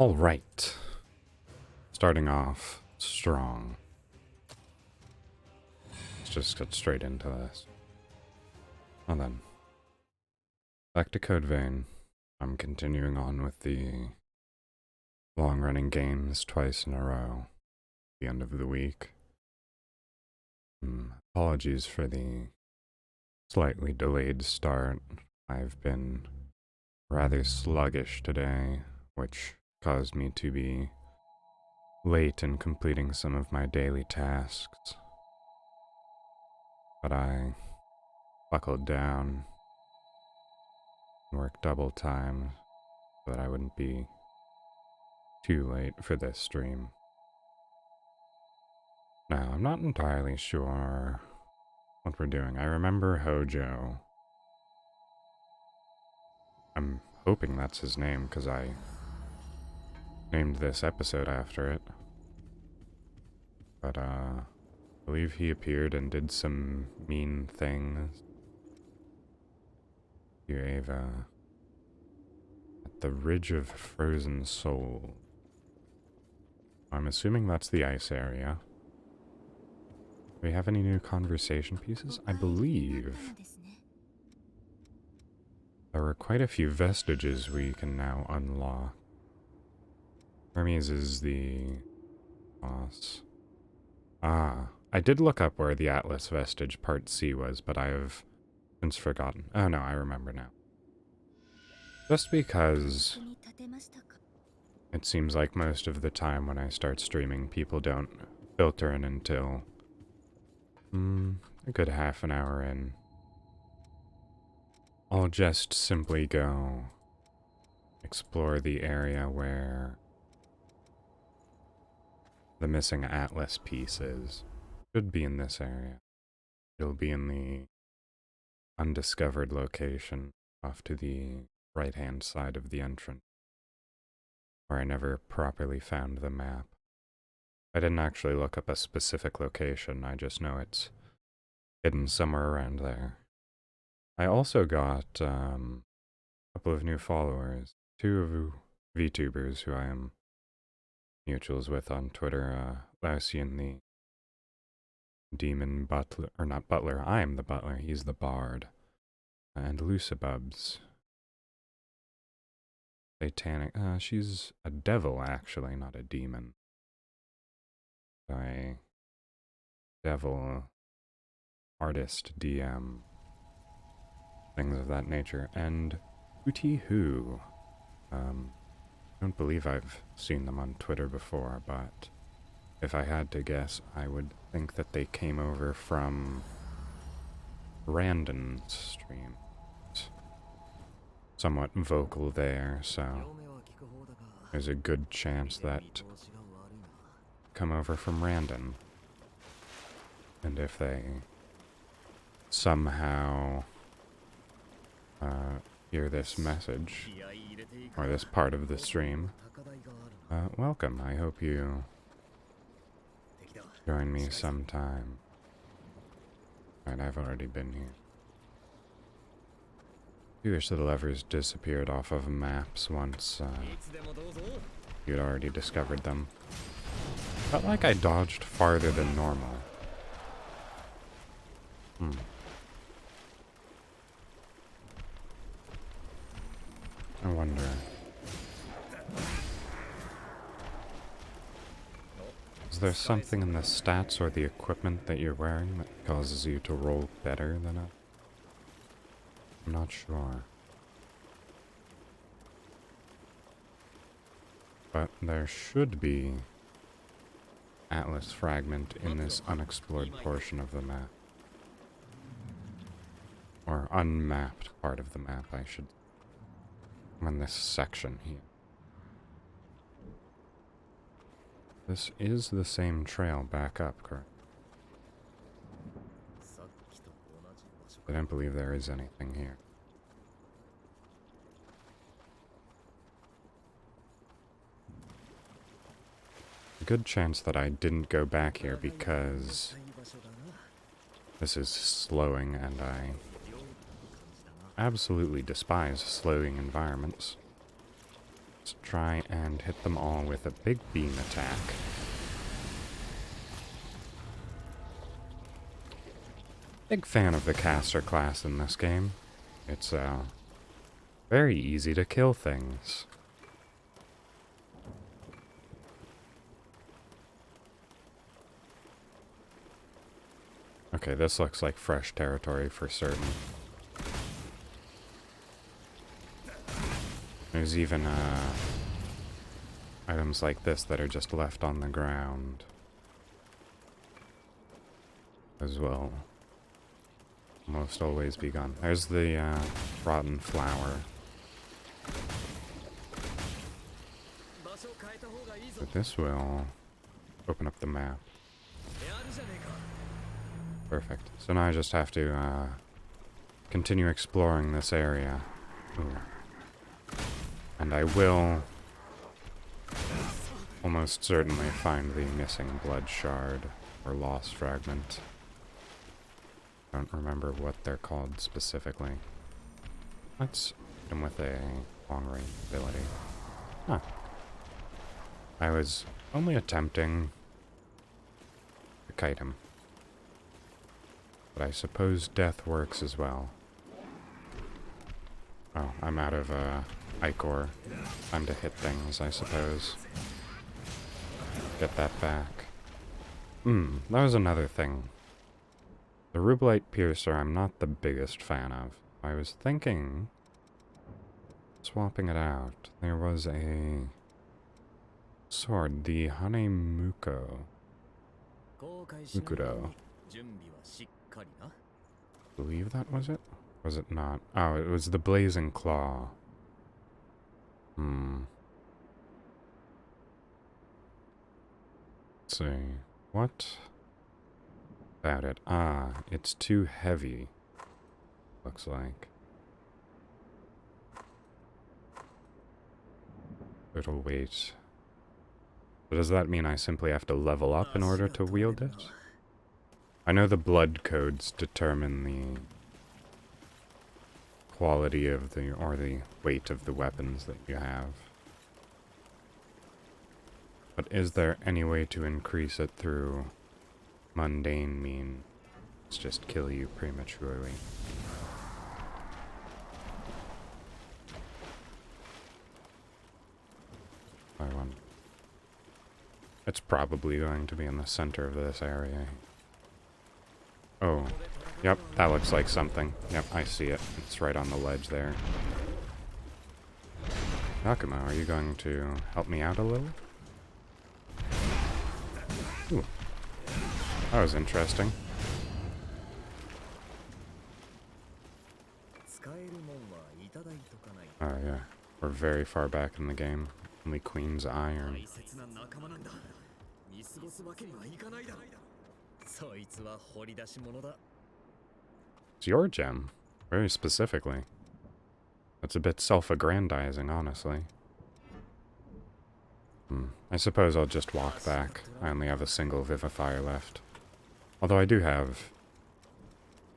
All right. Starting off strong. Let's just get straight into this. Well then. Back to Code Vein. I'm continuing on with the long-running games twice in a row. The end of the week. Apologies for the slightly delayed start. I've been rather sluggish today, which caused me to be late in completing some of my daily tasks. But I buckled down and worked double time so that I wouldn't be too late for this stream. Now, I'm not entirely sure what we're doing. I remember Hojo. I'm hoping that's his name because I named this episode after it. But, I believe he appeared and did some mean things to Ava at the Ridge of Frozen Soul. I'm assuming that's the ice area. Do we have any new conversation pieces? I believe there were quite a few vestiges we can now unlock. Hermes is the boss. I did look up where the Atlas Vestige Part C was, but I have since forgotten. Oh no, I remember now. Just because it seems like most of the time when I start streaming, people don't filter in until a good half an hour in. I'll just simply go explore the area where the missing Atlas piece is. Should be in this area. It'll be in the undiscovered location off to the right-hand side of the entrance, where I never properly found the map. I didn't actually look up a specific location, I just know it's hidden somewhere around there. I also got a couple of new followers, two of Vtubers who I am mutuals with on Twitter, Lousy and the Demon Butler, or not Butler, I am the Butler, he's the Bard, and Lucibubs. Satanic, she's a devil actually, not a demon. A devil artist, DM, things of that nature, and Hootie Who. I don't believe I've seen them on Twitter before, but if I had to guess, I would think that they came over from Randon's stream. Somewhat vocal there, so there's a good chance that come over from Randon. And if they somehow hear this message, or this part of the stream, welcome. I hope you join me sometime. Right, I've already been here. I wish the levers disappeared off of maps once you'd already discovered them. Felt like I dodged farther than normal. I wonder. Is there something in the stats or the equipment that you're wearing that causes you to roll better than a... I'm not sure. But there should be Atlas fragment in this unexplored portion of the map. Or unmapped part of the map, I should... in this section here. This is the same trail back up, correct? I don't believe there is anything here. A good chance that I didn't go back here because this is slowing and I absolutely despise slowing environments. Let's try and hit them all with a big beam attack. Big fan of the caster class in this game. It's very easy to kill things. Okay, this looks like fresh territory for certain. There's even items like this that are just left on the ground as well. Almost always be gone. There's the rotten flower. But this will open up the map. Perfect. So now I just have to continue exploring this area. Ooh. And I will almost certainly find the missing blood shard or lost fragment. Don't remember what they're called specifically. Let's hit him with a long-range ability. Huh. I was only attempting to kite him. But I suppose death works as well. Oh, I'm out of Ichor. Time to hit things, I suppose. Get that back. That was another thing. The Rubelite Piercer I'm not the biggest fan of. I was thinking swapping it out. There was a sword, the Hanemuko. Mukuro. I believe that was it? Was it not? Oh, it was the Blazing Claw. Let's see. What about it? Ah, it's too heavy. Looks like. It'll wait. So does that mean I simply have to level up in order to wield it? I know the blood codes determine the quality of the, or the weight of the weapons that you have. But is there any way to increase it through mundane means? Just kill you prematurely. I wonder. It's probably going to be in the center of this area. Oh, yep, that looks like something. Yep, I see it. It's right on the ledge there. Yakumo, are you going to help me out a little? Ooh. That was interesting. Oh yeah, we're very far back in the game. Only Queen's Iron. It's your gem, very specifically. That's a bit self-aggrandizing, honestly. I suppose I'll just walk back. I only have a single Vivifier left. Although I do have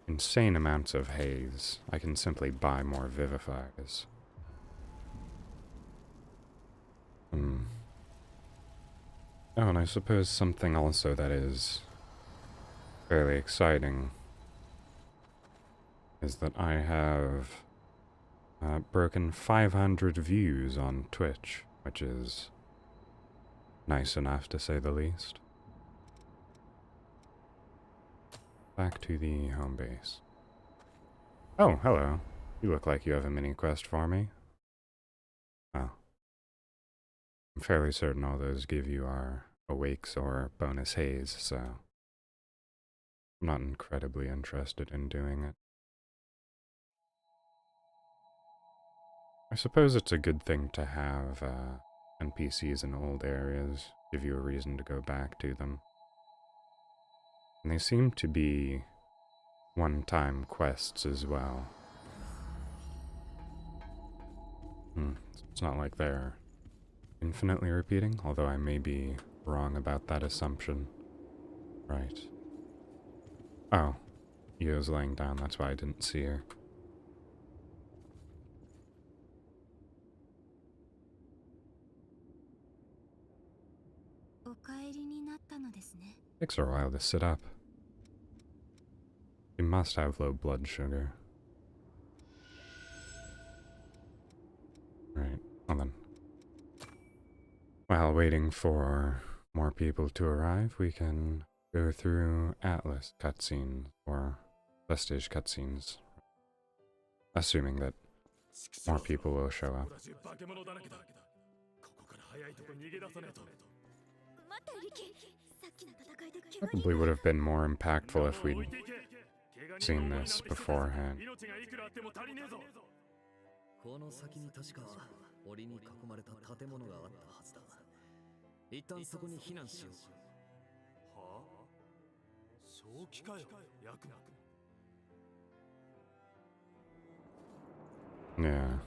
insane amounts of haze. I can simply buy more Vivifiers. Oh, and I suppose something also that is fairly exciting is that I have broken 500 views on Twitch, which is nice enough to say the least. Back to the home base. Oh, hello. You look like you have a mini quest for me. Oh. I'm fairly certain all those give you are awakes or bonus haze, so I'm not incredibly interested in doing it. I suppose it's a good thing to have NPCs in old areas, give you a reason to go back to them. And they seem to be one-time quests as well. It's not like they're infinitely repeating, although I may be wrong about that assumption. Right. Oh, Io's laying down, that's why I didn't see her. Takes her a while to sit up. She must have low blood sugar. Right, well then. While waiting for more people to arrive, we can go through Atlas cutscenes, or Vestige cutscenes. Assuming that more people will show up. Probably would have been more impactful if we'd seen this beforehand. Yeah,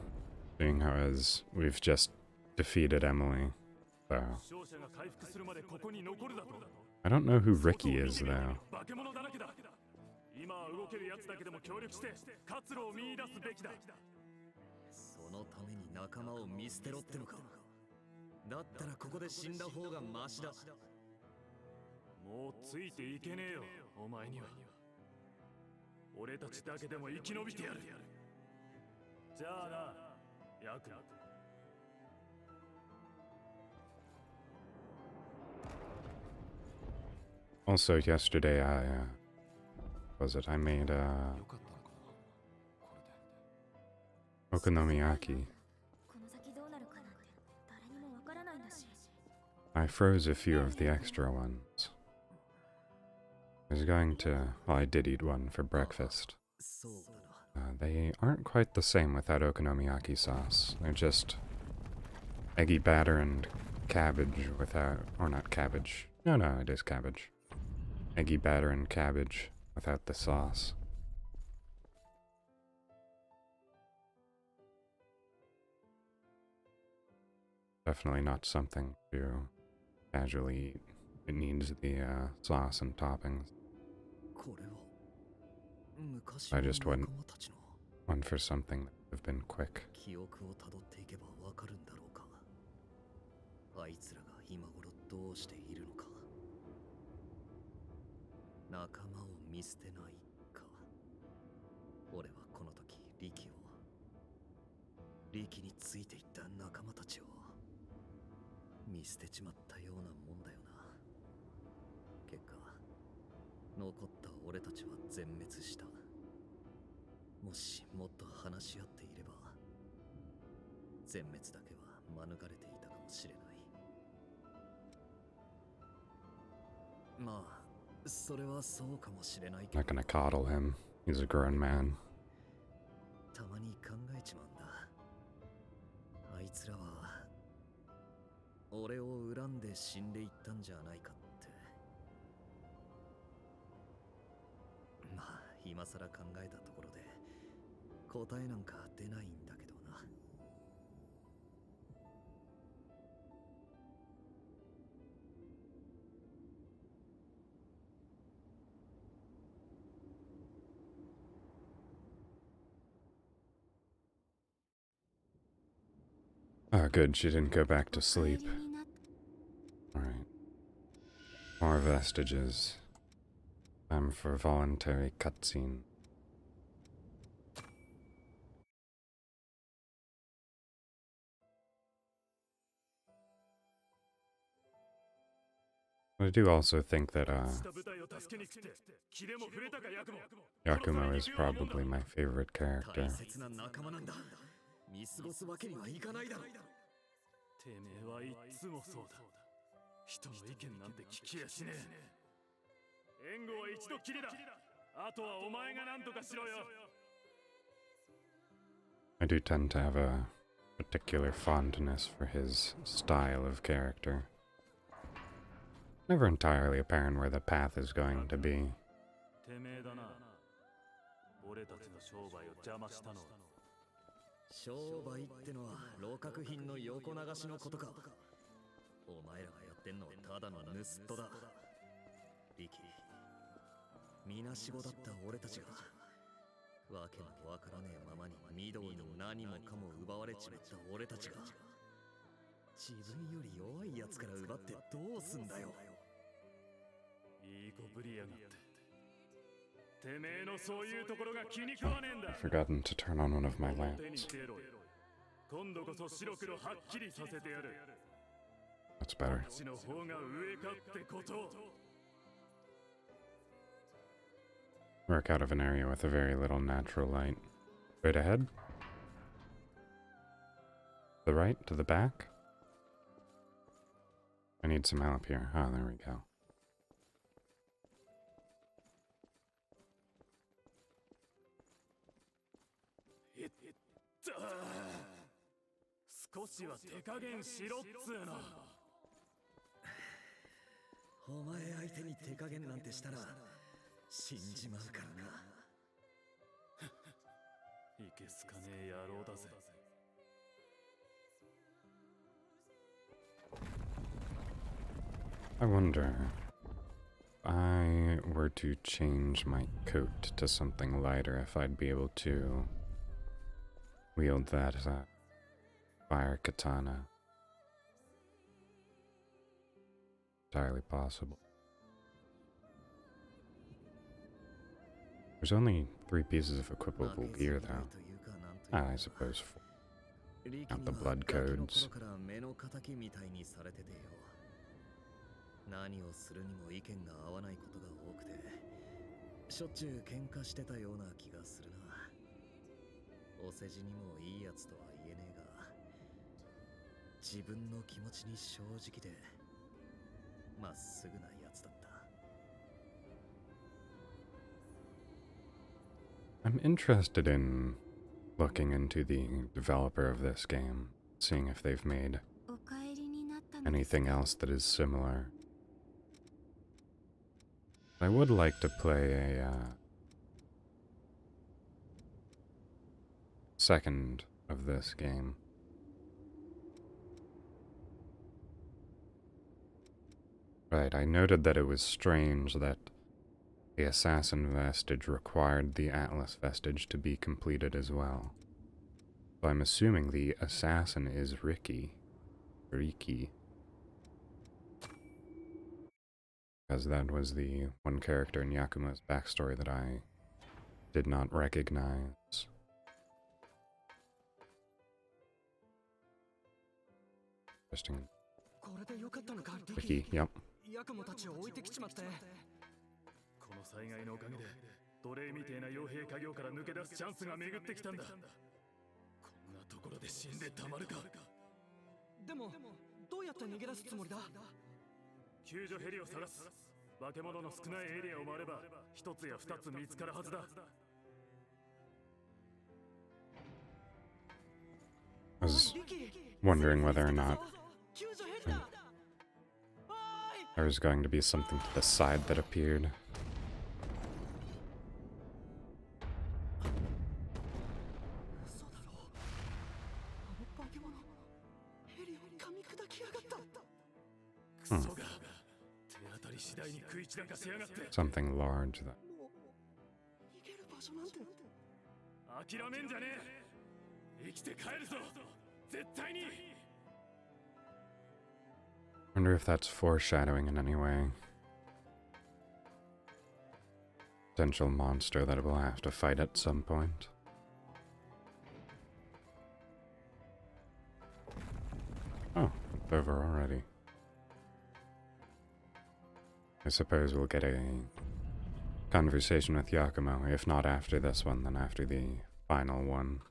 seeing how as we've just defeated Emily, so... I don't know who Ricky is, though. Also, yesterday I made okonomiyaki. I froze a few of the extra ones. I was going to, well, I did eat one for breakfast. They aren't quite the same without okonomiyaki sauce. They're just eggy batter and cabbage without, or not cabbage. No, it is cabbage. Eggy batter and cabbage without the sauce. Definitely not something to casually eat. It needs the sauce and toppings. I just went for something that would have been quick. Not gonna coddle him. He's a grown man. Oh, good, she didn't go back to sleep. Alright. More vestiges. Time for voluntary cutscene. I do also think that, Yakumo is probably my favorite character. I do tend to have a particular fondness for his style of character. Never entirely apparent where the path is going to be. 自分より弱いやつから奪ってどうすんだよ。いい子ぶりやがって。てめえのそういうところが気に食わねえんだ。 I've forgotten to turn on one of my 手に lamps. 出ろよ。今度こそ白黒はっきりさせてやる。 That's better. こっちの方が上かってこと。 Work out of an area with a very little natural light. Straight ahead? To the right? To the back? I need some help here. Oh, there we go. 少しは手加減しろっつうの。お前相手に手加減なんてしたら死んじまうからな。いけすかねえ野郎だぜ。 I wonder if I were to change my coat to something lighter, if I'd be able to wield that fire katana. Entirely possible. There's only 3 pieces of equipable gear, though. Ah, I suppose 4. Not the blood codes. 何をするにも意見が合わないことが多くて、しょっちゅう喧嘩してたような気がするな。お世辞にもいいやつとは言えねえが、自分の気持ちに正直でまっすぐなやつだった。 I'm interested in looking into the developer of this game, seeing if they've made anything else that is similar. I would like to play a second of this game. Right, I noted that it was strange that the assassin vestige required the Atlas vestige to be completed as well. So I'm assuming the assassin is Riki. Because that was the one character in Yakumo's backstory that I did not recognize. Interesting. Riki, yep. この災害のおかげで奴隷みてえな傭兵家業から抜け出すチャンスが巡ってきたんだ。こんなところで死んでたまるか。でもどうやって逃げ出すつもりだ。救助ヘリを探す。化け物の少ないエリアを回れば一つや二つ見つかるはずだ。 I was wondering whether or not there was going to be something to the side that appeared. そうだろう。あの化け物ヘリを噛み砕きやがった。クソが手当たり次第に食い散らかしやがって。 Something large that もう逃げる場所なんて。諦めんじゃねえ。生きて帰るぞ。絶対に。 I wonder if that's foreshadowing in any way. Potential monster that we'll have to fight at some point. Oh, it's over already. I suppose we'll get a conversation with Yakumo, if not after this one, then after the final one.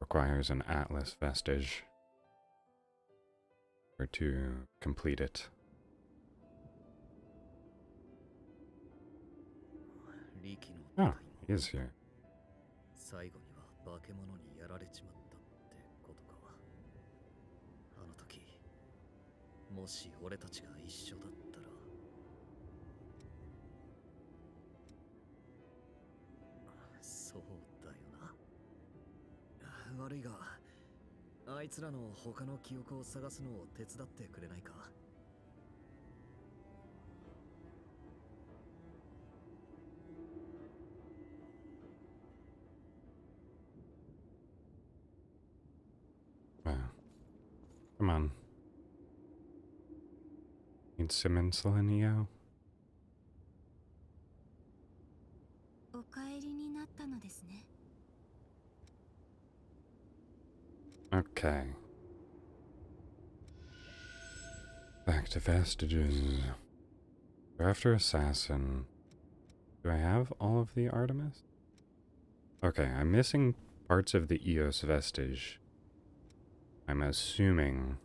Requires an Atlas vestige or to complete it. リキの Oh, he is here. 最後には化け物にやられちまったってことか。あの時もし俺たちが一緒だったら。そうだよな。悪いがあいつらの他の記憶を探すのを手伝ってくれないか。Well, Come on. Need some insulin, Eo? お帰りになったのですね。 Okay. Back to Vestiges. So after Assassin, do I have all of the Artemis? Okay, I'm missing parts of the Eos vestige. I'm assuming...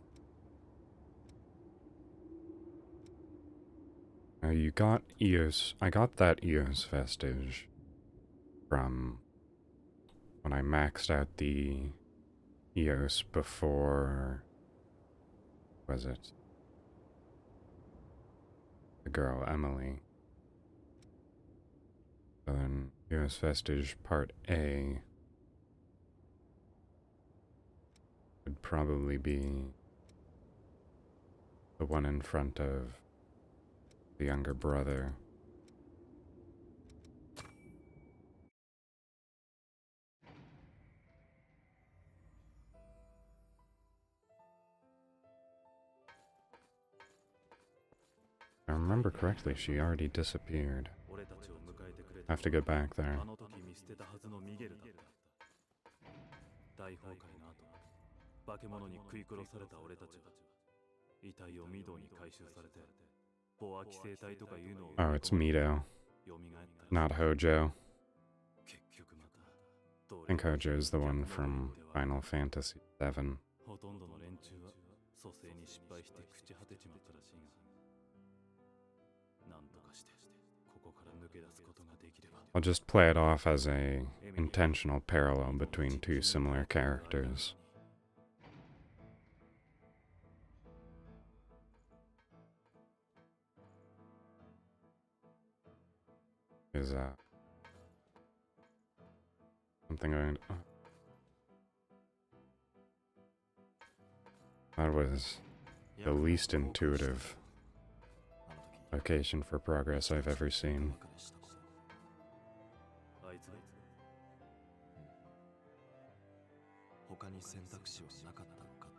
Now you got Eos... I got that Eos vestige from when I maxed out the Eos before... was it? The girl, Emily. So then, Eos Vestige Part A would probably be the one in front of the younger brother. If I remember correctly, she already disappeared. I have to go back there. あの時見捨てたはずのミゲルだった。大崩壊の後、化け物に食い殺された俺たちは、遺体をミドに回収されて、ポア寄生体とかいうのを Oh, it's Mito, 蘇った。 not Hojo. 結局また、 I think Hojo is the one from Final Fantasy VII. ほとんどの連中は蘇生に失敗して朽ち果てちまったらしいが、なんとかしてここから抜け出すことができれば。 I'll just play it off as a intentional parallel between two similar characters. Is something going to... That was the least intuitive location for progress I've ever seen. あいつが他に選択肢はなかったのかって。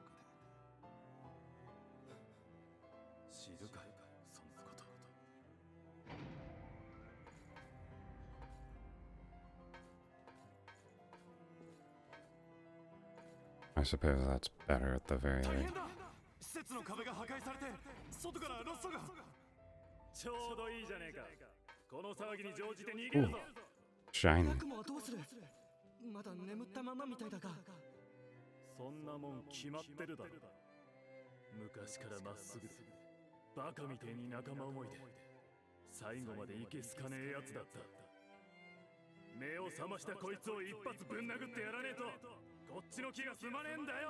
知るかいそんなこと。 I suppose that's better at the very least. 施設の壁が破壊されて外からロストが。ちょうどいいじゃねえか。この騒ぎに乗じて逃げるぞ。 Shiny. ヤクモはどうする？まだ眠ったままみたいだが。そんなもん決まってるだろ。昔からまっすぐでバカみてえに仲間思いで最後までいけすかねえやつだった。目を覚ましたこいつを一発ぶん殴ってやらねえとこっちの気が済まねえんだよ。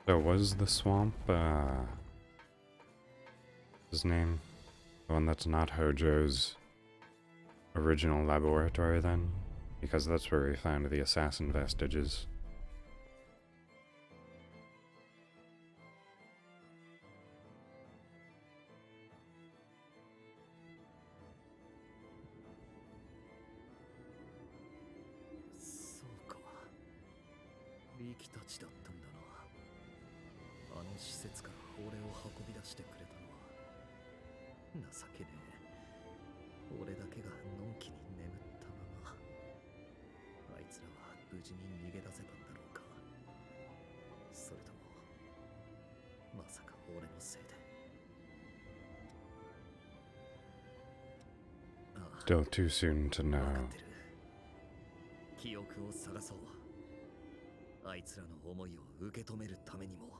So was the swamp, his name? The one that's not Hojo's original laboratory then? Because that's where we found the assassin vestiges.そうか。リキたちだったんだな。あの施設から俺を運び出してくれたのは情けねえ。俺だけがのんきに眠ったままあいつらは無事に逃げ出せたんだろうか。それともまさか俺のせいで。ああ、 Still too soon to 分か know. ってる。記憶を探そう。あいつらの思いを受け止めるためにも。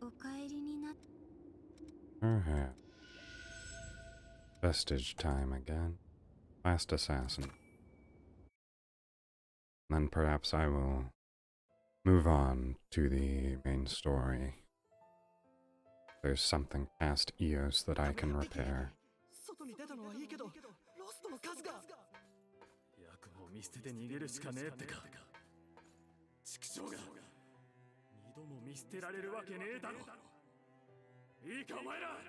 お帰りになっ Perhaps. Vestige time again. Last assassin. Then perhaps I will move on to the main story. There's something past Eos that I can repair. 外に出たのはいいけど、ロストの数が。役を見捨てて逃げるしかねえってか。畜生が二度も見捨てられるわけねえだろ。いいかお前ら、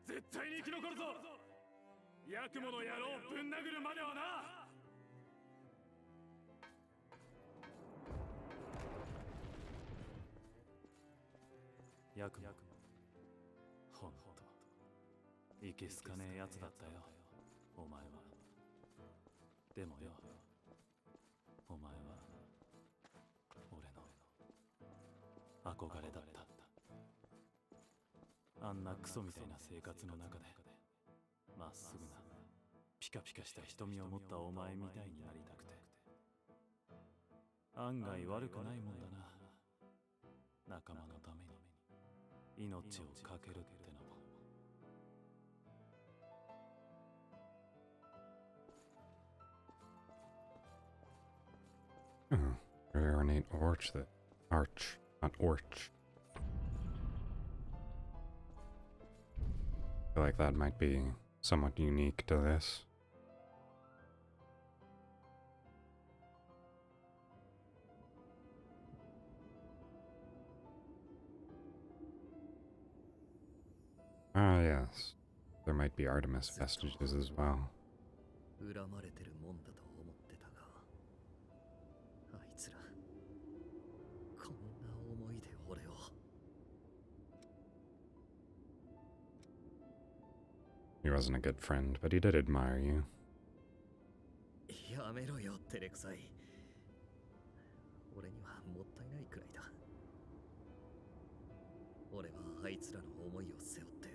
絶対に生き残るぞ。ヤクモの野郎をぶん殴るまではな。ヤクモ、ほんといけすかねえやつだったよ、お前は。でもよ、お前は俺の憧れだった。あんなクソみたいな生活の中でまっすぐなピカピカした瞳を持ったお前みたいになりたくて。案外悪くないもんだな、仲間のために命を懸けるってのも。Oh, very ornate arch that arch, not orch. I feel like that might be somewhat unique to this. Ah, yes. There might be Artemis vestiges as well. 恨まれてるもんだと思ってたが、あいつらこんな思いで俺を。He wasn't a good friend, but he did admire you. やめろよ、照れくさい。俺にはもったいないくらいだ。俺はあいつらの思いを背負って、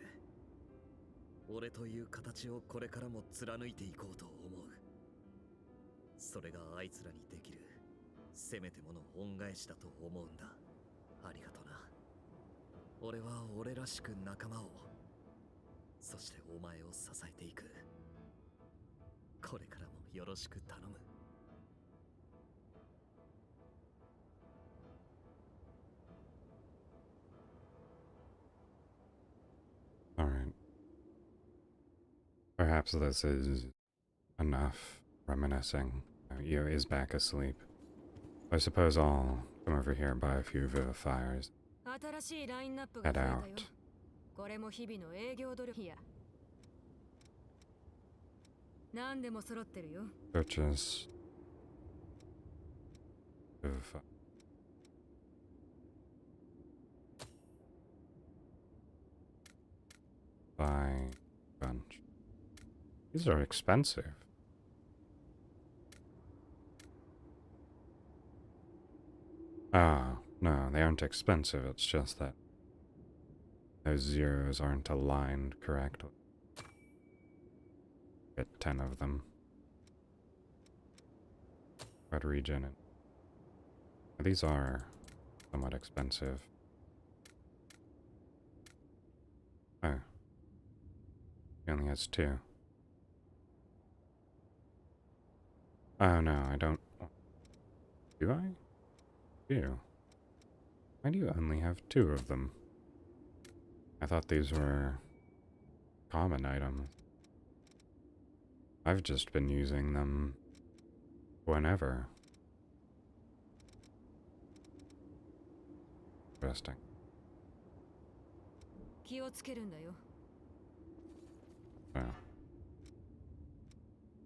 俺という形をこれからも貫いていこうと思う。それがあいつらにできるせめてもの恩返しだと思うんだ。ありがとな。俺は俺らしく仲間を、そしてお前を支えていく。これからもよろしく頼む。Alright. Perhaps this is enough reminiscing. Io is back asleep. I suppose I'll come over here and buy a few vivifiers. 新しいラインナップが Head 増えたよ。 out. これも日々の営業努力や。何でも揃ってるよ。 Purchase vivify. Buy bunch. These are expensive. Ah, no, they aren't expensive. It's just that those zeros aren't aligned correctly. Get 10 of them. Try to regen it. These are somewhat expensive. Oh. He only has 2. Oh no, I don't. Do I? Do. Why do you only have 2 of them? I thought these were common items. I've just been using them whenever. Interesting. 気をつけるんだよ。 Oh.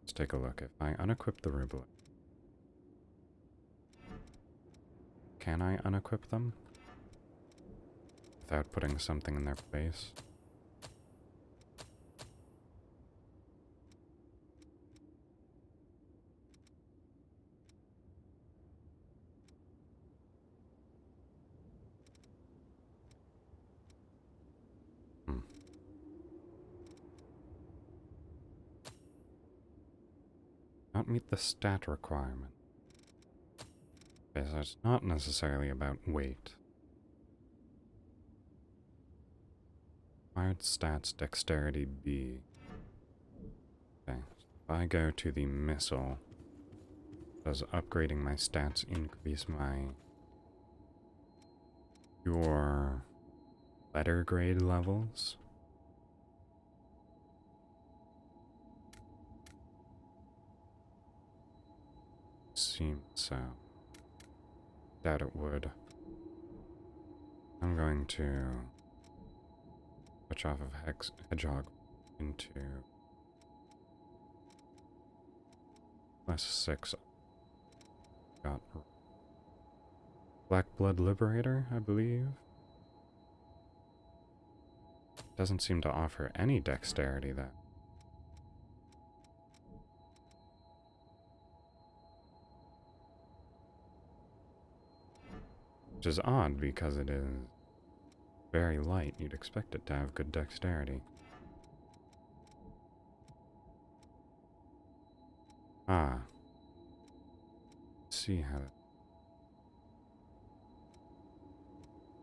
Let's take a look. If I unequip the ruble, can I unequip them without putting something in their place? Not meet the stat requirement. Okay, so it's not necessarily about weight. Required stats dexterity B. Okay, so if I go to the missile, does upgrading my stats increase my pure letter grade levels? Seems so. doubt it would. I'm going to switch off of Hedgehog into +6. Got Black Blood Liberator, I believe. Doesn't seem to offer any dexterity, that. Which is odd because it is very light. You'd expect it to have good dexterity. Ah. Let's see how...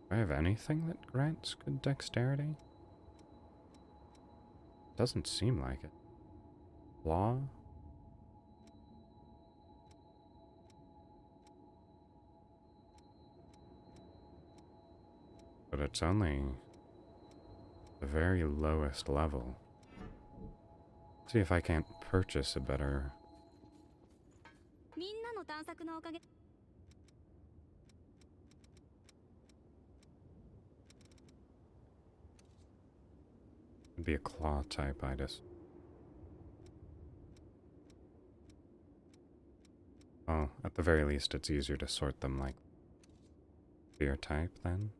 Do I have anything that grants good dexterity? Doesn't seem like it. Law? But it's only the very lowest level. See if I can't purchase a better... みんなの探索のおかげ。 It'd be a claw type, I just... Oh, at the very least it's easier to sort them like spear type then.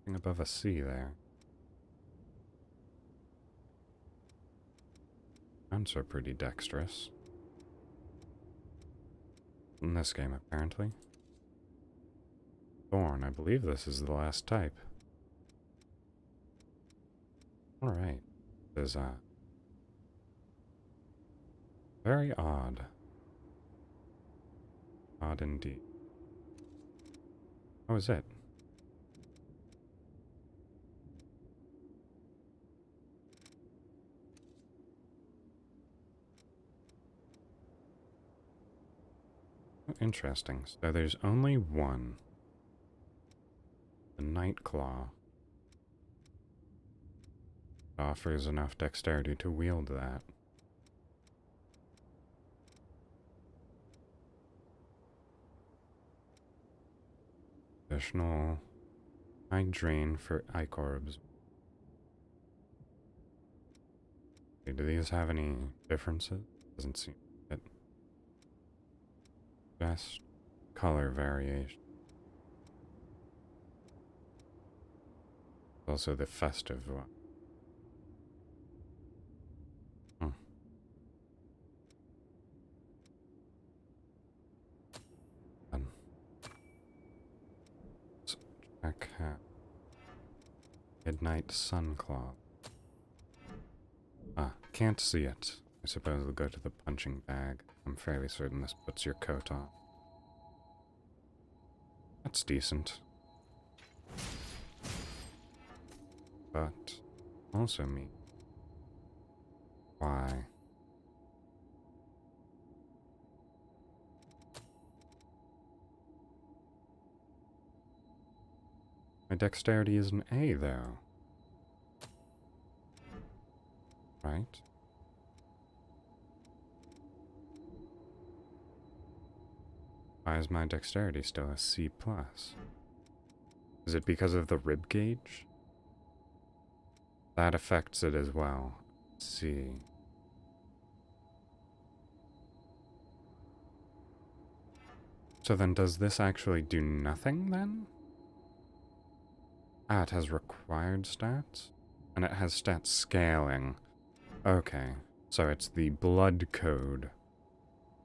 Nothing above a C there. Ants are pretty dexterous. In this game, apparently. Thorn, I believe this is the last type. Alright. There's very odd. Odd indeed. How is it? Oh, interesting. So there's only one. The Night Claw. It offers enough dexterity to wield that. Additional high drain for Icorbs. Do these have any differences? Doesn't seem it. Best color variation. Also the festive one. Okay. Midnight Sunclaw. Ah, can't see it. I suppose we'll go to the punching bag. I'm fairly certain this puts your coat on. That's decent. But also me. Why? My dexterity is an A, though. Right? Why is my dexterity still a C+? Is it because of the rib gauge? That affects it as well. C. So then does this actually do nothing then? Ah, it has required stats? And it has stat scaling. Okay, so it's the blood code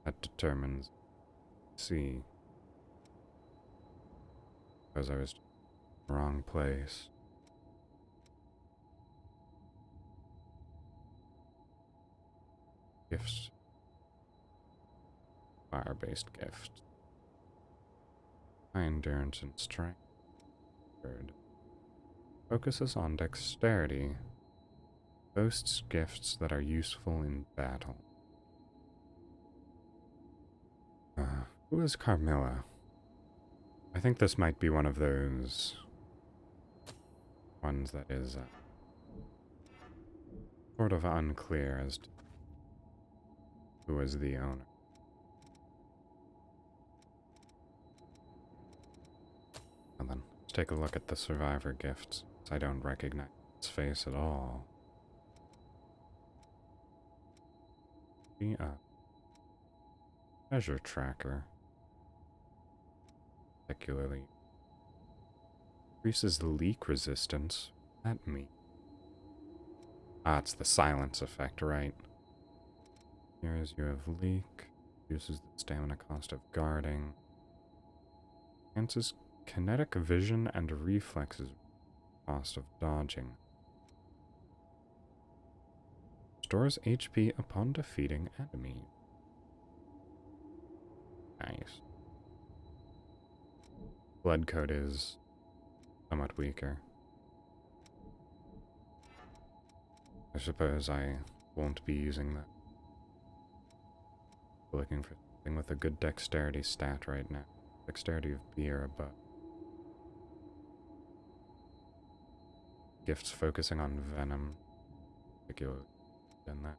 that determines C. Because I was in the wrong place. Gifts. Fire-based gifts. High endurance and strength. Third. Focuses on dexterity. Boasts gifts that are useful in battle. Who is Carmilla? I think this might be one of those ones that is sort of unclear as to who is the owner. Let's take a look at the survivor gifts. I don't recognize its face at all. Treasure tracker. Particularly increases leak resistance. At me. Ah, it's the silence effect, right? Here's you have leak. Reduces the stamina cost of guarding. Enhances kinetic vision and reflexes. Cost of dodging. Stores HP upon defeating enemies. Nice. Blood code is somewhat weaker. I suppose I won't be using that. Looking for something with a good dexterity stat right now. Dexterity of B or above. Gifts focusing on venom. Particularly in that.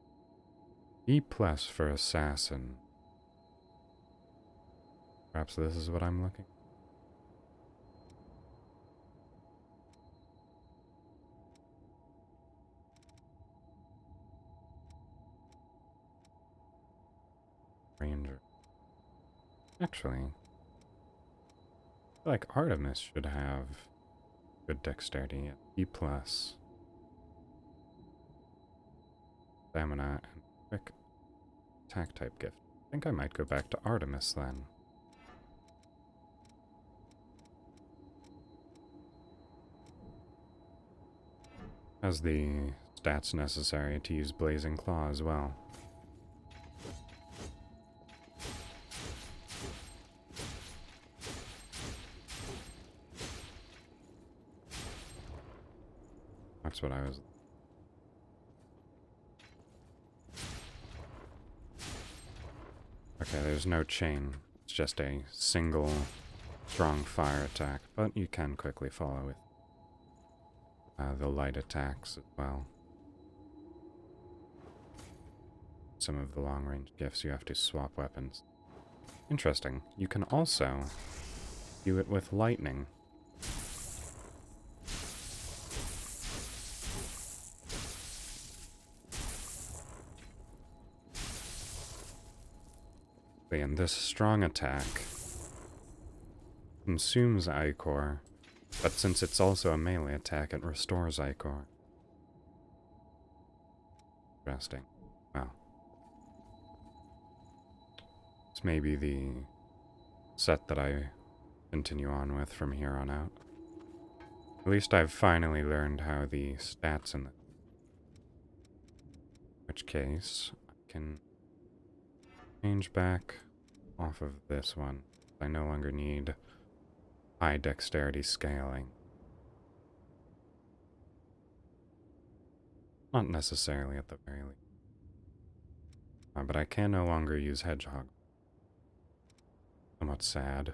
E plus for assassin. Perhaps this is what I'm looking. Ranger. Actually, I feel like Artemis should have good dexterity at E plus. Stamina and quick attack type gift. I think I might go back to Artemis then. Has the stats necessary to use Blazing Claw as well. That's what I was... Okay, there's no chain. It's just a single strong fire attack, but you can quickly follow with the light attacks as well. Some of the long-range gifts you have to swap weapons. Interesting. You can also do it with lightning. And this strong attack consumes Ichor, but since it's also a melee attack, it restores Ichor. Interesting. Wow. This may be the set that I continue on with from here on out. At least I've finally learned how the stats in the... In which case, I can change back off of this one. I no longer need high dexterity scaling. Not necessarily at the very least. But I can no longer use Hedgehog. Somewhat sad.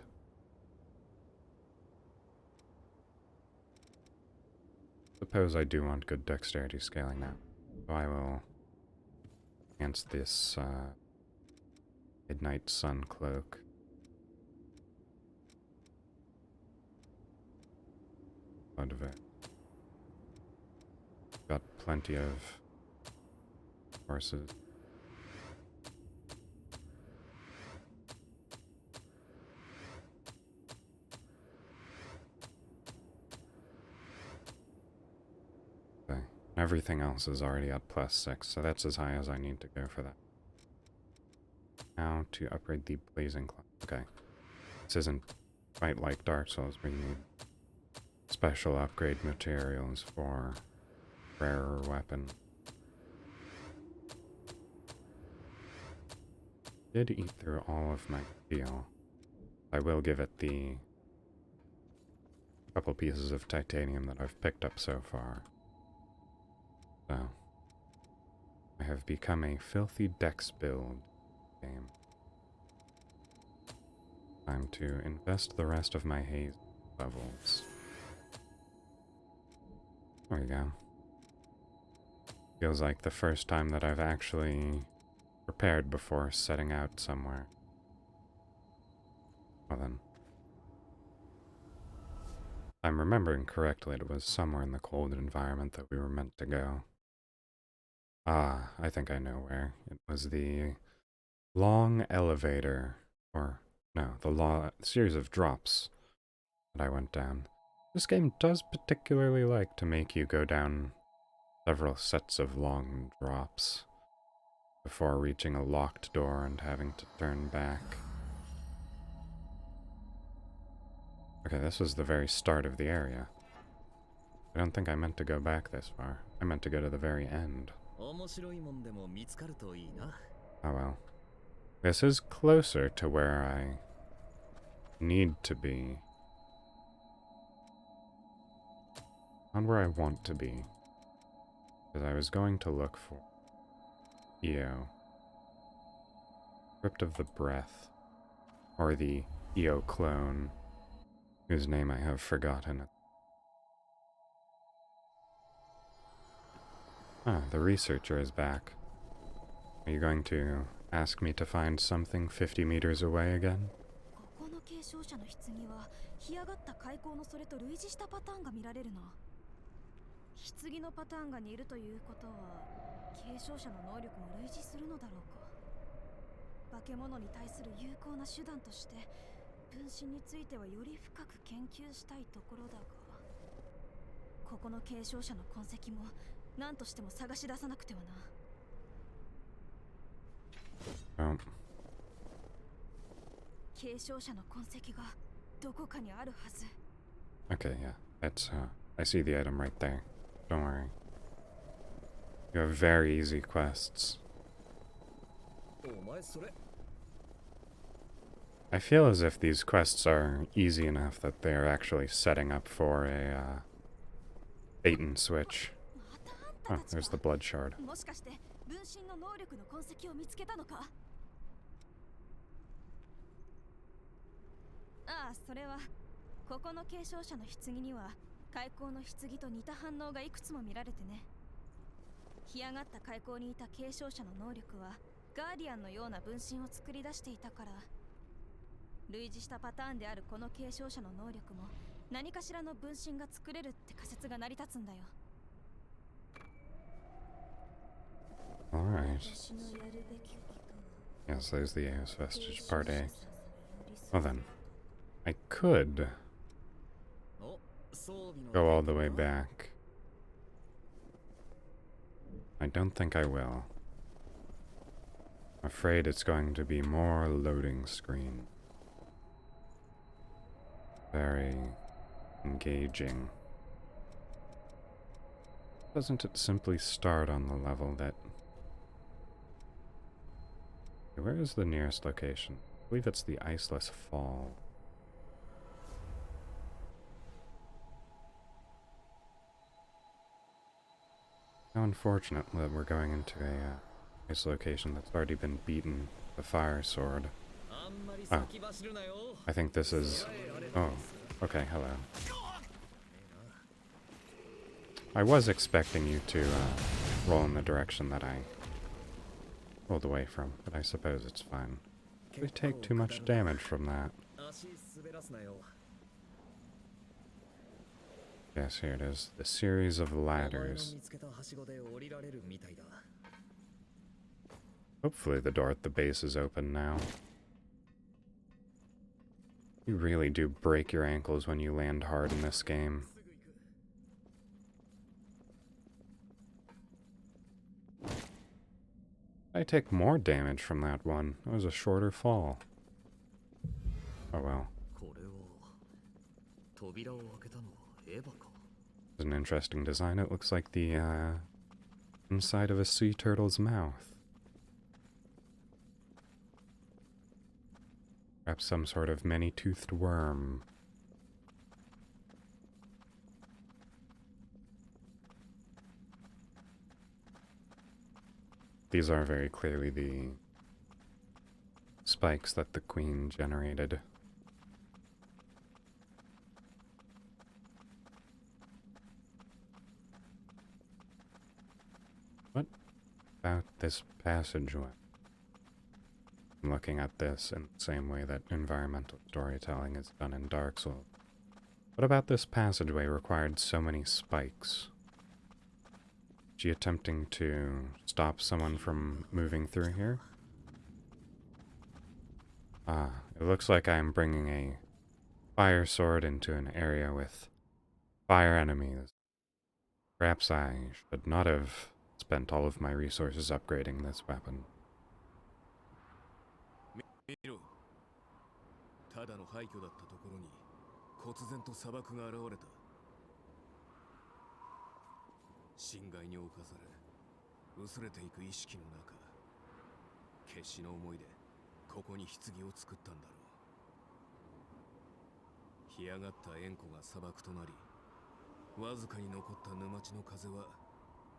Suppose I do want good dexterity scaling now. So I will enhance this Midnight Sun Cloak. Out of it. Got plenty of horses. Okay. Everything else is already at +6, so that's as high as I need to go for that. Now to upgrade the Blazing Claw. Okay. This isn't quite like Dark Souls where you need special upgrade materials for rarer weapon. Did eat through all of my steel. I will give it the couple pieces of titanium that I've picked up so far. So, I have become a filthy dex build game. Time to invest the rest of my haze levels. There we go. Feels like the first time that I've actually prepared before setting out somewhere. Well then. I'm remembering correctly, it was somewhere in the cold environment that we were meant to go. Ah, I think I know where. It was the long elevator, or no, the series of drops that I went down. This game does particularly like to make you go down several sets of long drops before reaching a locked door and having to turn back. Okay, this was the very start of the area. I don't think I meant to go back this far. I meant to go to the very end. 面白いもんでも見つかるといいな。 Oh well. This is closer to where I need to be. Not where I want to be. Because I was going to look for Eo. Crypt of the Breath. Or the Eo clone, whose name I have forgotten. Ah, the researcher is back. Are you going to ask me to find something 50 meters away again? ここの継承者の棺は干上がった開口のそれと類似したパターンが見られるな。棺のパターンが似るということは継承者の能力も類似するのだろうか。化け物に対する有効な手段として分身についてはより深く研究したいところだが、ここの継承者の痕跡も何としても探し出さなくてはな。Oh. 継承者の痕跡がどこかにあるはず。 Okay, yeah. That's, I see the item right there. Don't worry. You have very easy quests. お前それ I feel as if these quests are easy enough that they're actually setting up for a, bait and switch. またあ Oh, んたたち there's the blood shard. もしかして分身の能力の痕跡を見つけたのか。ああ、それはここの継承者の棺には開口の棺と似た反応がいくつも見られてね。干上がった開口にいた継承者の能力はガーディアンのような分身を作り出していたから、類似したパターンであるこの継承者の能力も何かしらの分身が作れるって仮説が成り立つんだよ。 Alright. 私のやるべきことは Yes, there's the Eos Vestige Part A. Well then, I could お装備の go all the way back. I don't think I will. I'm afraid it's going to be more loading screen. Very engaging. Doesn't it simply start on the level that... Where is the nearest location? I believe it's the Iceless Fall. How unfortunate that we're going into a ice location that's already been beaten with a fire sword. あんまり Oh. 先走るなよ I think this is... Oh, okay, hello. I was expecting you to roll in the direction that I rolled away from, but I suppose it's fine. We take too much damage from that. 足滑らすなよ Yes, here it is. The series of お前の ladders. 見つけたはしごで降りられるみたいだ Hopefully the door at the base is open now. You really do break your ankles when you land hard in this game. I take more damage from that one. It was a shorter fall. Oh well. これを扉を開けたのはエヴァか It's an interesting design. It looks like the inside of a sea turtle's mouth. Perhaps some sort of many-toothed worm. These are very clearly the spikes that the queen generated. What about this passageway? I'm looking at this in the same way that environmental storytelling is done in Dark Souls. What about this passageway required so many spikes? Is she attempting to stop someone from moving through here? Ah, it looks like I'm bringing a fire sword into an area with fire enemies. Perhaps I should not have spent all of my resources upgrading this weapon. 見ろ。ただの廃墟だったところに忽然と砂漠が現れた。侵害に侵され薄れていく意識の中、決死の思いでここに棺を作ったんだろう。干上がった塩湖が砂漠となり、わずかに残った沼地の風は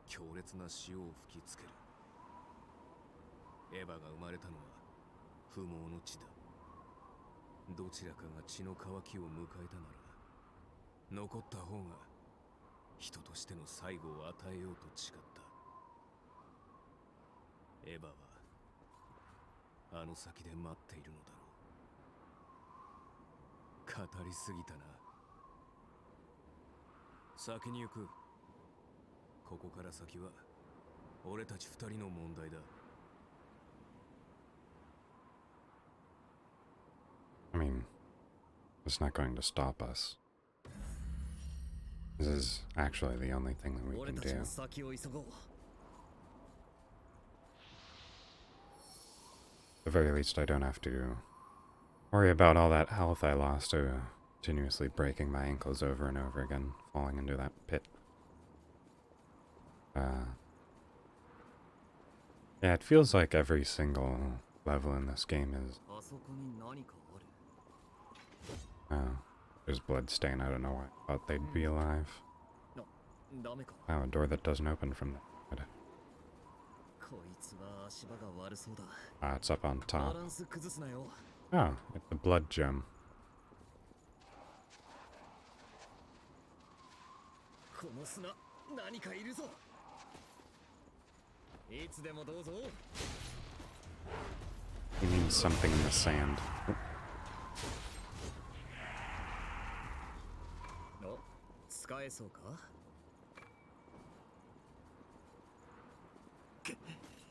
強烈な潮を吹きつける。エヴァが生まれたのは不毛の地だ。どちらかが血の渇きを迎えたなら、残った方が人としての最後を与えようと誓った。エヴァはあの先で待っているのだろう。語りすぎたな。先に行く。ここから先は俺たち二人の問題だ。I mean, it's not going to stop us. This is actually the only thing that we 俺 can たち do. も先を急ごう。 At the very least, I don't have to worry about all that health I lost to continuously breaking my ankles over and over again, falling into that pit. Yeah, it feels like every single level in this game is... あそこに何かある。 Oh, there's bloodstain. I don't know why I thought they'd be alive. ダメか。 Wow, a door that doesn't open from the side. こいつは足場が悪そうだ。 Ah, it's up on バ top. ランス崩すなよ。 Oh, it's a blood gem. この砂、何かいるぞ。いつでもどうぞ。 He means something in the sand. Oh, お、使えそうか。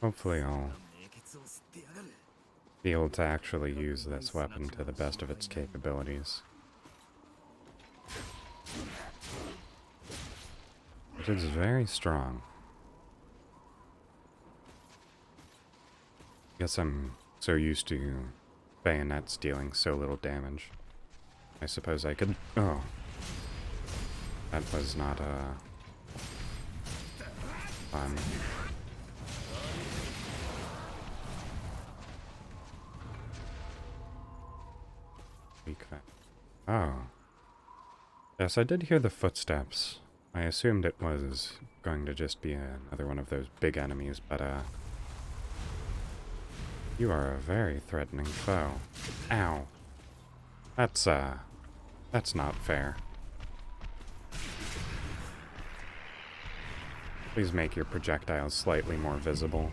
hopefully I'll 明血を吸ってやがる。 be able to actually use this weapon to the best of its capabilities. It is very strong. Guess I'm so used to bayonets dealing so little damage. I suppose I could... Oh. That was not, fun. Weak fat. Oh. Yes, I did hear the footsteps. I assumed it was going to just be another one of those big enemies, but, you are a very threatening foe. Ow. That's not fair. Please make your projectiles slightly more visible.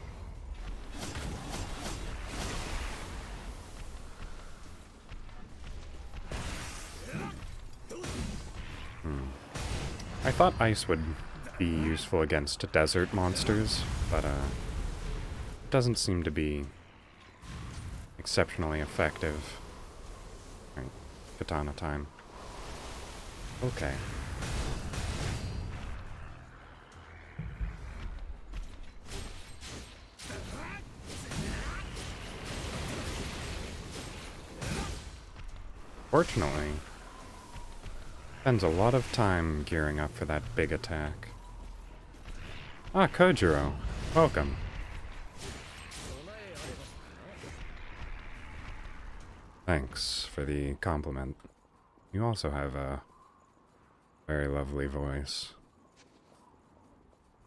I thought ice would be useful against desert monsters, but it doesn't seem to be exceptionally effective. Right, katana time. Okay. Fortunately, spends a lot of time gearing up for that big attack. Ah, Kojiro, welcome. Thanks for the compliment. You also have a very lovely voice.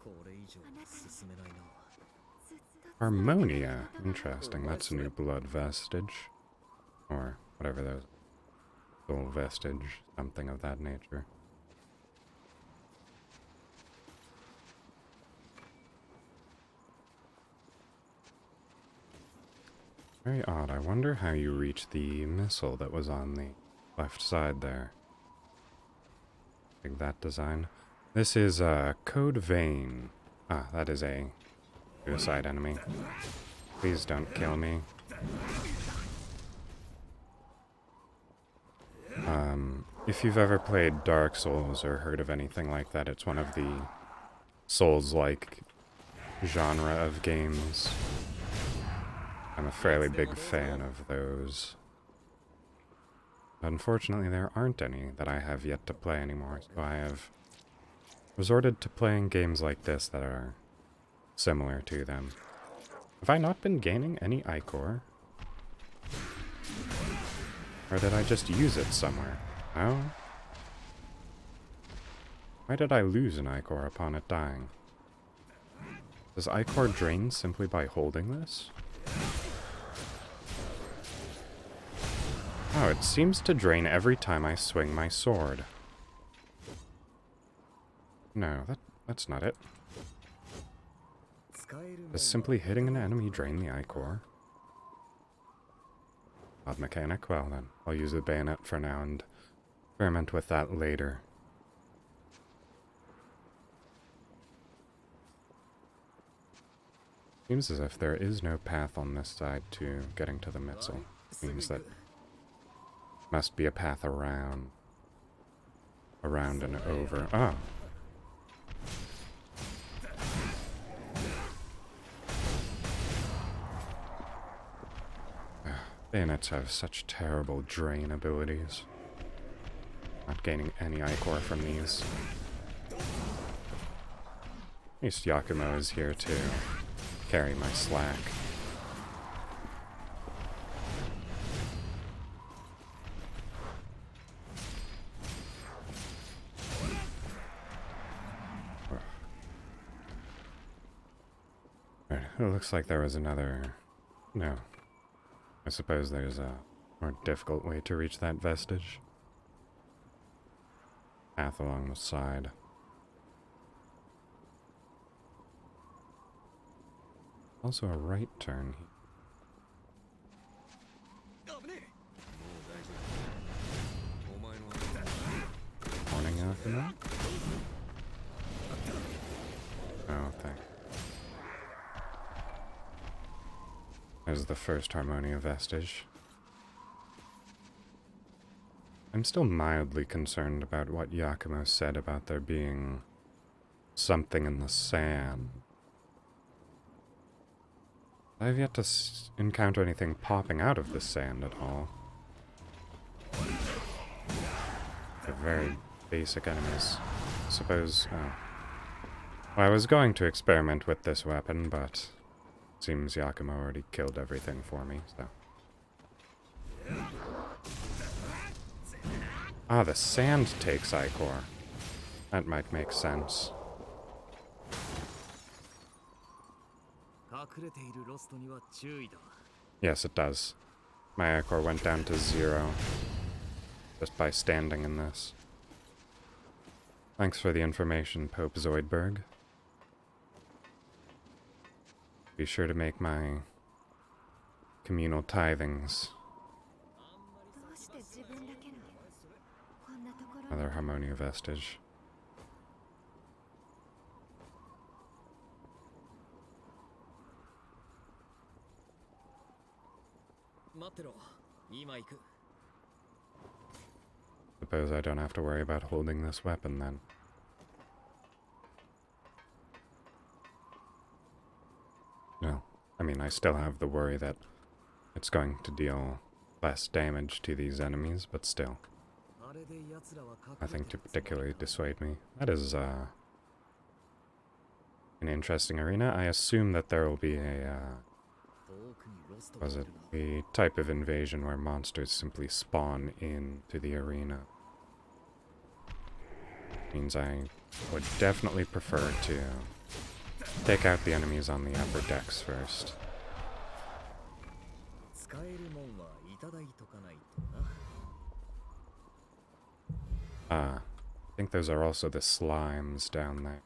これ以上進めないな。 Harmonia. Interesting. That's a new blood vestige. Or whatever those... soul vestige. Something of that nature. Very odd. I wonder how you reached the missile that was on the left side there. Dig that design. This is Code Vein. Ah, that is a suicide enemy. Please don't kill me. If you've ever played Dark Souls or heard of anything like that, it's one of the Souls-like genre of games. I'm a fairly big fan of those. Unfortunately, there aren't any that I have yet to play anymore, so I have resorted to playing games like this that are similar to them. Have I not been gaining any ichor? Or did I just use it somewhere? Oh? Why did I lose an ichor upon it dying? Does ichor drain simply by holding this? Oh, it seems to drain every time I swing my sword. No, that's not it. Does simply hitting an enemy drain the ichor? Odd mechanic? Well then, I'll use the bayonet for now and experiment with that later. Seems as if there is no path on this side to getting to the missile. Means that must be a path around. Around and over. Oh. Bayonets have such terrible drain abilities. Not gaining any ichor from these. At least Yakumo is here to carry my slack. Right, it looks like there was another... No. I suppose there's a more difficult way to reach that vestige. Path along the side. Also a right turn here. Morning, Yakumo? Oh, thank. There's the first Harmonia vestige. I'm still mildly concerned about what Yakumo said about there being something in the sand. I've yet to encounter anything popping out of the sand at all. They're very basic enemies. Suppose... Oh. Well, I was going to experiment with this weapon, but... Seems Yakumo already killed everything for me, so... Ah, the sand takes ichor. That might make sense. Yes, it does. My ichor went down to 0 just by standing in this. Thanks for the information, Pope Zoidberg. Be sure to make my communal tithings. Another Harmonia vestige. Suppose I don't have to worry about holding this weapon then. No, I mean, I still have the worry that it's going to deal less damage to these enemies, but still. Nothing to particularly dissuade me. That is, an interesting arena. I assume that there will be a, was it a type of invasion where monsters simply spawn into the arena. Means I would definitely prefer to take out the enemies on the upper decks first. I think those are also the slimes down there.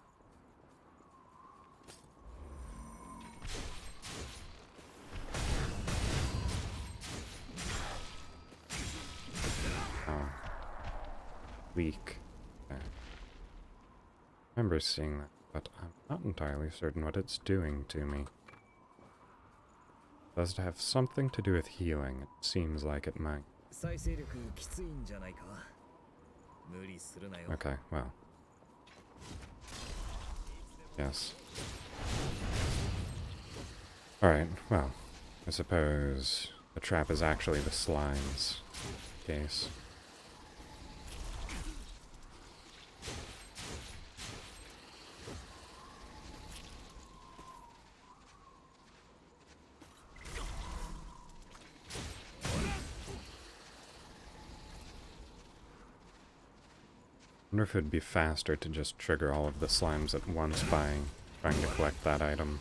Oh. Leak. Okay. remember seeing that, but I'm not entirely certain what it's doing to me. Does it have something to do with healing? It seems like it might. 再生力きついんじゃないか。無理するなよ。 Okay, well. Yes. Alright, well, I suppose the trap is actually the slime's case. I wonder if it'd be faster to just trigger all of the slimes at once by trying to collect that item.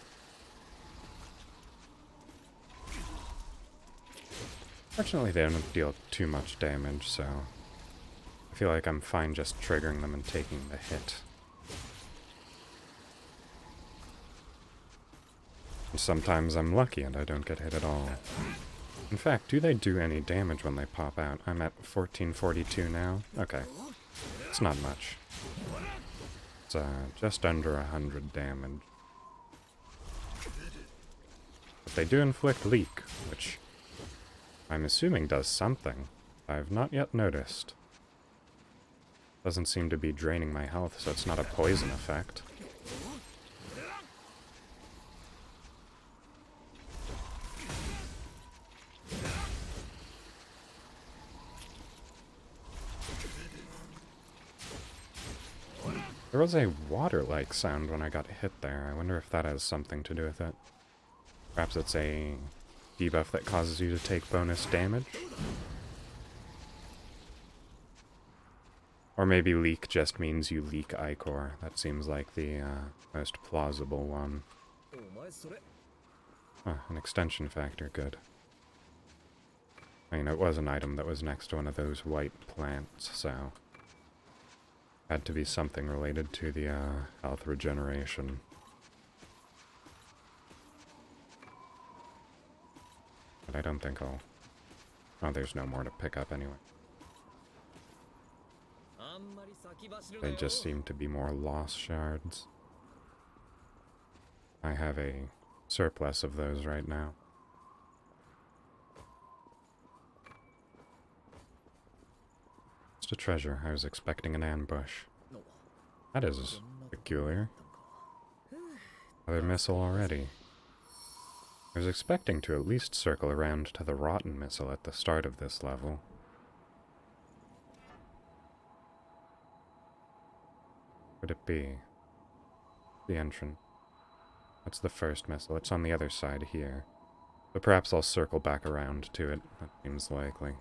Fortunately, they don't deal too much damage, so I feel like I'm fine just triggering them and taking the hit. And sometimes I'm lucky and I don't get hit at all. In fact, do they do any damage when they pop out? I'm at 1442 now. Okay. It's not much. It's just under 100 damage. But they do inflict leak, which I'm assuming does something. I've not yet noticed. Doesn't seem to be draining my health, so it's not a poison effect. There was a water-like sound when I got hit there. I wonder if that has something to do with it. Perhaps it's a debuff that causes you to take bonus damage? Or maybe leak just means you leak Ichor. That seems like the most plausible one. お前それ Ah, an extension factor, good. I mean, it was an item that was next to one of those white plants, so had to be something related to the health regeneration. But I don't think I'll... Oh, there's no more to pick up anyway. あんまり先走るな They よ just seem to be more lost shards. I have a surplus of those right now. It's a treasure. I was expecting an ambush. That is peculiar. Another missile already. I was expecting to at least circle around to the rotten missile at the start of this level. Could it be? The entrance. That's the first missile. It's on the other side here. But perhaps I'll circle back around to it. That seems likely.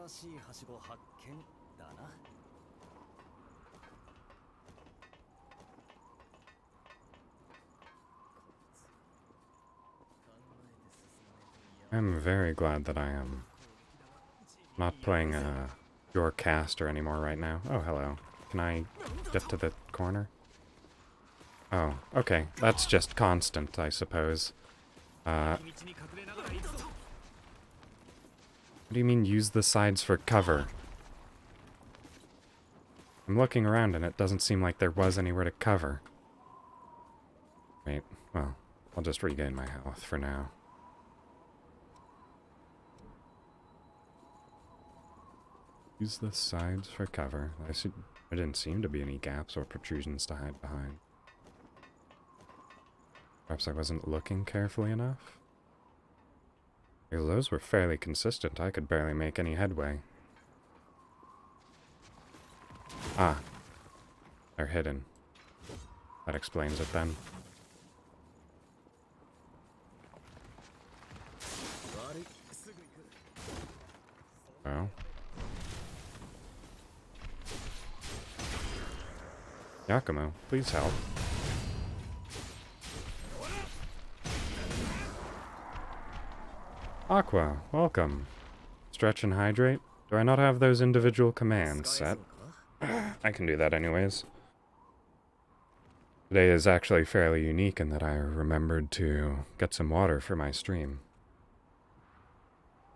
新しいはしご発見だな I'm very glad that I am not playing your caster anymore right now. Oh, hello. Can I get to the corner? Oh, okay. That's just constant, I suppose. What do you mean use the sides for cover? I'm looking around and it doesn't seem like there was anywhere to cover. Wait, well, I'll just regain my health for now. Use the sides for cover. There didn't seem to be any gaps or protrusions to hide behind. Perhaps I wasn't looking carefully enough? Because those were fairly consistent. I could barely make any headway. Ah. They're hidden. That explains it then. Oh. Yakumo, please help. Aqua, welcome. Stretch and hydrate? Do I not have those individual commands set? I can do that anyways. Today is actually fairly unique in that I remembered to get some water for my stream.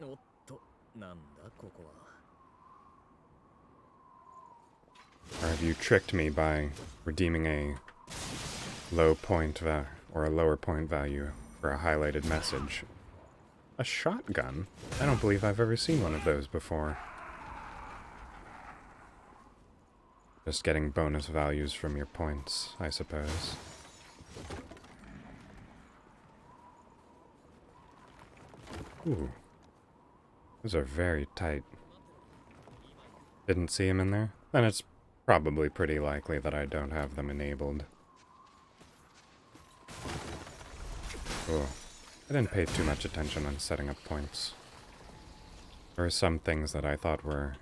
おっとなんだここは Or have you tricked me by redeeming a low point or a lower point value for a highlighted message? A shotgun? I don't believe I've ever seen one of those before. Just getting bonus values from your points, I suppose. Ooh. Those are very tight. Didn't see him in there? Then it's probably pretty likely that I don't have them enabled. Oh, I didn't pay too much attention on setting up points. There were some things that I thought were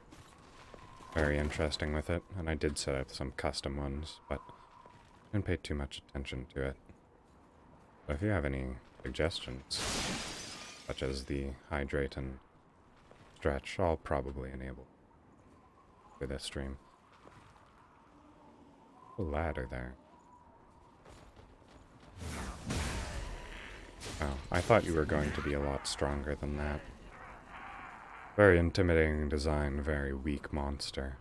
very interesting with it, and I did set up some custom ones, but I didn't pay too much attention to it. So if you have any suggestions, such as the hydrate and stretch, I'll probably enable for this stream. A ladder there. Oh, I thought you were going to be a lot stronger than that. Very intimidating design, very weak monster.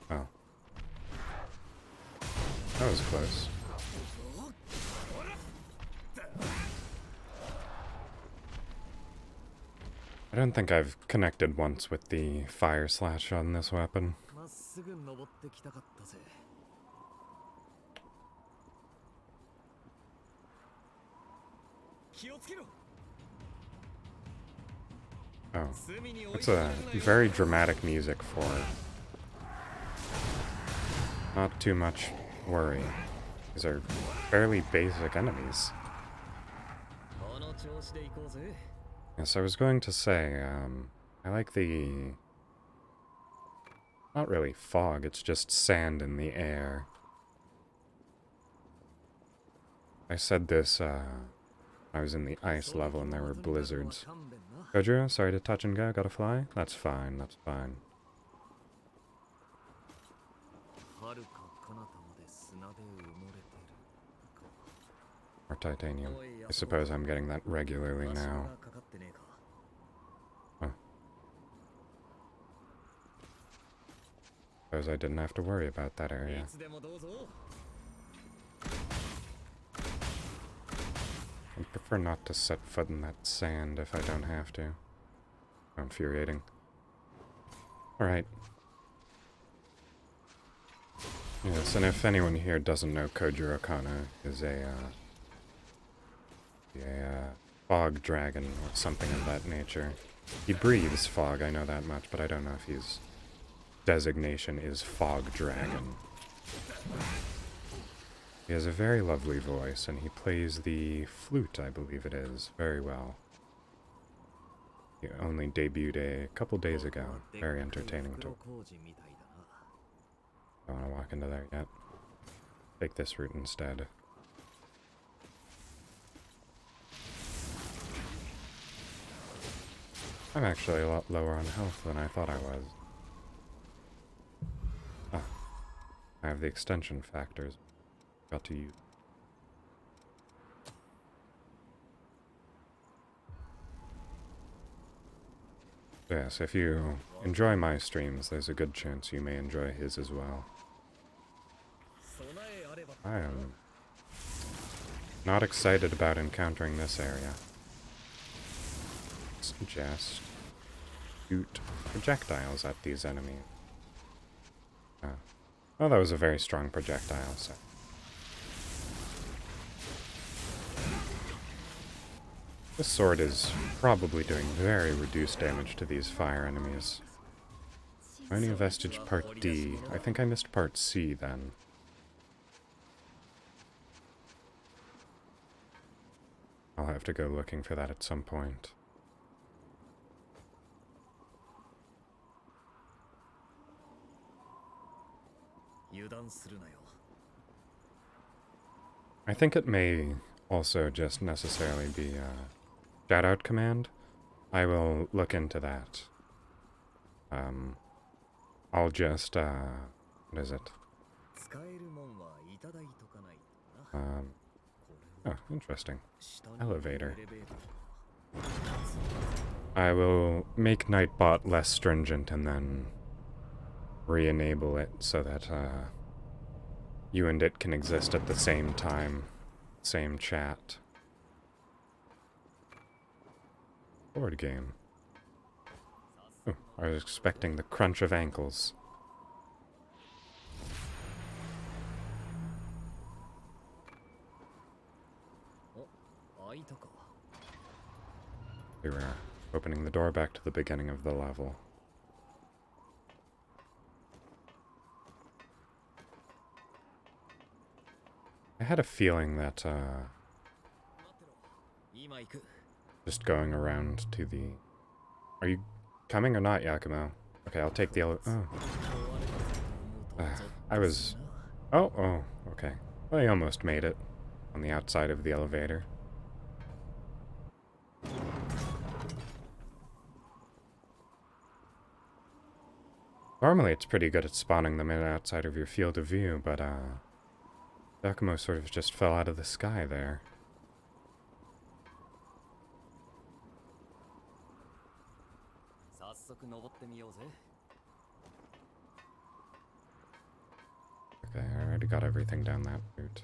Oh. That was close. I don't think I've connected once with the fire slash on this weapon. Oh, it's a very dramatic music for not too much worry. These are fairly basic enemies. Yes, I was going to say, I like the... not really fog, it's just sand in the air. I said this, I was in the ice level and there were blizzards. Hojo, sorry to touch and go, gotta fly? That's fine, that's fine. Or titanium. I suppose I'm getting that regularly now. Huh. Suppose I didn't have to worry about that area. I'd prefer not to set foot in that sand if I don't have to. Infuriating. Alright. Yes, and if anyone here doesn't know, Kojiro Kana is a fog dragon or something of that nature. He breathes fog, I know that much, but I don't know if his designation is fog dragon. He has a very lovely voice, and he plays the flute, I believe it is, very well. He only debuted a couple days ago. Very entertaining to... I don't want to walk into there yet. Take this route instead. I'm actually a lot lower on health than I thought I was. Ah, I have the extension factors. Got to use. Yes, if you enjoy my streams, there's a good chance you may enjoy his as well. I am not excited about encountering this area. Let's just shoot projectiles at these enemies. Oh, that was a very strong projectile, so... This sword is probably doing very reduced damage to these fire enemies. Only Vestige Part D. I think I missed Part C then. I'll have to go looking for that at some point. I think it may also just necessarily be a shout-out command. I will look into that. I'll just, what is it? 使えるもんはいただいとかないとな。 Oh, interesting. 下に Elevator. エレベーターか。 I will make Nightbot less stringent and then re-enable it so that you and it can exist at the same time. Same chat. Board game. Oh, I was expecting the crunch of ankles. Oh, 開いたか。 We were opening the door back to the beginning of the level. I had a feeling that 待ってろ。今行く。 just going around to the... Are you coming or not, Yakumo? Okay, I'll take the oh. I was... Oh, okay. Well, I almost made it on the outside of the elevator. Normally it's pretty good at spawning them in outside of your field of view, but Yakumo sort of just fell out of the sky there. Okay, I already got everything down that route.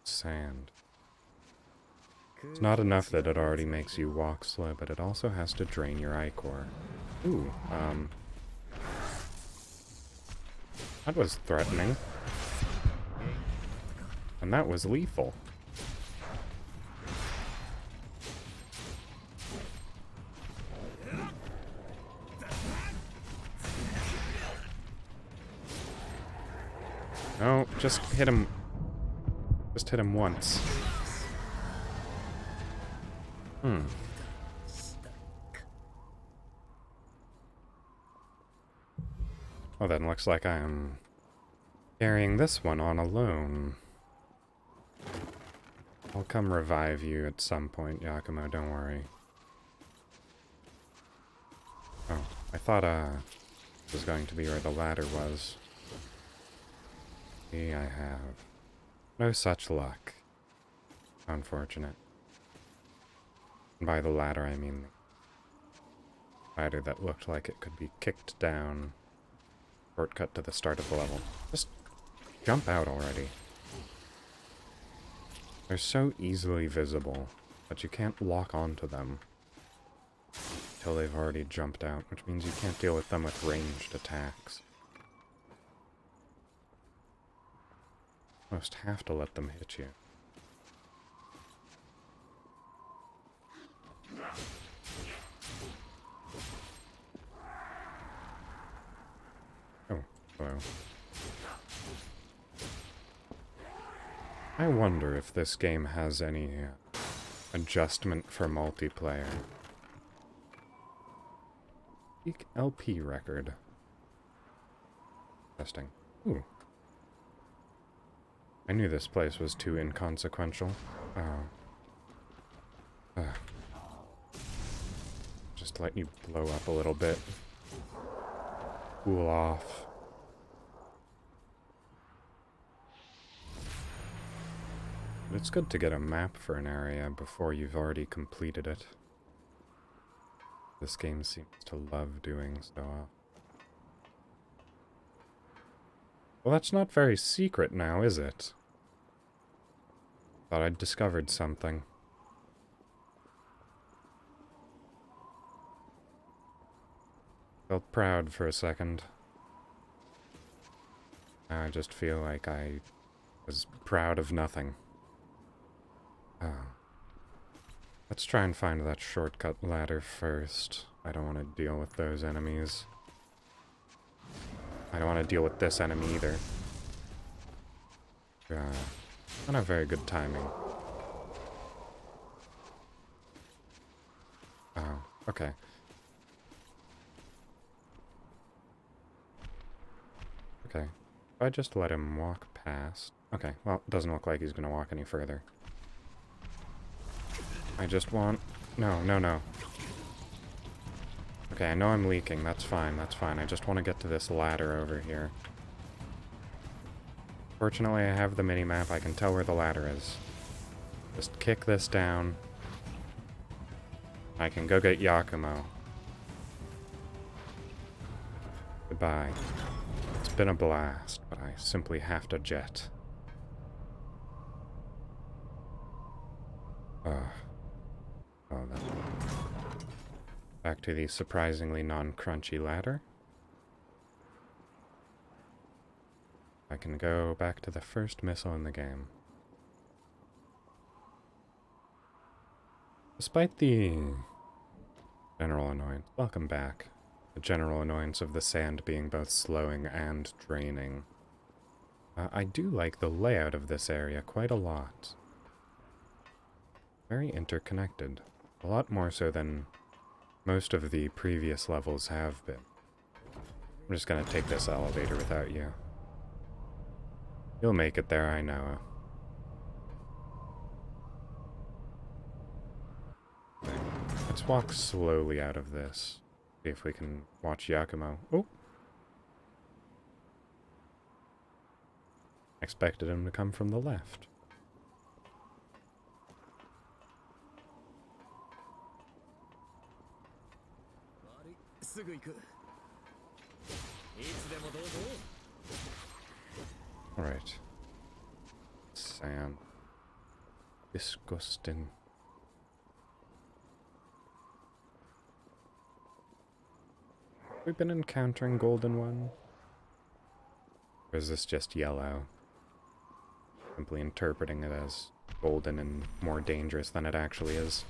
Sand. It's not enough that it already makes you walk slow, but it also has to drain your ichor. Ooh, that was threatening. And that was lethal. No, just hit him. Just hit him once. Well, then looks like I'm carrying this one on alone. I'll come revive you at some point, Yakumo, don't worry. Oh, I thought it was going to be where the ladder was. See, I have no such luck. Unfortunate. And by the ladder, I mean the ladder that looked like it could be kicked down. Shortcut to the start of the level. Just jump out already. They're so easily visible that you can't lock onto them until they've already jumped out, which means you can't deal with them with ranged attacks. Almost have to let them hit you. Oh, hello. I wonder if this game has any adjustment for multiplayer. Peak LP record. Interesting. Ooh. I knew this place was too inconsequential. Just let you blow up a little bit. Cool off. But it's good to get a map for an area before you've already completed it. This game seems to love doing so. Well, that's not very secret now, is it? Thought I'd discovered something. Felt proud for a second. Now I just feel like I was proud of nothing. Let's try and find that shortcut ladder first. I don't want to deal with those enemies. I don't want to deal with this enemy either. Not have very good timing. Oh, okay. Okay. If I just let him walk past... Okay, well, it doesn't look like he's gonna walk any further. I just want... No, no, no. Okay, I know I'm leaking. That's fine, that's fine. I just want to get to this ladder over here. Fortunately, I have the mini-map. I can tell where the ladder is. Just kick this down. I can go get Yakumo. Goodbye. It's been a blast, but I simply have to jet. Oh, that's... Back to the surprisingly non-crunchy ladder. I can go back to the first missile in the game. Despite the general annoyance, welcome back. The general annoyance of the sand being both slowing and draining. I do like the layout of this area quite a lot. Very interconnected. A lot more so than most of the previous levels have been. I'm just gonna take this elevator without you. You'll make it there, I know. Okay. Let's walk slowly out of this. See if we can watch Yakumo. Oh! Expected him to come from the left. Alright. Sand. Disgusting. We've been encountering golden one? Or is this just yellow? Simply interpreting it as golden and more dangerous than it actually is.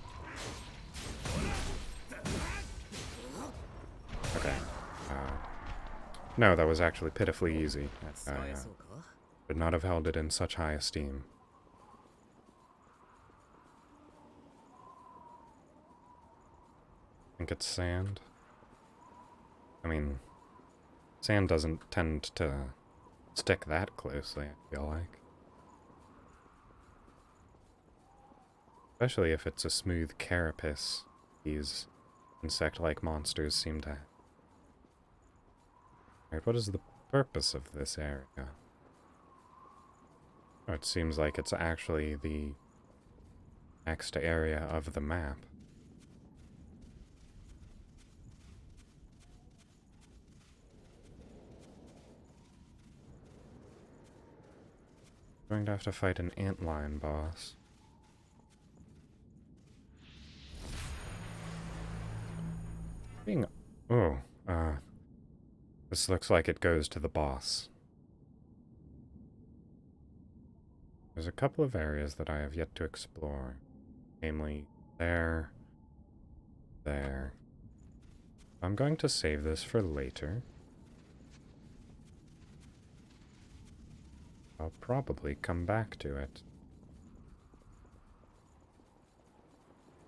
Okay. No, that was actually pitifully easy. I would not have held it in such high esteem. I think it's sand. I mean, sand doesn't tend to stick that closely, I feel like. Especially if it's a smooth carapace. These insect-like monsters seem to... Alright, what is the purpose of this area? Oh, it seems like it's actually the next area of the map. Going to have to fight an antlion boss. This looks like it goes to the boss. There's a couple of areas that I have yet to explore. Namely, there. I'm going to save this for later. I'll probably come back to it.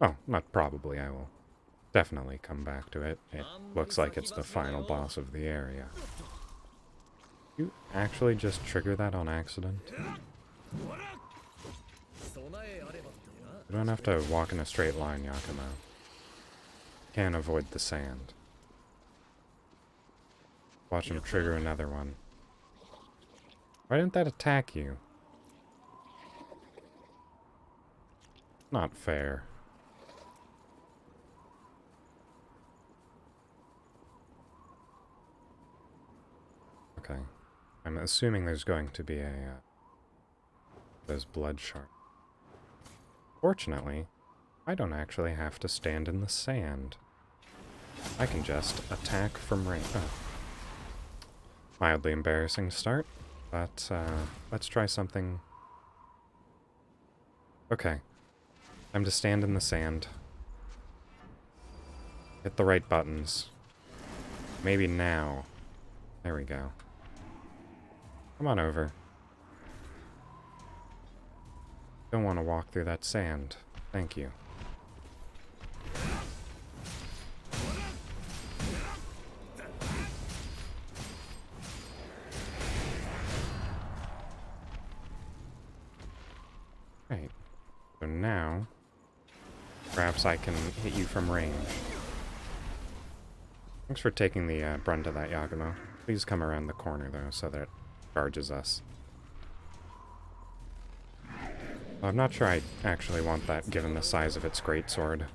Oh, not probably, I will definitely come back to it. It looks like it's the final boss of the area. You actually just trigger that on accident? You don't have to walk in a straight line, Yakumo. Can't avoid the sand. Watch him trigger another one. Why didn't that attack you? Not fair. Okay. I'm assuming there's going to be those blood shards. Fortunately, I don't actually have to stand in the sand. I can just attack from range. Oh. Mildly embarrassing start, but let's try something. Okay. Time to stand in the sand. Hit the right buttons. Maybe now. There we go. Come on over. Don't want to walk through that sand. Thank you. Right. So now, perhaps I can hit you from range. Thanks for taking the brunt of that, Yakumo. Please come around the corner, though, so that it charges us. I'm not sure I actually want that given the size of its greatsword.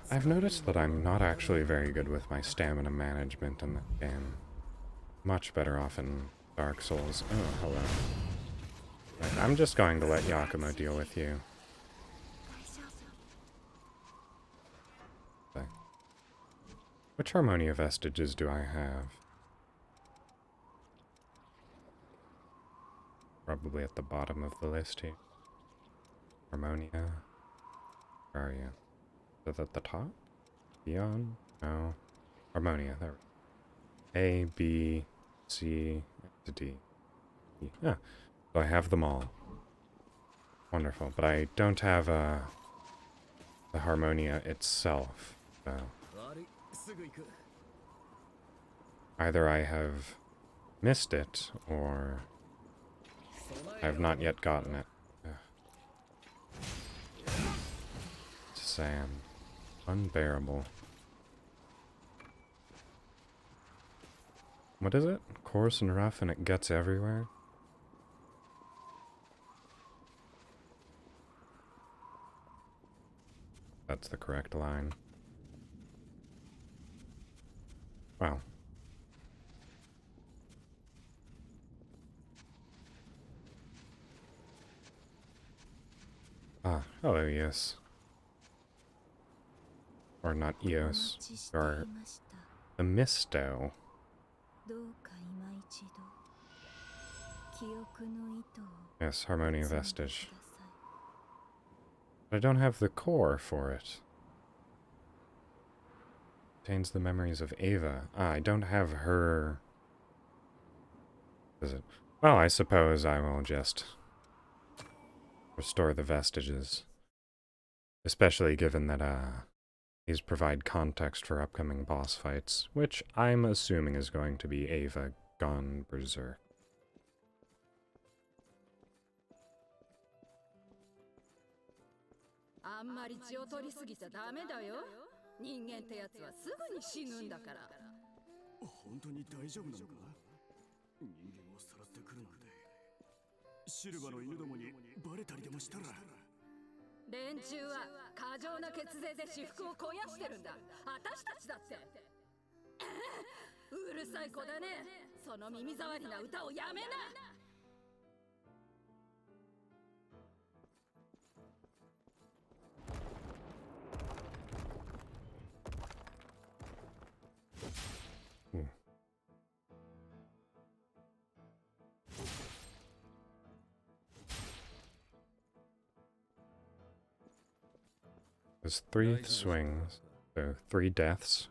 I've noticed that I'm not actually very good with my stamina management in this game. Much better off in Dark Souls. Oh, hello. Right, I'm just going to let Yakumo deal with you. Okay. Which Harmonia vestiges do I have? Probably at the bottom of the list here. Harmonia. Where are you? Is it at the top? Beyond? No. Harmonia, there we go. A, B, C, to D. E. Yeah, so I have them all. Wonderful, but I don't have the Harmonia itself, so... Either I have missed it, or I have not yet gotten it. Sam. Unbearable. What is it? Coarse and rough and it gets everywhere? That's the correct line. Wow. Ah, hello, Eos. Or not Eos. Or the Misto. Yes, Harmonia Vestige. But I don't have the core for it. Contains the memories of Ava. Ah, I don't have her... Is it? Well, I suppose I will just restore the vestiges. Especially given that, these provide context for upcoming boss fights, which I'm assuming is going to be Ava gone berserk. There's 3 swings, so 3 deaths.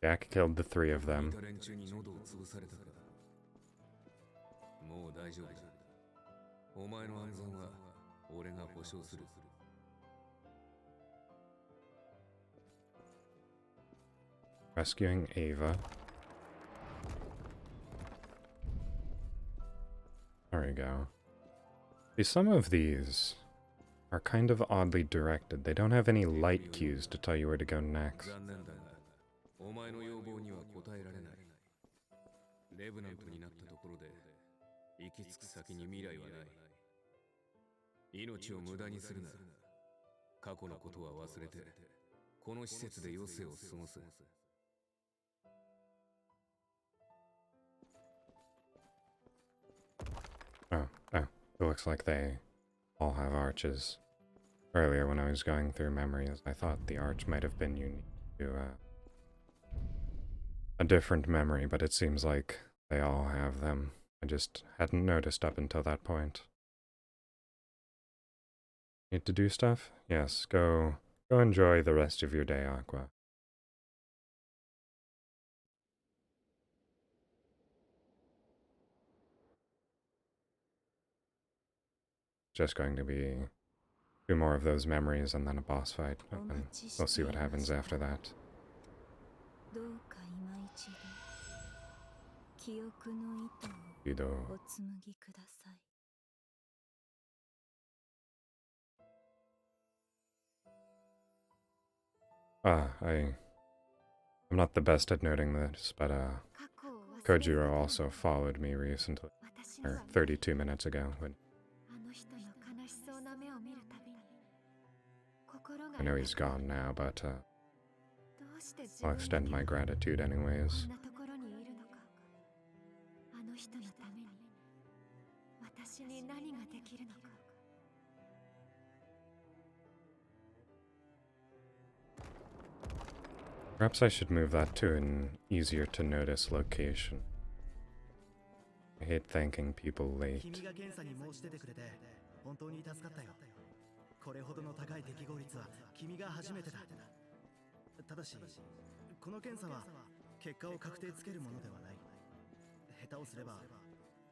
Jack killed the 3 of them. Rescuing Ava. There we go. See, some of these are kind of oddly directed. They don't have any light cues to tell you where to go next. Oh, it looks like they all have arches. Earlier when I was going through memories, I thought the arch might have been unique to a different memory, but it seems like they all have them. I just hadn't noticed up until that point. Need to do stuff? Yes, go enjoy the rest of your day, Aqua. Just going to be 2 more of those memories and then a boss fight, and we'll see what happens after that. Yudo. I'm not the best at noting this, but Kojiro also followed me recently, or 32 minutes ago. I know he's gone now, but I'll extend my gratitude anyways. Perhaps I should move that to an easier to notice location. I hate thanking people late. 君が検査に申し出てくれて本当に助かったよ。これほどの高い適合率は君が初めてだ。ただし、この検査は結果を確定つけるものではない。下手をすれば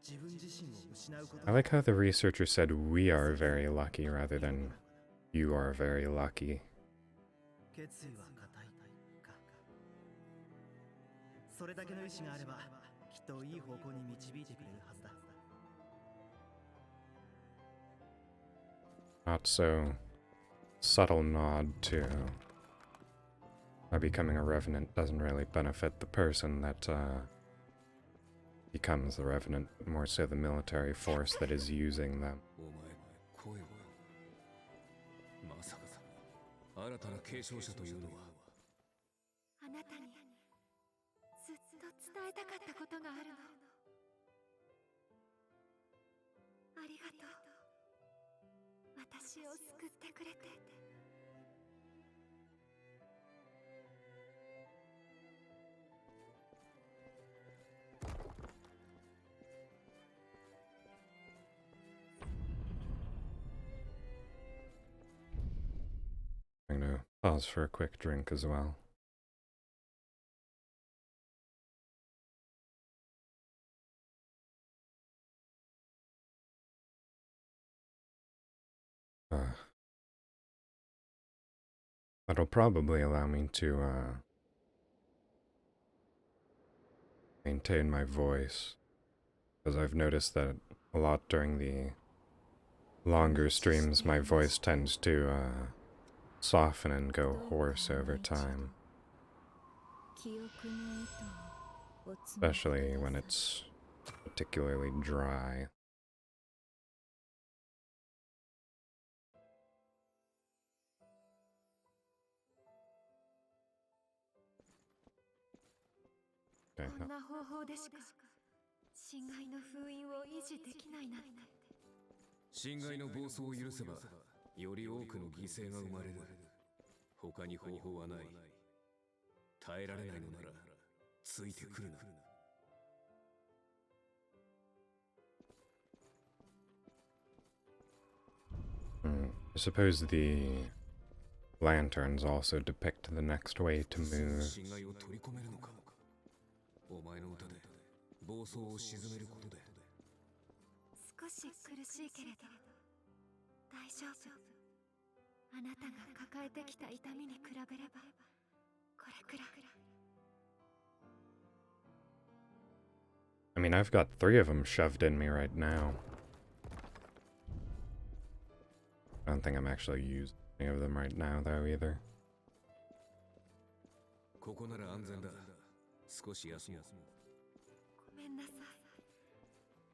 自分自身を失うこと。 I like how the researcher said we are very lucky rather than you are very lucky. 決意は固いか。それだけの意志があればきっといい方向に導いてくれるはずだ。 Not so subtle nod to becoming a revenant doesn't really benefit the person that becomes the revenant, but more so the military force that is using them. まさか新たな継承者というのはあなたにずっと伝えたかったことがあるの。ありがとう。私を救ってくれて。I'm gonna pause for a quick drink as well. That'll probably allow me to maintain my voice, because I've noticed that a lot during the longer streams my voice tends to soften and go hoarse over time, especially when it's particularly dry. Okay, こんな方法でしか侵害の封印を維持できないなんて。侵害の暴走を許せばより多くの犠牲が生まれる。他に方法はない。耐えられないのならついてくるな。I suppose the lanterns also depict the next way to move. 侵害を取り込めるのか。お前の歌で暴走を鎮めることで。少し苦しいけれど大丈夫。あなたが抱えてきた痛みに比べればこれくらい。 I mean, I've got 3 of them shoved in me right now. I don't think I'm actually using any of them right now, though, either. ここなら安全だ。少し休もう。ごめんなさい。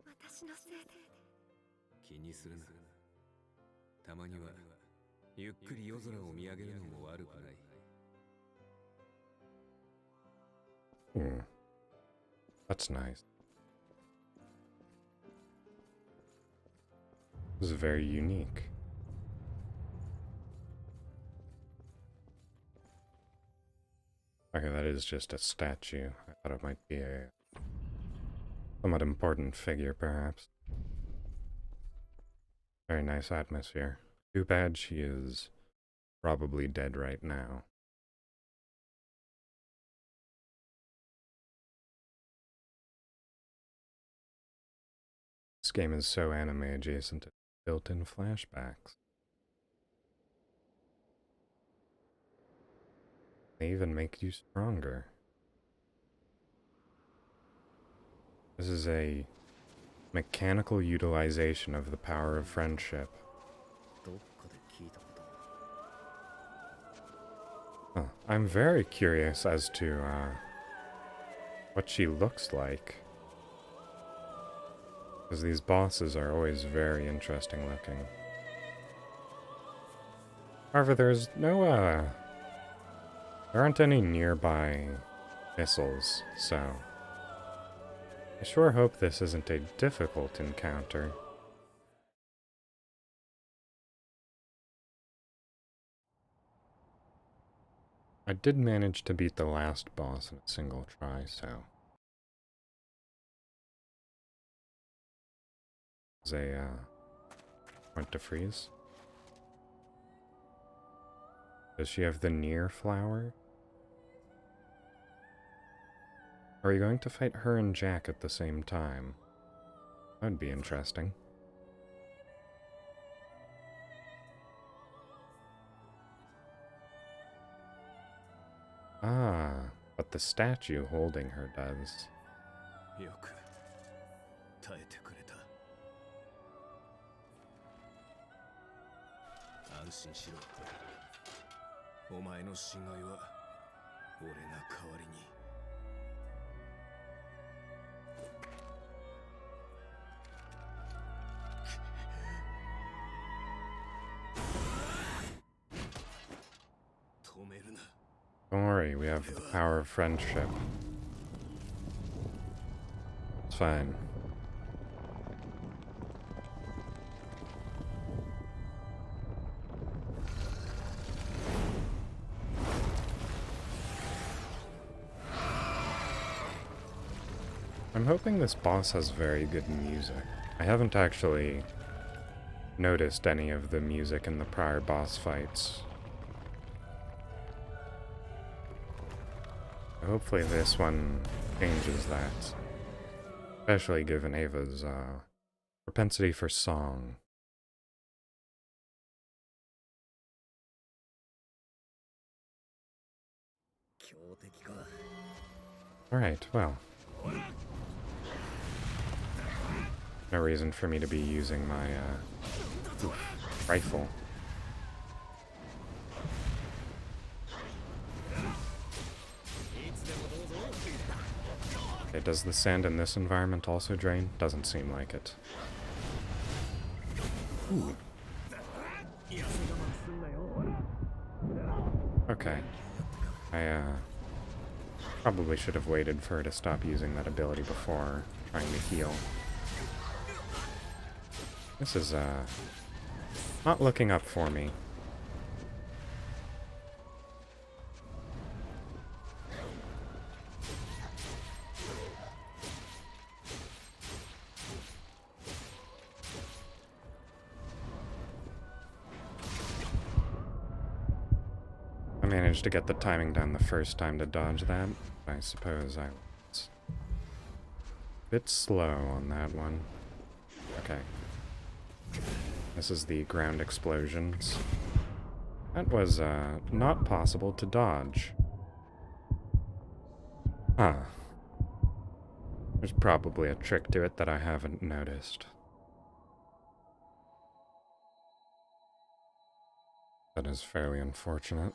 私のせいで。気にするな。たまにはゆっくり夜空を見上げるのも悪くない。That's nice. This is very unique. Okay, that is just a statue. I thought it might be a somewhat important figure, perhaps. Very nice atmosphere. Too bad she is probably dead right now. This game is so anime adjacent to built-in flashbacks. They even make you stronger. This is a mechanical utilization of the power of friendship. Huh. I'm very curious as to what she looks like. Because these bosses are always very interesting looking. However, there's no, there aren't any nearby missiles, so I sure hope this isn't a difficult encounter. I did manage to beat the last boss in a single try, so... Is a, point to freeze? Does she have the near flower? Are you going to fight her and Jack at the same time? That would be interesting. Ah, but the statue holding her does. よく耐えてくれた。安心しろ。お前の侵害は俺が代わりに。止めるな。 Don't worry, we have the power of friendship. It's fine. I'm hoping this boss has very good music. I haven't actually noticed any of the music in the prior boss fights. Hopefully this one changes that. Especially given Ava's propensity for song. Alright, well. No reason for me to be using my rifle. Okay, does the sand in this environment also drain? Doesn't seem like it. Ooh. Okay. I probably should have waited for her to stop using that ability before trying to heal. This is not looking up for me. I managed to get the timing down the first time to dodge that. I suppose I was a bit slow on that one. Okay. This is the ground explosions. That was, not possible to dodge. Huh. There's probably a trick to it that I haven't noticed. That is fairly unfortunate.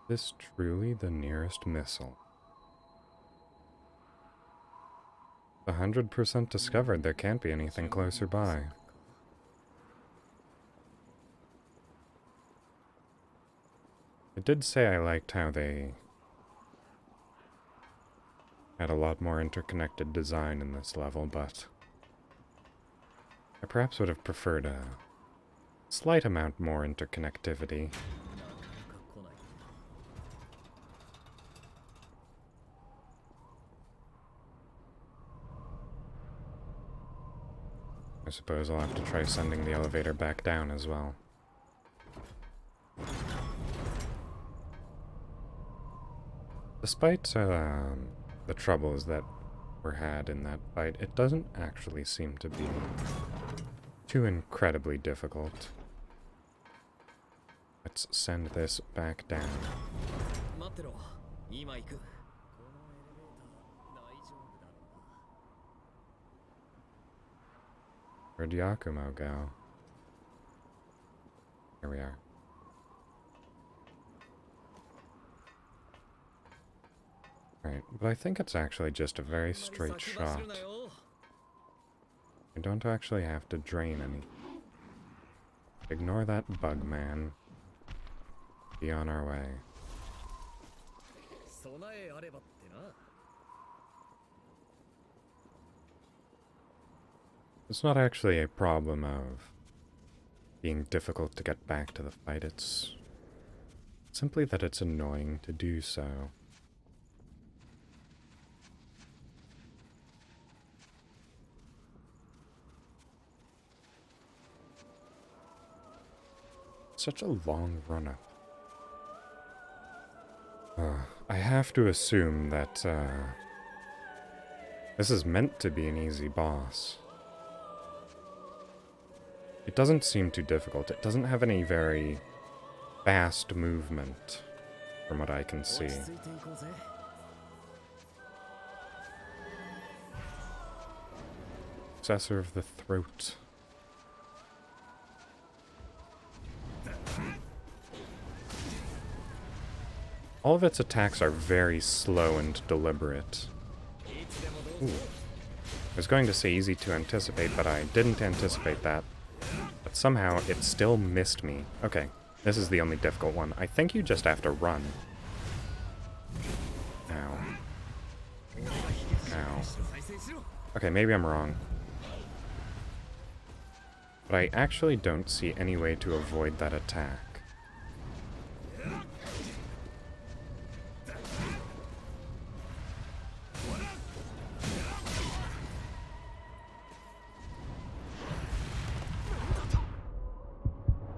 Is this truly the nearest missile? 100% discovered, there can't be anything closer by. I did say I liked how they had a lot more interconnected design in this level, but I perhaps would have preferred a slight amount more interconnectivity. I suppose I'll have to try sending the elevator back down as well. Despite the troubles that were had in that fight, it doesn't actually seem to be too incredibly difficult. Let's send this back down. Where'd Yakumo go? Here we are. Right, but I think it's actually just a very straight shot. I don't actually have to drain any. Ignore that bug, man. Be on our way. It's not actually a problem of being difficult to get back to the fight, it's simply that it's annoying to do so. Such a long run-up. I have to assume that, this is meant to be an easy boss. It doesn't seem too difficult. It doesn't have any very fast movement, from what I can see. Successor of the Throat. All of its attacks are very slow and deliberate. Ooh. I was going to say easy to anticipate, but I didn't anticipate that. But somehow it still missed me. Okay, this is the only difficult one. I think you just have to run. Ow. Ow. Okay, maybe I'm wrong. But I actually don't see any way to avoid that attack.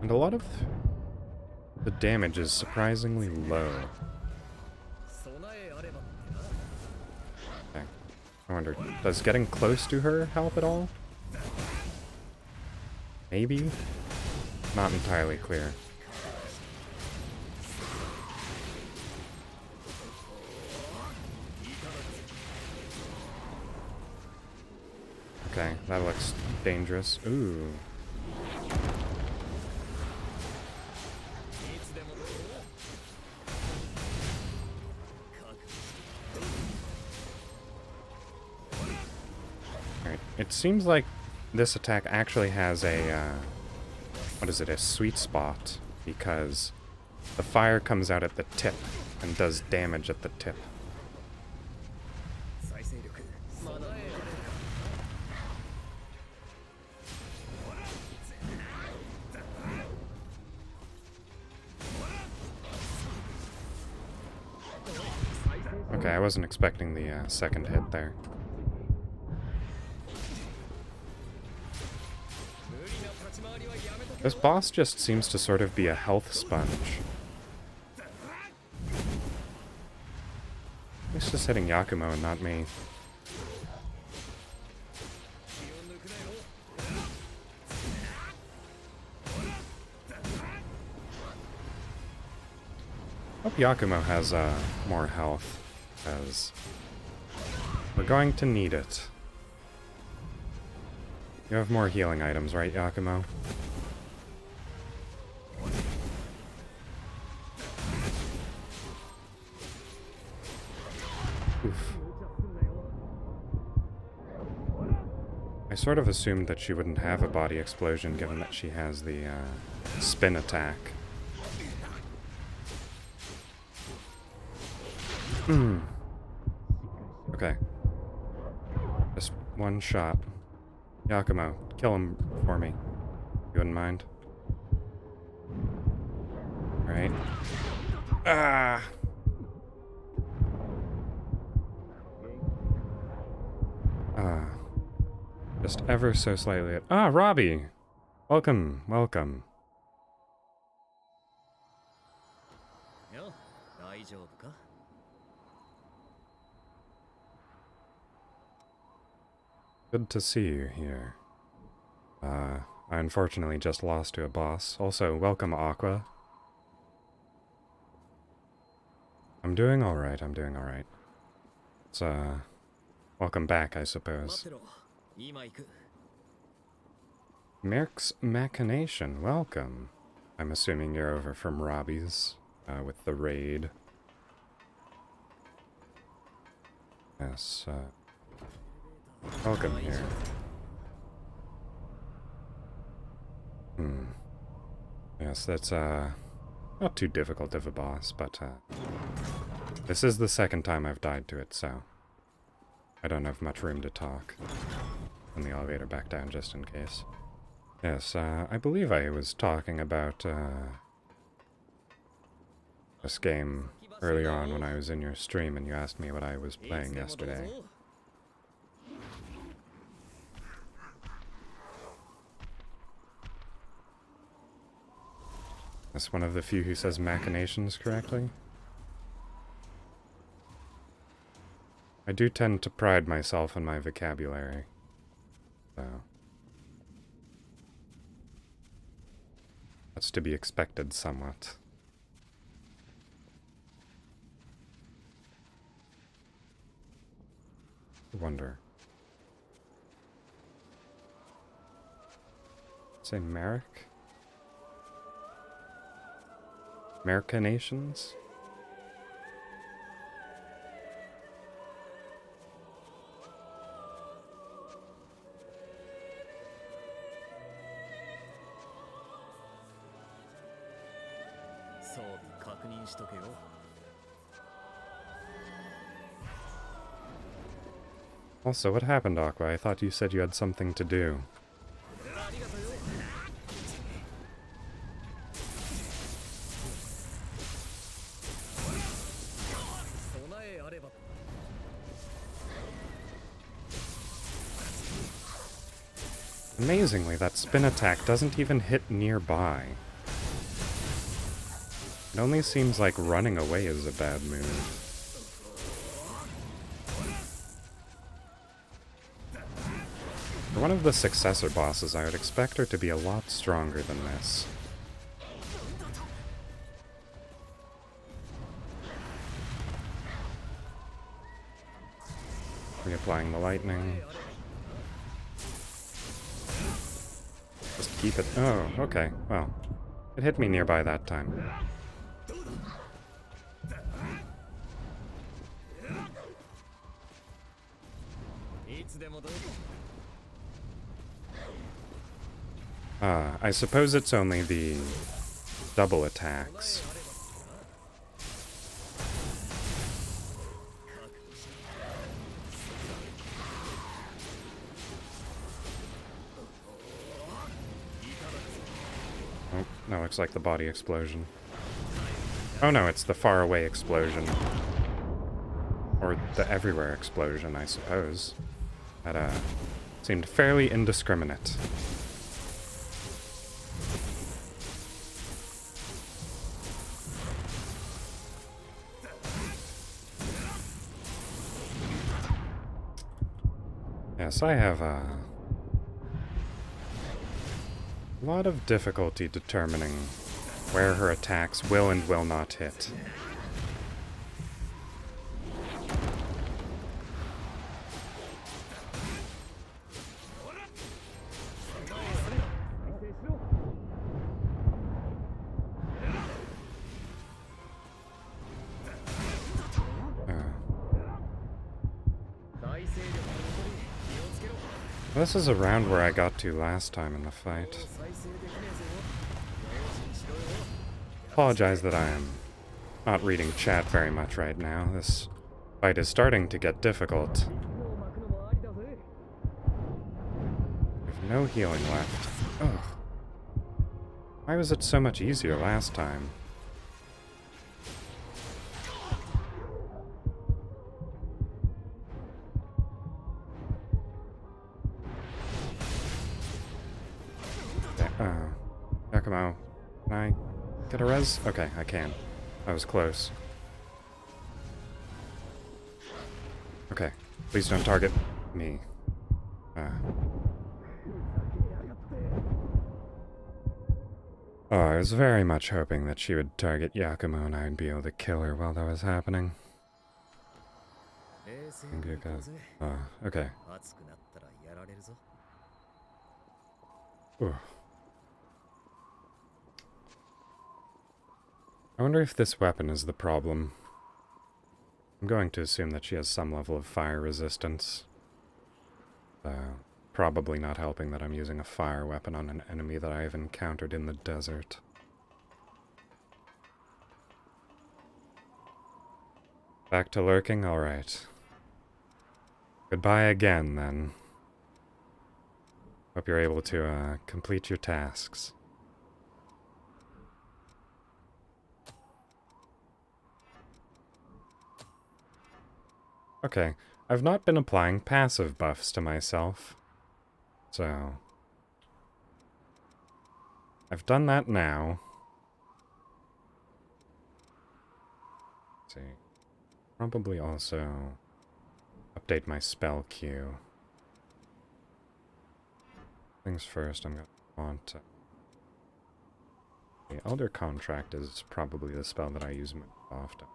And a lot of the damage is surprisingly low. Okay. I wonder, does getting close to her help at all? Maybe? Not entirely clear. Okay, that looks dangerous. Ooh. Alright, it seems like this attack actually has a, what is it, a sweet spot, because the fire comes out at the tip and does damage at the tip. Okay, I wasn't expecting the second hit there. This boss just seems to sort of be a health sponge. He's just hitting Yakumo and not me. Hope Yakumo has more health, because we're going to need it. You have more healing items, right, Yakumo? Oof. I sort of assumed that she wouldn't have a body explosion, given that she has the spin attack. Okay. Just one shot. Yakumo, kill him for me. You wouldn't mind? Alright. Ah! Just ever so slightly. Ah, Robbie! Welcome, welcome. Good to see you here. I unfortunately just lost to a boss. Also, welcome, Aqua. I'm doing alright, I'm doing alright. It's, welcome back, I suppose. Merc's Machination, welcome. I'm assuming you're over from Robbie's with the raid. Yes, welcome here. Yes, that's not too difficult of a boss, but this is the second time I've died to it, so I don't have much room to talk. And the elevator back down just in case. Yes, I believe I was talking about this game earlier on when I was in your stream and you asked me what I was playing yesterday. That's one of the few who says machinations correctly. I do tend to pride myself on my vocabulary, so that's to be expected somewhat. I wonder. Say Merrick? Americanations? Also, what happened, Aqua? I thought you said you had something to do. Amazingly, that spin attack doesn't even hit nearby. It only seems like running away is a bad move. For one of the successor bosses, I would expect her to be a lot stronger than this. Reapplying the lightning. Just keep it. Oh, okay. Well, it hit me nearby that time. I suppose it's only the double attacks. Oh, no, looks like the body explosion. Oh no, it's the far away explosion. Or the everywhere explosion, I suppose. That, seemed fairly indiscriminate. Yes, I have a lot of difficulty determining where her attacks will and will not hit. This is around where I got to last time in the fight. Apologize that I am not reading chat very much right now. This fight is starting to get difficult. I have no healing left. Ugh. Why was it so much easier last time? Yakumo, can I get a res? Okay, I can. That was close. Okay, please don't target me. Oh, I was very much hoping that she would target Yakumo and I'd be able to kill her while that was happening. Oh, okay. Ooh. I wonder if this weapon is the problem. I'm going to assume that she has some level of fire resistance. Probably not helping that I'm using a fire weapon on an enemy that I have encountered in the desert. Back to lurking? Alright. Goodbye again, then. Hope you're able to, complete your tasks. Okay, I've not been applying passive buffs to myself, so I've done that now. Let's see. Probably also update my spell queue. Things first, I'm going to want... the Elder Contract is probably the spell that I use most often.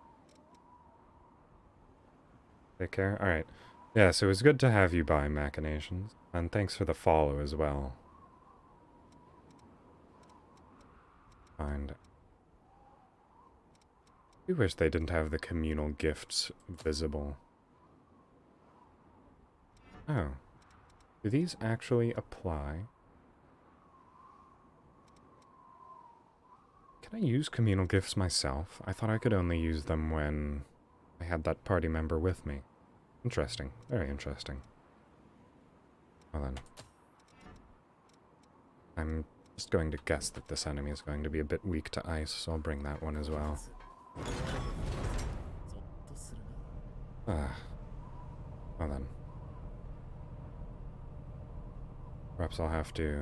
Take care? Alright. Yeah, so it was good to have you by, Machinations. And thanks for the follow as well. I do wish they didn't have the communal gifts visible. Oh. Do these actually apply? Can I use communal gifts myself? I thought I could only use them when I had that party member with me. Interesting. Very interesting. Well then. I'm just going to guess that this enemy is going to be a bit weak to ice, so I'll bring that one as well. Well then. Perhaps I'll have to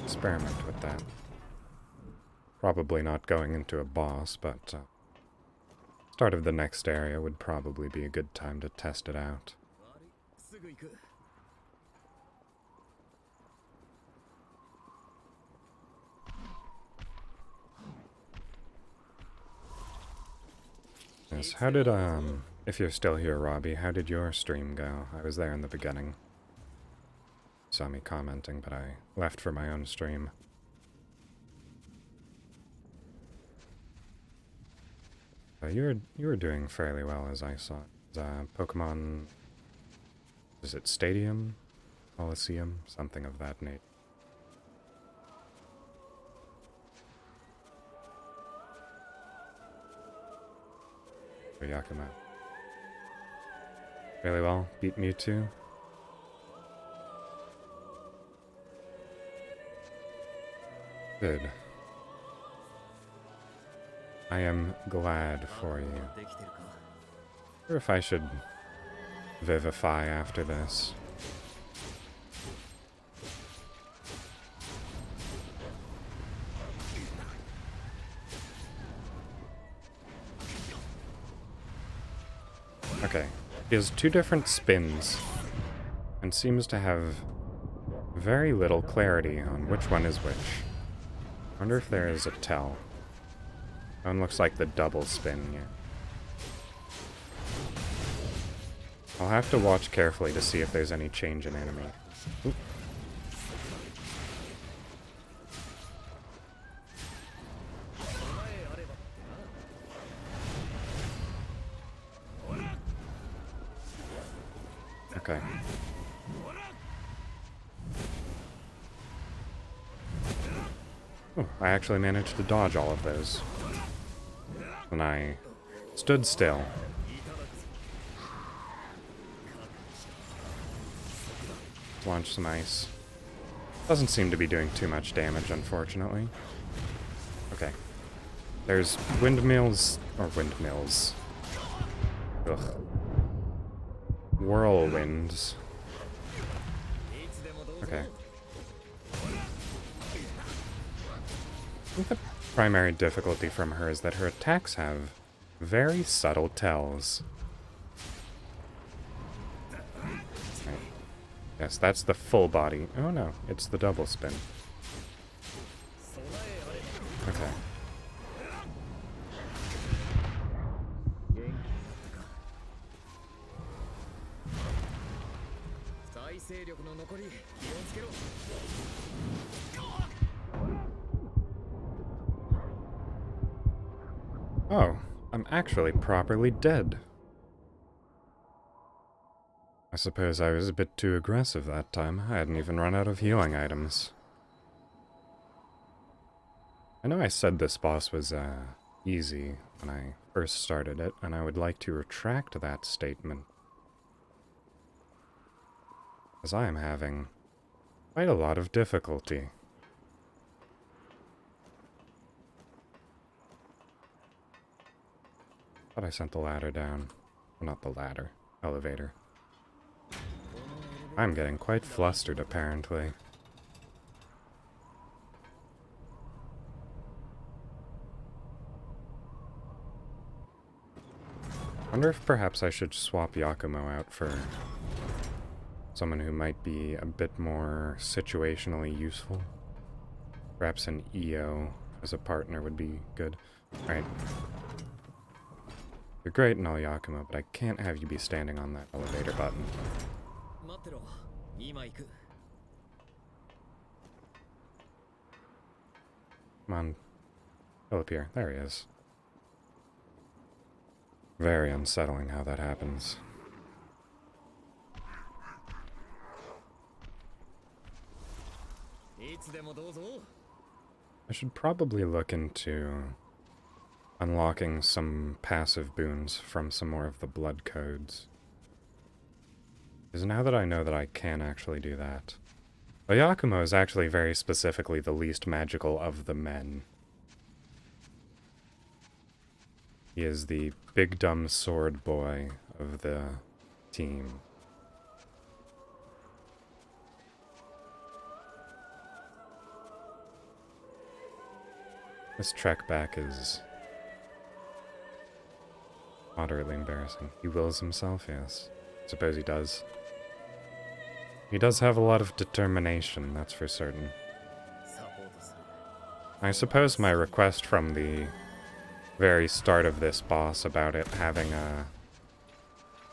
experiment with that. Probably not going into a boss, but start of the next area would probably be a good time to test it out. Yes, how did, if you're still here, Robbie, how did your stream go? I was there in the beginning. Saw me commenting, but I left for my own stream. You were doing fairly well, as I saw. Pokemon... is it Stadium? Coliseum? Something of that nature. Yakima. Really well. Beat Mewtwo. Good. I am glad for you. Or if I should vivify after this. Okay. He has two different spins and seems to have very little clarity on which one is which. I wonder if there is a tell. That one looks like the double spin here. I'll have to watch carefully to see if there's any change in enemy. Oop. Okay. Oh, I actually managed to dodge all of those. And I stood still. Launch some ice. Doesn't seem to be doing too much damage, unfortunately. Okay. There's windmills... or windmills. Ugh. Whirlwinds. Okay. I think the primary difficulty from her is that her attacks have very subtle tells. Right. Yes, that's the full body. Oh no, it's the double spin. Okay. Oh, I'm actually properly dead. I suppose I was a bit too aggressive that time. I hadn't even run out of healing items. I know I said this boss was, easy when I first started it, and I would like to retract that statement. As I am having quite a lot of difficulty. Thought I sent the ladder down. Well, not the ladder. Elevator. I'm getting quite flustered, apparently. Wonder if perhaps I should swap Yakumo out for someone who might be a bit more situationally useful. Perhaps an EO as a partner would be good. Alright. You're great and all, Yakumo, but I can't have you be standing on that elevator button. Come on. Fill up here. There he is. Very unsettling how that happens. I should probably look into unlocking some passive boons from some more of the blood codes. Because now that I know that I can actually do that. Well, Yakumo is actually very specifically the least magical of the men. He is the big dumb sword boy of the team. This trek back is moderately embarrassing. He wills himself, yes. Suppose he does. He does have a lot of determination, that's for certain. I suppose my request from the very start of this boss about it having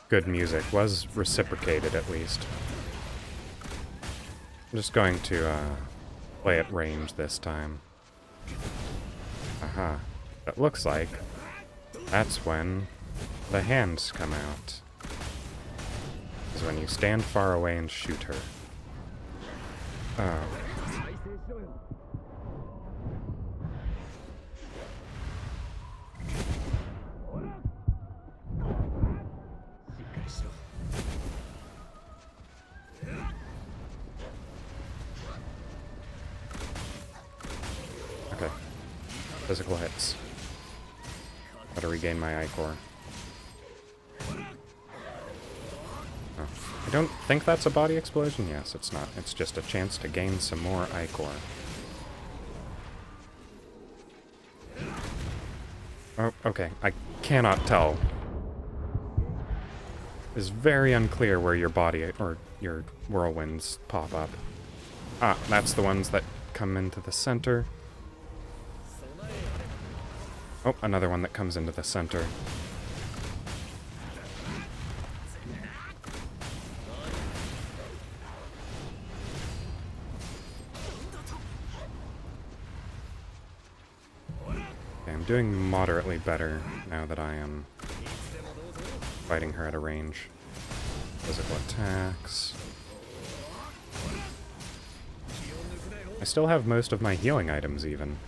good music was reciprocated, at least. I'm just going to play at range this time. Aha. It looks like that's when the hands come out. Is when you stand far away and shoot her. Oh. Okay. Physical hits. Gotta regain my ichor. Oh. I don't think that's a body explosion. Yes, it's not. It's just a chance to gain some more ichor. Oh, okay. I cannot tell. It's very unclear where your body or your whirlwinds pop up. Ah, that's the ones that come into the center. Oh, another one that comes into the center. Okay, I'm doing moderately better now that I am fighting her at a range. Physical attacks. I still have most of my healing items, even.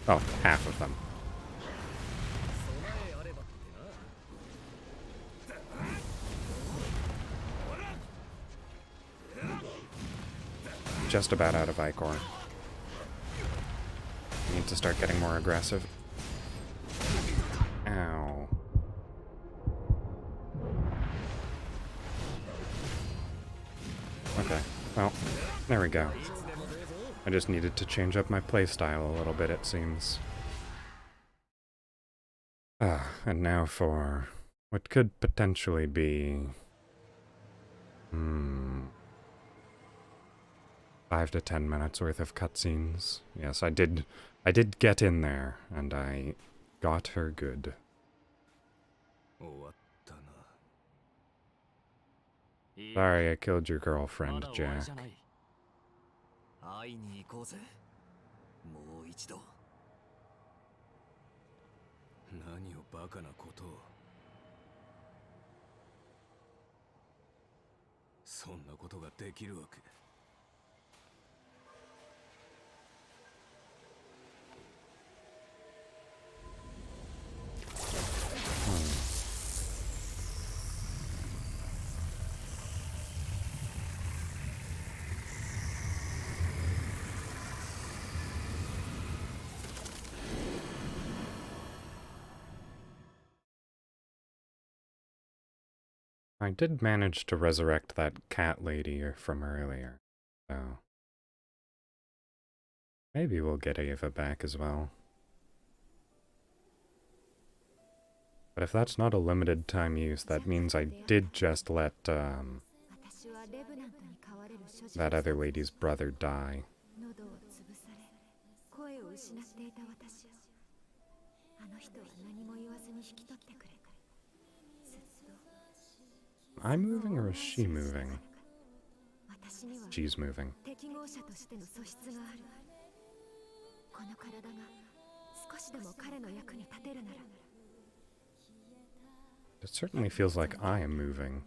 Oh, half of them. Just about out of ichor. Need to start getting more aggressive. Ow. Okay, well, there we go. I just needed to change up my playstyle a little bit, it seems. Ah, and now for what could potentially be 5 to 10 minutes worth of cutscenes. Yes, I did get in there, and I got her good. Sorry I killed your girlfriend, Jack. 何をバカなことを。そんなことができるわけ。I did manage to resurrect that cat lady from earlier, so maybe we'll get Ava back as well. But if that's not a limited time use, that means I did just let that other lady's brother die. Am I moving or is she moving? She's moving. It certainly feels like I am moving.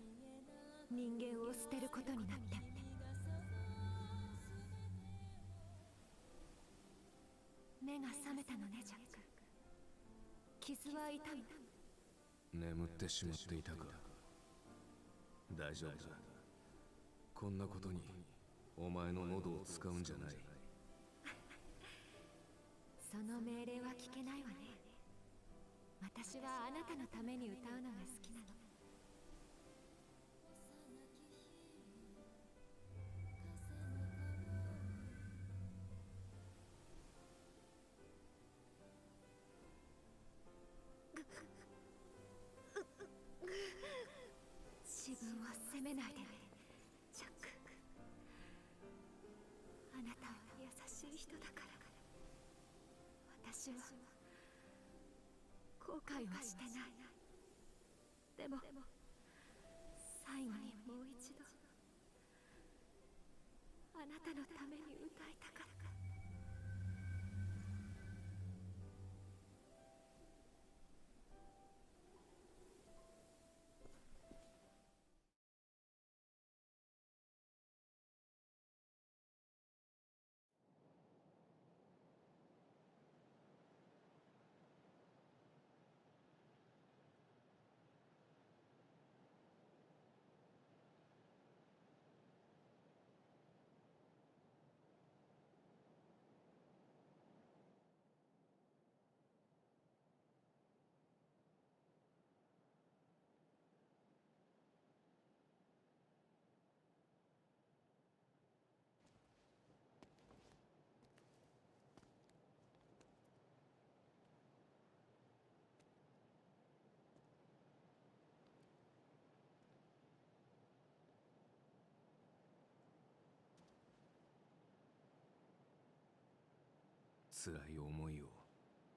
辛い思いを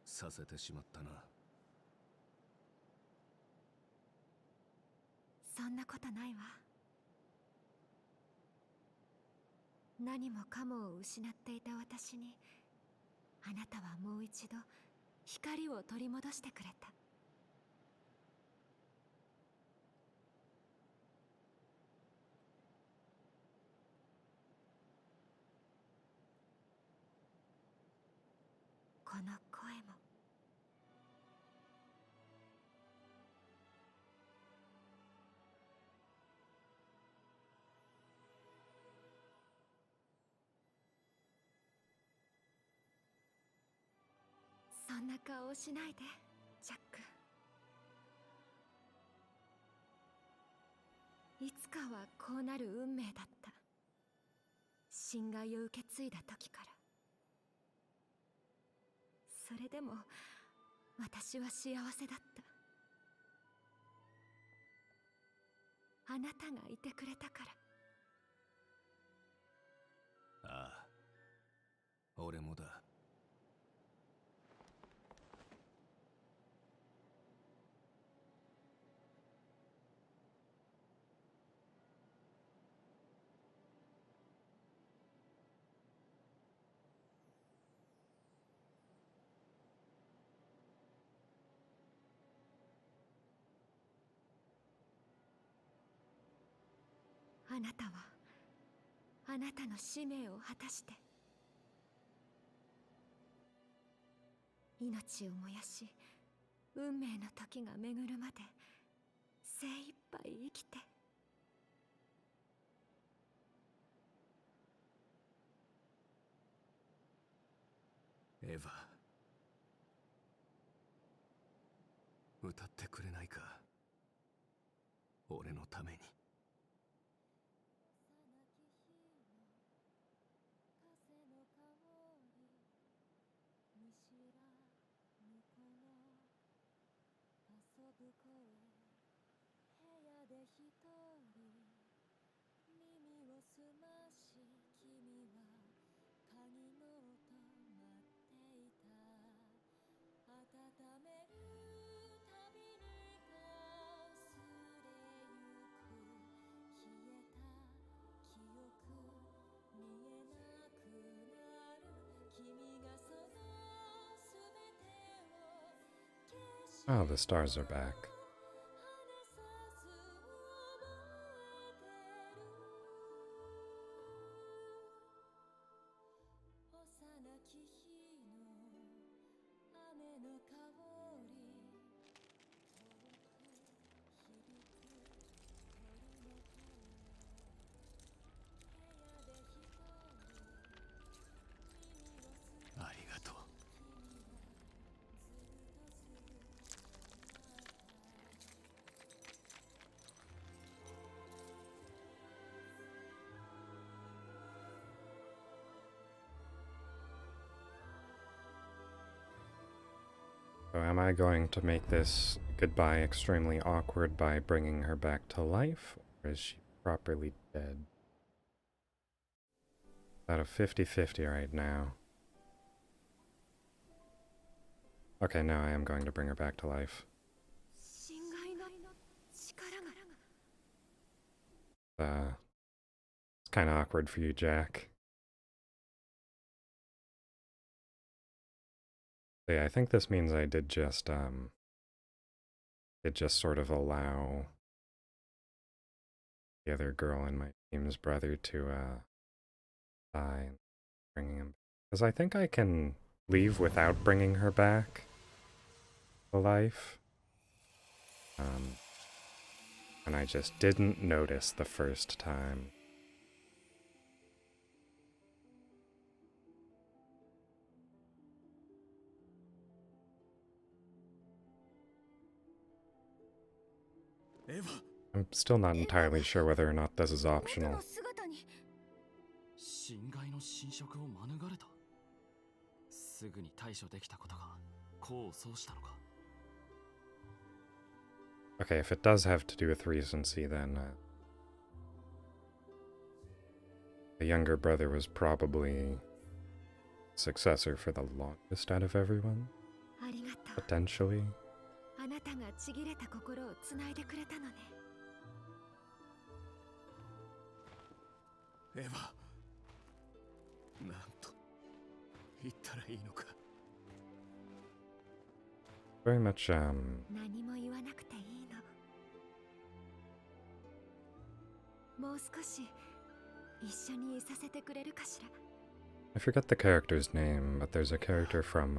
させてしまったな。そんなことないわ。何もかもを失っていた私に、あなたはもう一度光を取り戻してくれた。この声も。そんな顔をしないで、ジャック。いつかはこうなる運命だった。侵害を受け継いだ時から。それでも私は幸せだった。あなたがいてくれたから。ああ、俺もだ。あなたはあなたの使命を果たして命を燃やし運命の時が巡るまで精一杯生きて。エヴァ、歌ってくれないか、俺のために。Oh, the stars are back. So am I going to make this goodbye extremely awkward by bringing her back to life, or is she properly dead? About a 50-50 right now. Okay, no, I am going to bring her back to life. It's kind of awkward for you, Jack. So yeah, I think this means I did just sort of allow the other girl in my team's brother to die and bringing him, because I think I can leave without bringing her back to life. And I just didn't notice the first time. I'm still not entirely sure whether or not this is optional. Okay, if it does have to do with recency, then the younger brother was probably successor for the longest out of everyone, potentially. あなたがちぎれた心をつないでくれたのね。エヴァ、なんと言ったらいいのか。Very much, 何も言わなくていいの。もう少し一緒にいさせてくれるかしら。I forget the character's name, but there's a character from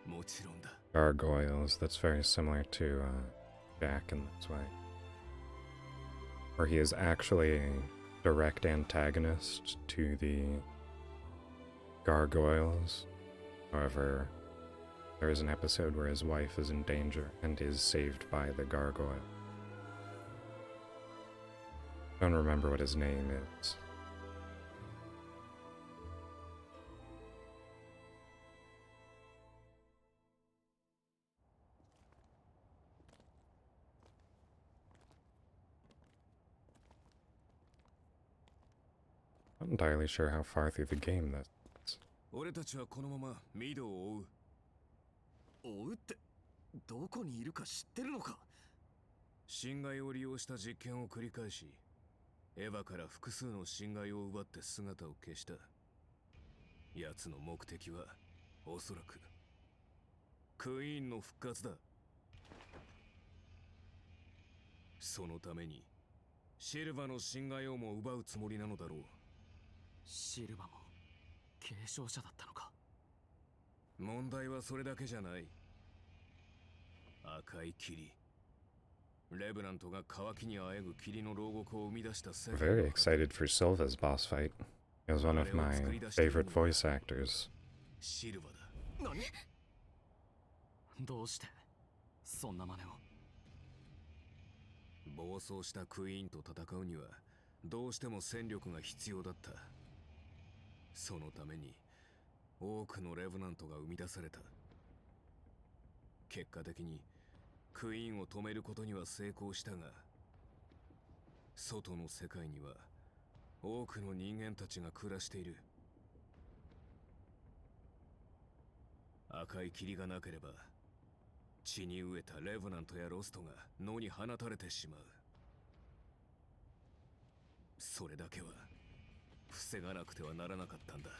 もちろんだ。Gargoyles that's very similar to Jack in this way, where he is actually a direct antagonist to the Gargoyles. However, there is an episode where his wife is in danger and is saved by the Gargoyle. Don't remember what his name is. Not entirely sure how far through the game this is. 俺たちはこのままミドを追う。追うって、どこにいるか知ってるのか。侵害を利用した実験を繰り返し、エヴァから複数の侵害を奪って姿を消した。奴の目的は、おそらく、クイーンの復活だ。そのために、シルバの侵害をも奪うつもりなのだろう。シルバも継承者だったのか。問題はそれだけじゃない。赤い霧。レブナントが渇きにあえぐ霧の牢獄を生み出した世界。 Very excited for Silva's boss fight. He was one of my favorite voice actors. シルバだ。何？どうしてそんな真似を。暴走したクイーンと戦うにはどうしても戦力が必要だった。そのために多くのレブナントが生み出された。結果的にクイーンを止めることには成功したが、外の世界には多くの人間たちが暮らしている。赤い霧がなければ血に飢えたレブナントやロストが野に放たれてしまう。それだけは防がなくてはならなかったんだ。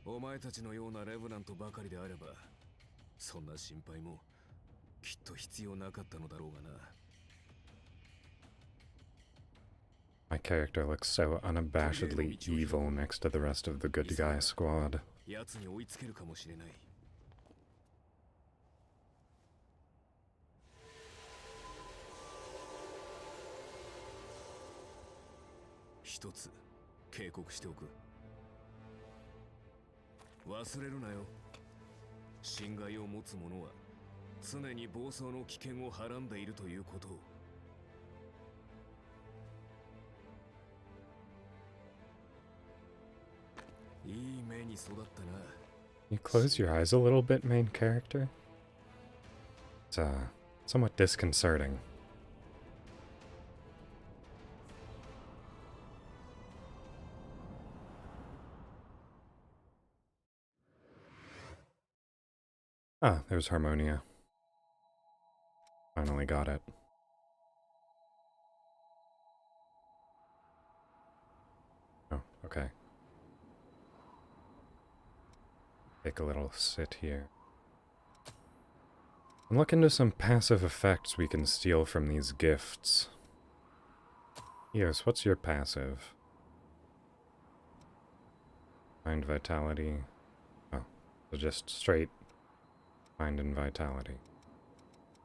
お前たちのようなレブナントばかりであればそんな心配もきっと必要なかったのだろうがな。My character looks so unabashedly evil next to the rest of the good guy squad. 奴に追いつけるかもしれない。一つ警告しておく。忘れるなよ。侵害を持つ者は常に暴走の危険をはらんでいるということを。いい目に育ったな。 You close your eyes a little bit, main character? It's somewhat disconcerting. Ah, there's Harmonia. Finally got it. Oh, okay. Take a little sit here. And look into some passive effects we can steal from these gifts. Yes, what's your passive? Mind Vitality. Oh, so just straight Mind and Vitality.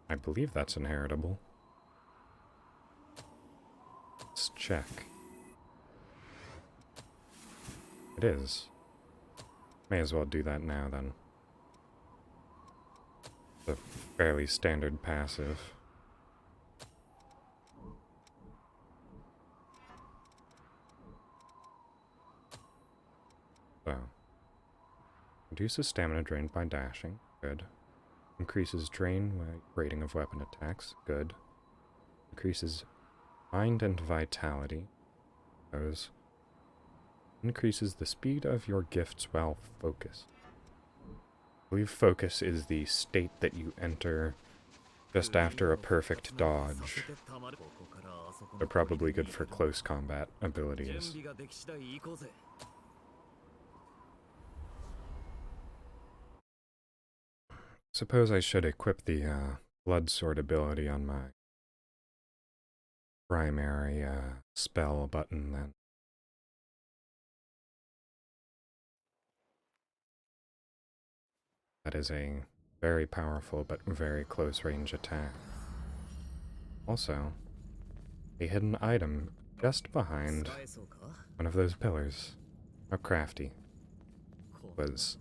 I believe that's inheritable. Let's check. It is. May as well do that now then. It's a fairly standard passive. So, reduces stamina drained by dashing. Good. Increases drain rating of weapon attacks. Good. Increases mind and vitality. Those. Increases the speed of your gifts while focused. I believe focus is the state that you enter just after a perfect dodge. They're probably good for close combat abilities. Suppose I should equip the blood sword ability on my primary spell button then. That is a very powerful but very close range attack. Also, a hidden item just behind one of those pillars. How crafty. Was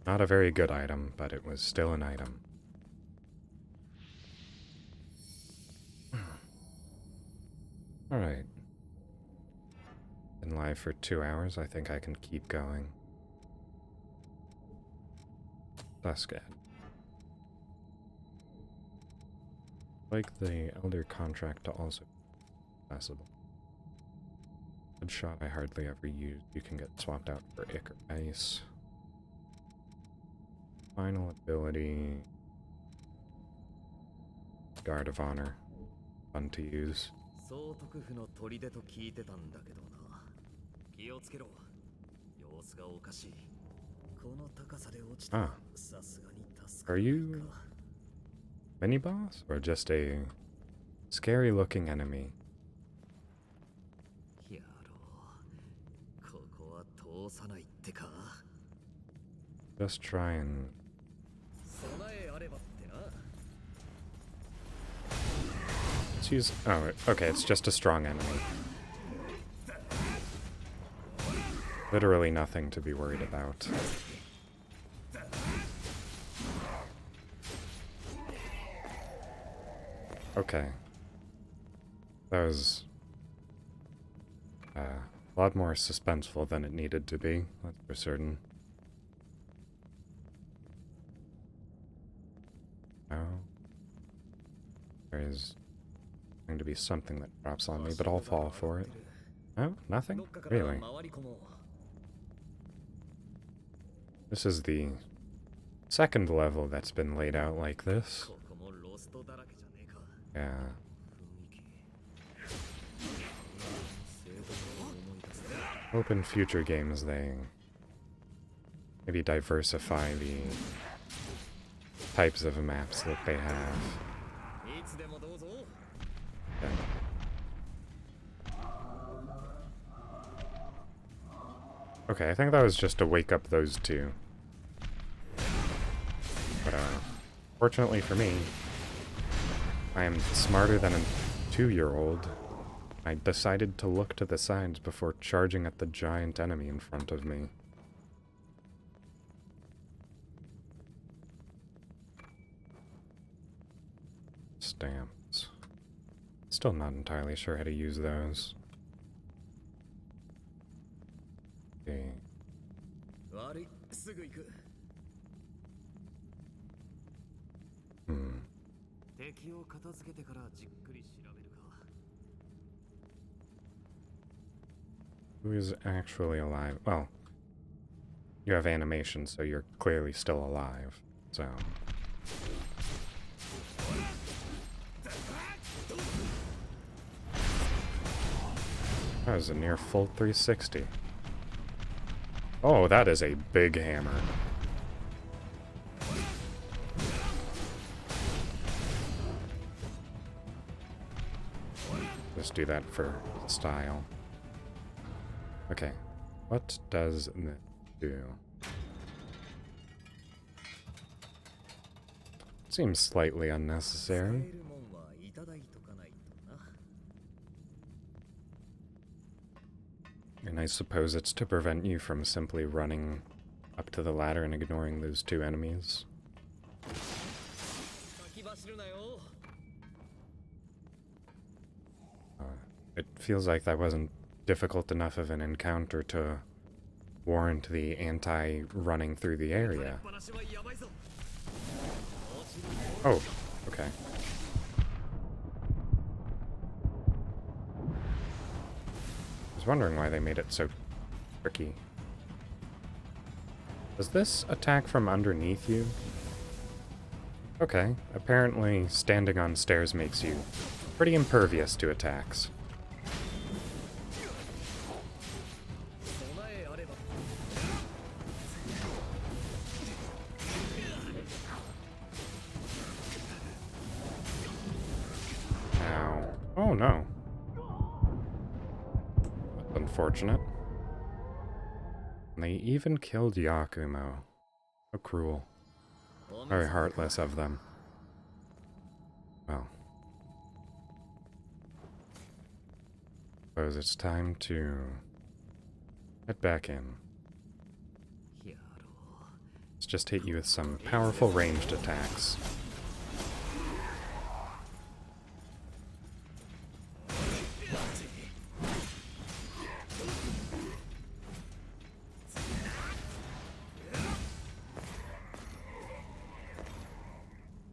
not a very good item, but it was still an item. Alright. Been live for 2 hours, I think I can keep going. That's good. Like the Elder Contract to also be accessible. Good shot I hardly ever use. You can get swapped out for Ick or Ice. Final ability. Guard of Honor. Fun to use. Ah. Are you mini boss or just a scary looking enemy? やろう。ここは通さないってか。 Just try and 備えあればってな。 let's use. Oh, okay, it's just a strong enemy. Literally nothing to be worried about. Okay. That was a lot more suspenseful than it needed to be, that's for certain. Oh. There is going to be something that drops on me, but I'll fall for it. Oh, nothing? Really? This is the second level that's been laid out like this. ここもロストだらけじゃねえか。 Yeah. 雰囲気。生徒を思い出す。 Hope in future games they maybe diversify the types of maps that they have. いつでもどうぞ。 Yeah. Okay, I think that was just to wake up those two. But, fortunately for me, I am smarter than a 2-year-old. I decided to look to the sides before charging at the giant enemy in front of me. Stamps. Still not entirely sure how to use those. Okay. 悪い。すぐ行く。 Hmm. 敵を片付けてからじっくり調べるか。 Who is actually alive? Well, you have animation, so you're clearly still alive. So. That was a near full 360. Oh, that is a big hammer. Just do that for style. Okay, what does this do? Seems slightly 使 unnecessary. えるもんはいただいとかないとな。 And I suppose it's to prevent you from simply running up to the ladder and ignoring those two enemies. 先走るなよ。 It feels like that wasn't difficult enough of an encounter to warrant the anti-running through the area. 話はやばいぞ。 Oh, okay. I was wondering why they made it so tricky. Does this attack from underneath you? Okay, apparently standing on stairs makes you pretty impervious to attacks. 備えあれば。 Ow. Oh no. That's unfortunate. And they even killed Yakumo. How cruel. Very heartless of them. Well. Suppose it's time to head back in. やろ Let's just hit you with some powerful ranged attacks.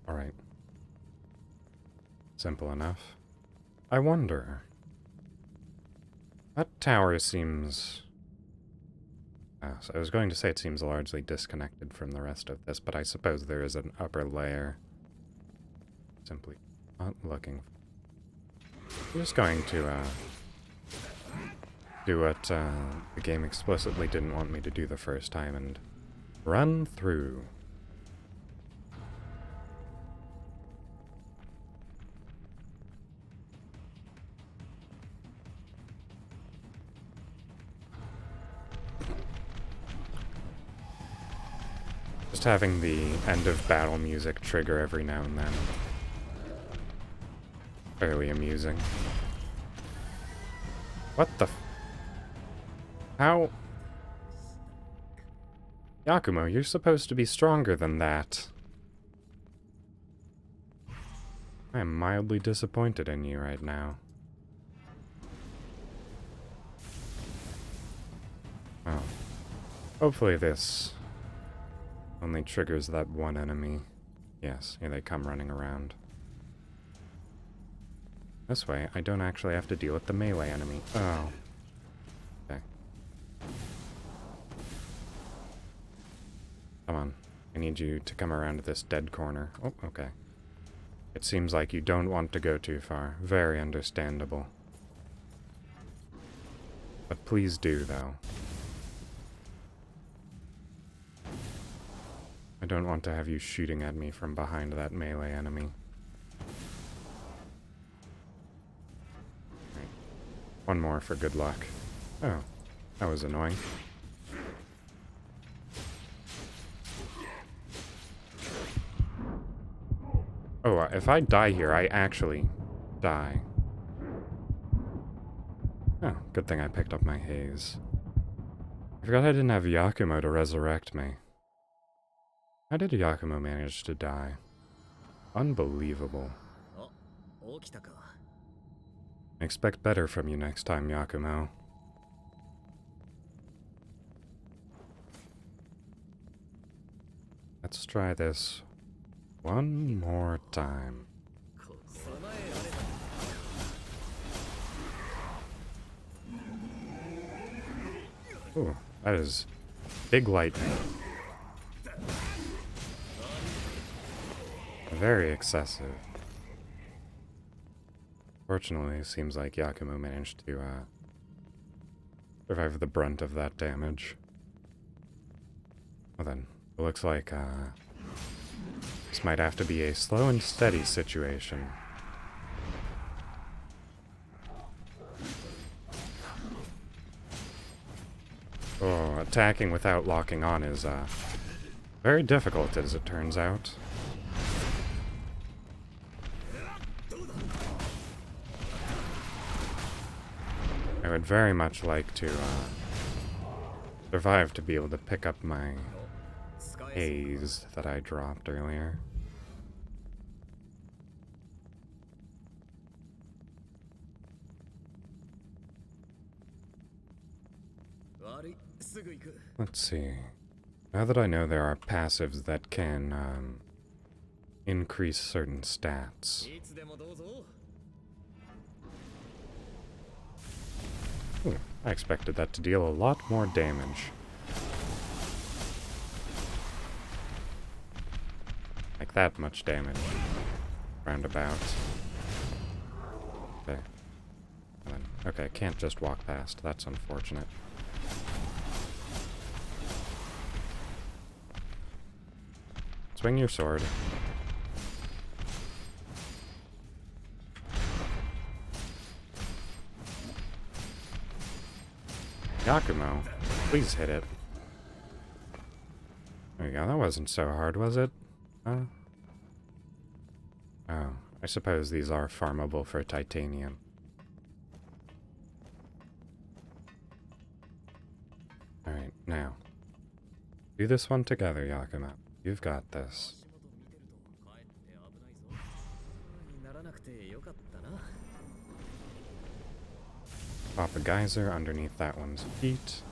Alright. Simple enough. I wonder. That tower seems... so I was going to say it seems largely disconnected from the rest of this, but I suppose there is an upper layer. Simply not looking. I'm just going to do what the game explicitly didn't want me to do the first time and run through. Just having the end of battle music trigger every now and then. Fairly amusing. What the How? Yakumo, you're supposed to be stronger than that. I am mildly disappointed in you right now. Oh. Hopefully this only triggers that one enemy. Yes, here they come running around. This way, I don't actually have to deal with the melee enemy. Oh. Okay. Come on. I need you to come around to this dead corner. Oh, okay. It seems like you don't want to go too far. Very understandable. But please do, though. I don't want to have you shooting at me from behind that melee enemy. Right. One more for good luck. Oh, that was annoying. Oh, if I die here, I actually die. Oh, good thing I picked up my haze. I forgot I didn't have Yakumo to resurrect me. How did Yakumo manage to die? Unbelievable. Expect better from you next time, Yakumo. Let's try this one more time. Ooh, that is big lightning. Very excessive. Fortunately, it seems like Yakumo managed to survive the brunt of that damage. Well then, it looks like this might have to be a slow and steady situation. Oh, attacking without locking on is very difficult, as it turns out. I would very much like to survive to be able to pick up my haze that I dropped earlier. Let's see. Now that I know there are passives that can increase certain stats. Ooh, I expected that to deal a lot more damage. Like that much damage. Roundabout. Okay. Okay, can't just walk past. That's unfortunate. Swing your sword. Yakumo, please hit it. There you go, that wasn't so hard, was it? Oh, I suppose these are farmable for titanium. Alright, now. Do this one together, Yakumo. You've got this. Pop a geyser underneath that one's feet.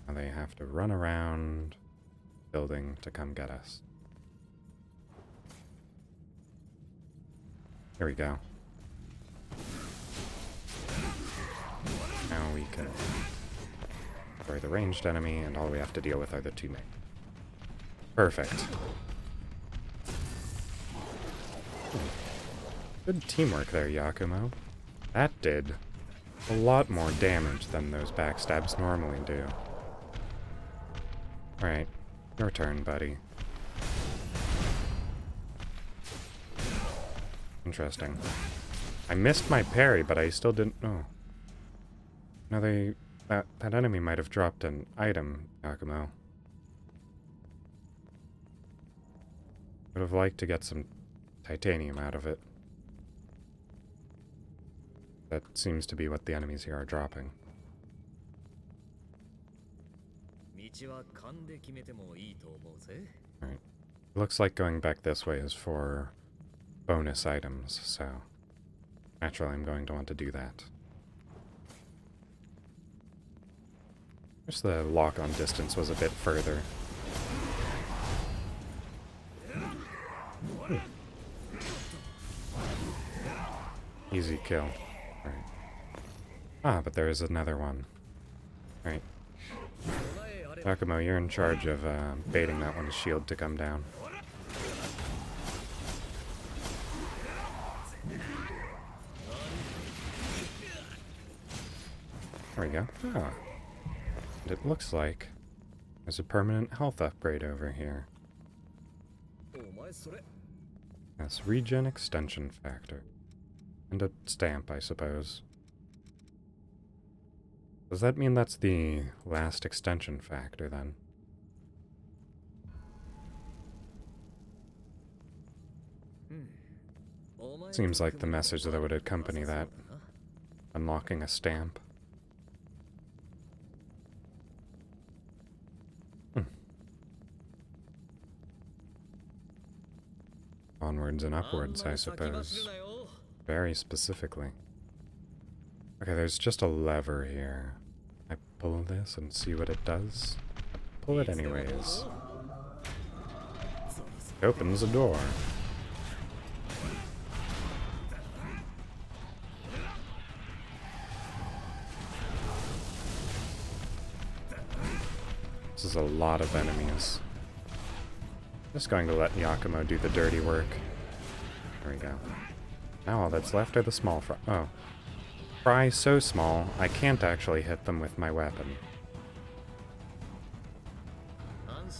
Now they have to run around the building to come get us. Here we go. Now we can destroy the ranged enemy, and all we have to deal with are the two main. Perfect. Good teamwork there, Yakumo. That did a lot more damage than those backstabs normally do. Alright, your turn, buddy. Interesting. I missed my parry, but I still didn't... Oh. No, that enemy might have dropped an item, Yakumo. Would have liked to get some titanium out of it. That seems to be what the enemies here are dropping. 道は勘で決めてもいいと思うぜ。 Alright. Looks like going back this way is for bonus items, so naturally I'm going to want to do that. Wish the lock-on distance was a bit further. Easy kill. Right. Ah, but there is another one. Right. Yakumo, you're in charge of baiting that one's shield to come down. There we go. Ah. And it looks like there's a permanent health upgrade over here. That's regen extension factor. And a stamp, I suppose. Does that mean that's the last extension factor, then? Seems like the message that would accompany that. Unlocking a stamp. Onwards and upwards, I suppose. Very specifically. Okay, there's just a lever here. I pull this and see what it does. Pull it anyways. It opens a door. This is a lot of enemies. Just going to let Yakumo do the dirty work. There we go. Now all that's left are the small fry. Oh. Fry so small, I can't actually hit them with my weapon.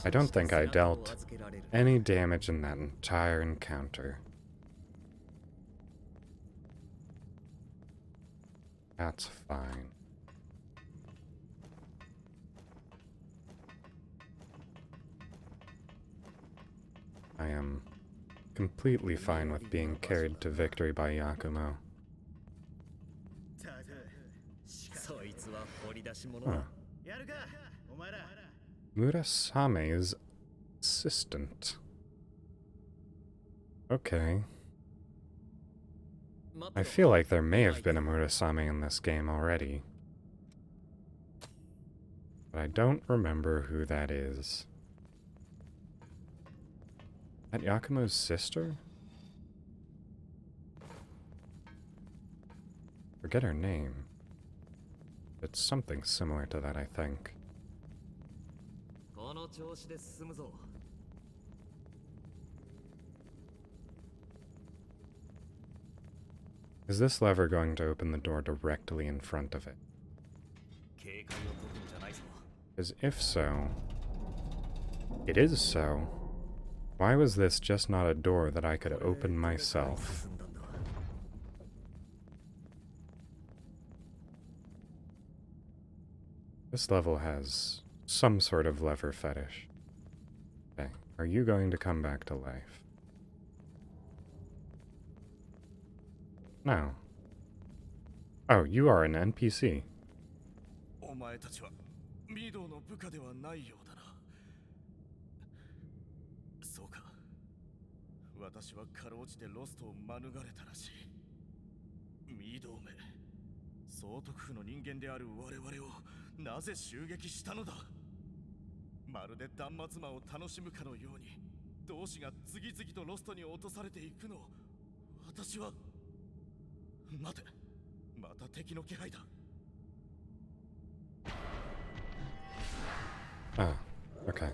I don't think I dealt any damage in that entire encounter. That's fine. I am completely fine with being carried to victory by Yakumo. Huh. Murasame's assistant. Okay. I feel like there may have been a Murasame in this game already. But I don't remember who that is. That Yakumo's sister? Forget her name. It's something similar to that, I think. Is this lever going to open the door directly in front of it? Because if so, it is so. Why was this just not a door that I could open myself? This level has some sort of lever fetish. Okay, are you going to come back to life? No. Oh, you are an NPC. お前たちはミドの部下ではないようだな。そうか。私はかろうじてロストを免れたらしい。ミドめ、総督府の人間である我々をなぜ襲撃したのだ。まるで断末魔を楽しむかのように、同志が次々とロストに落とされていくのを私は。待て、また敵の気配だ。Ah, okay.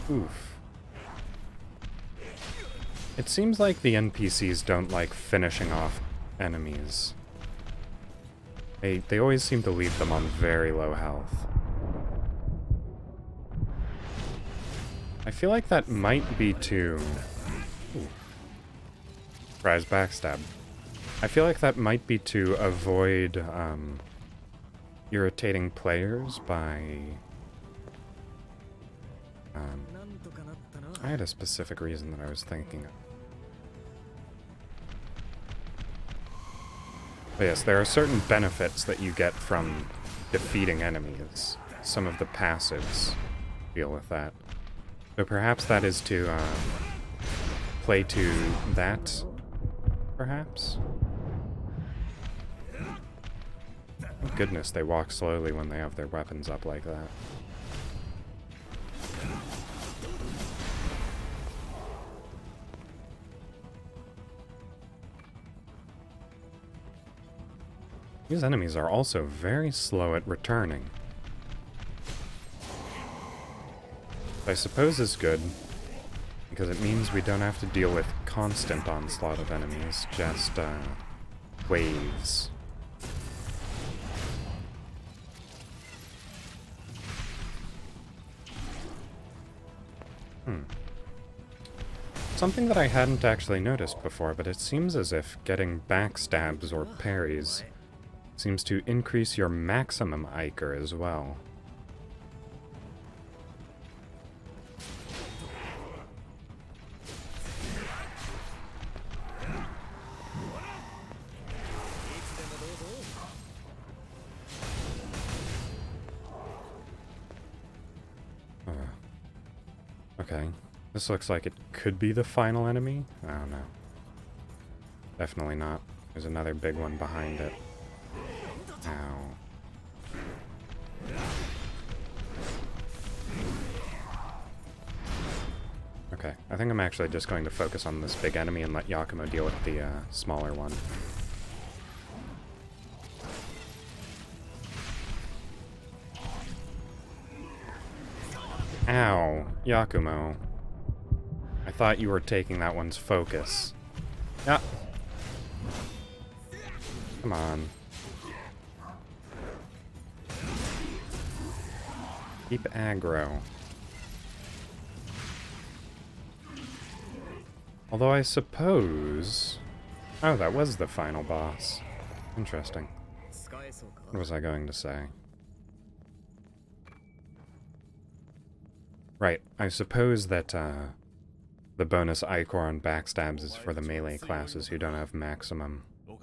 Oof. It seems like the NPCs don't like finishing off enemies. They always seem to leave them on very low health. I feel like that might be to... Ooh. Surprise backstab. I feel like that might be to avoid irritating players by... I had a specific reason that I was thinking of. But yes, there are certain benefits that you get from defeating enemies. Some of the passives deal with that. So perhaps that is to play to that, perhaps? Thank goodness they walk slowly when they have their weapons up like that. These enemies are also very slow at returning. I suppose is good, because it means we don't have to deal with constant onslaught of enemies, just waves. Something that I hadn't actually noticed before, but it seems as if getting backstabs or parries seems to increase your maximum Iker as well. Okay, this looks like it could be the final enemy. I don't know. Definitely not. There's another big one behind it. Ow. Okay, I think I'm actually just going to focus on this big enemy and let Yakumo deal with the smaller one. Ow, Yakumo. I thought you were taking that one's focus. Yeah. Come on. Keep aggro. Although I suppose... Oh, that was the final boss. Interesting. What was I going to say? Right, I suppose that the bonus Ichor on backstabs is for the melee classes who don't have maximum. Oh,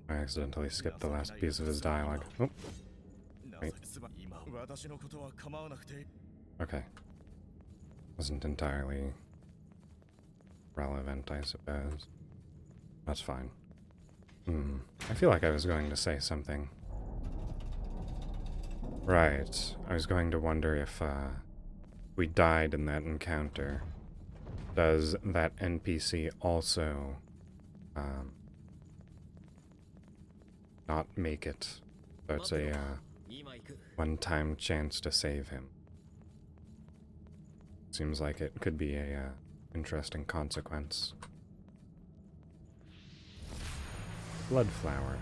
I accidentally skipped the last piece of his dialogue. Oh. Wait. Okay. Wasn't entirely relevant, I suppose. That's fine. I feel like I was going to say something. Right. I was going to wonder if we died in that encounter. Does that NPC also not make it? So it's a one-time chance to save him. Seems like it could be a interesting consequence. Blood flower.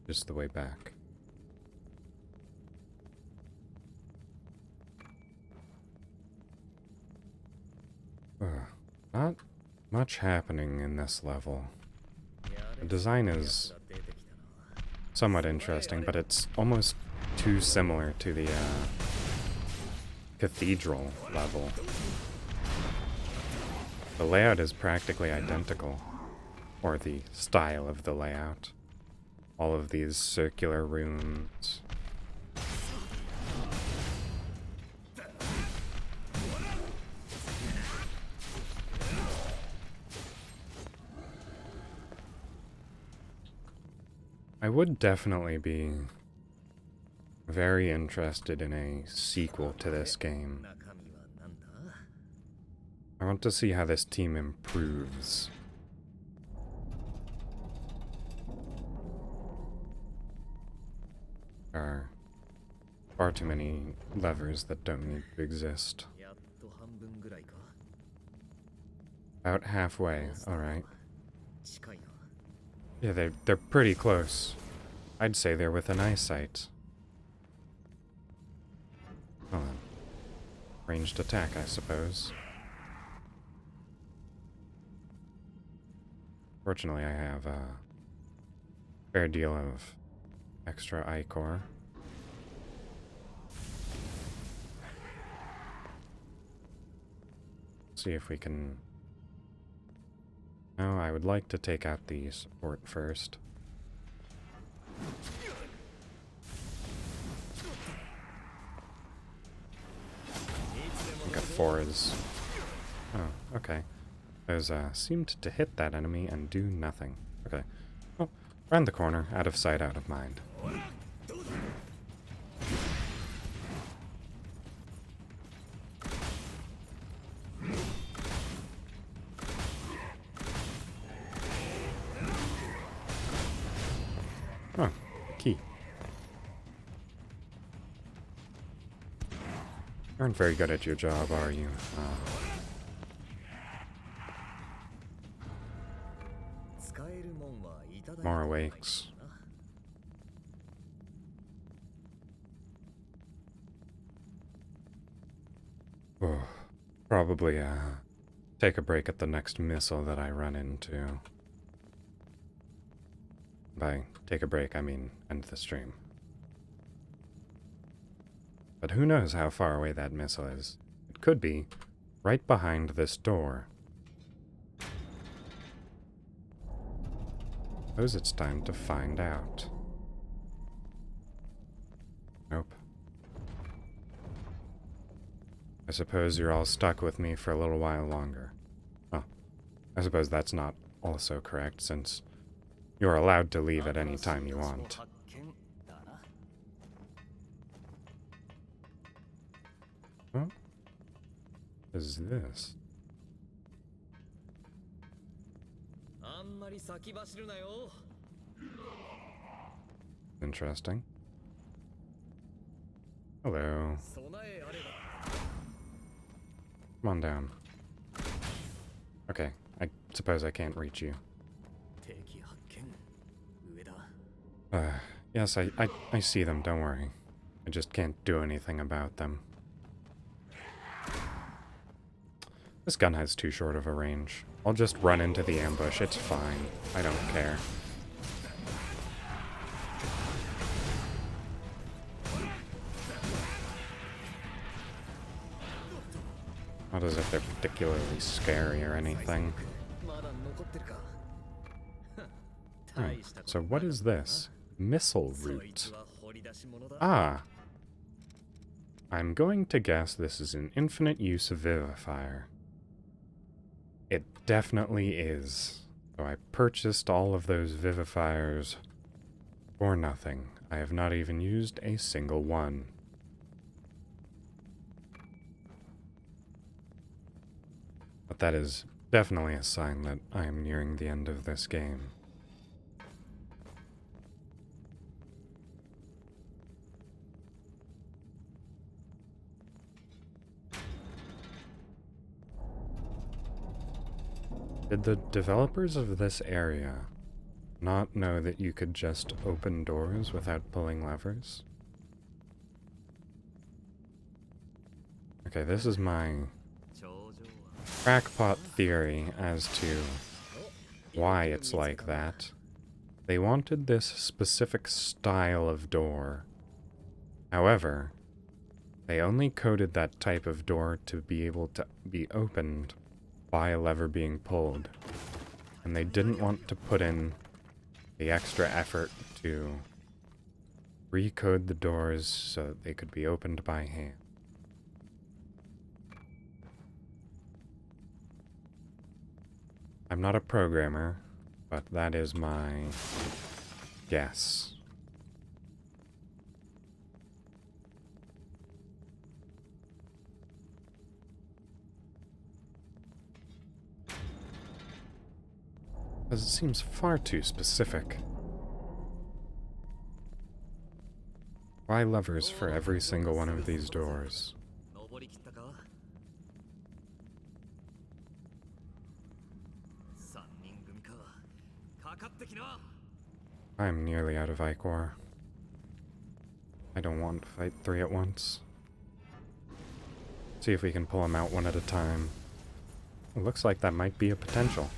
Just the way back. Not much happening in this level. The design is somewhat interesting, but it's almost too similar to the cathedral level. The layout is practically identical, or the style of the layout. All of these circular rooms. I would definitely be very interested in a sequel to this game. 中身はなんだ？ I want to see how this team improves. There are far too many levers that don't need to exist. やっと半分ぐらいか。 About halfway, alright. 近いな。 Yeah, they're pretty close. I'd say they're within eyesight. Hold on. Ranged attack, I suppose. Fortunately, I have a fair deal of extra ichor. See if we can... No, I would like to take out the support first. I think a 4 is... Oh, okay. Those seemed to hit that enemy and do nothing. Okay. Well, round the corner, out of sight, out of mind. Oh, key. You aren't very good at your job, are you? More awakes. Oh, probably take a break at the next missile that I run into. By take a break, I mean end the stream. But who knows how far away that missile is? It could be right behind this door. Suppose it's time to find out. Nope. I suppose you're all stuck with me for a little while longer. Oh, I suppose that's not also correct, since you're allowed to leave at any time you want. What is this? Interesting. Hello. Come on down. Okay, I suppose I can't reach you. Yes, I see them, don't worry. I just can't do anything about them. This gun has too short of a range. I'll just run into the ambush, it's fine. I don't care. Not as if they're particularly scary or anything. So what is this? Missile root. Ah! I'm going to guess this is an infinite use vivifier. It definitely is. So I purchased all of those vivifiers for nothing. I have not even used a single one. But that is definitely a sign that I am nearing the end of this game. Did the developers of this area not know that you could just open doors without pulling levers? Okay, this is my crackpot theory as to why it's like that. They wanted this specific style of door. However, they only coded that type of door to be able to be opened by a lever being pulled. And they didn't want to put in the extra effort to recode the doors so that they could be opened by hand. I'm not a programmer, but that is my guess. Because it seems far too specific. Why levers for every single one of these doors? 登りきったか3人組かかかってきな I'm nearly out of Ichor. I don't want to fight 3 at once. See if we can pull them out one at a time. It looks like that might be a potential.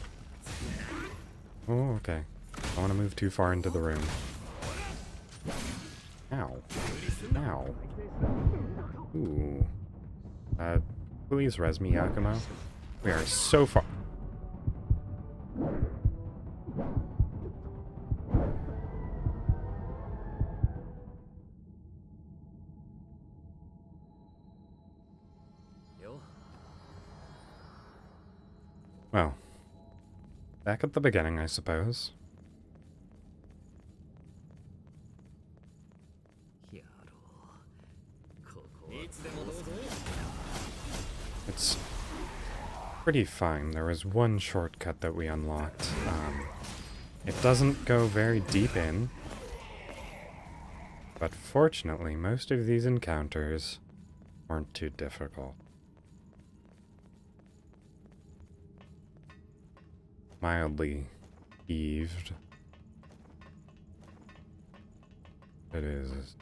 Oh, okay. Don't want to move too far into the room. Ow. Ow. Ooh. Please res me, Yakumo. We are so far. Well, back at the beginning, I suppose. It's pretty fine. There was one shortcut that we unlocked. It doesn't go very deep in, but fortunately, most of these encounters weren't too difficult. Mildly heaved. It is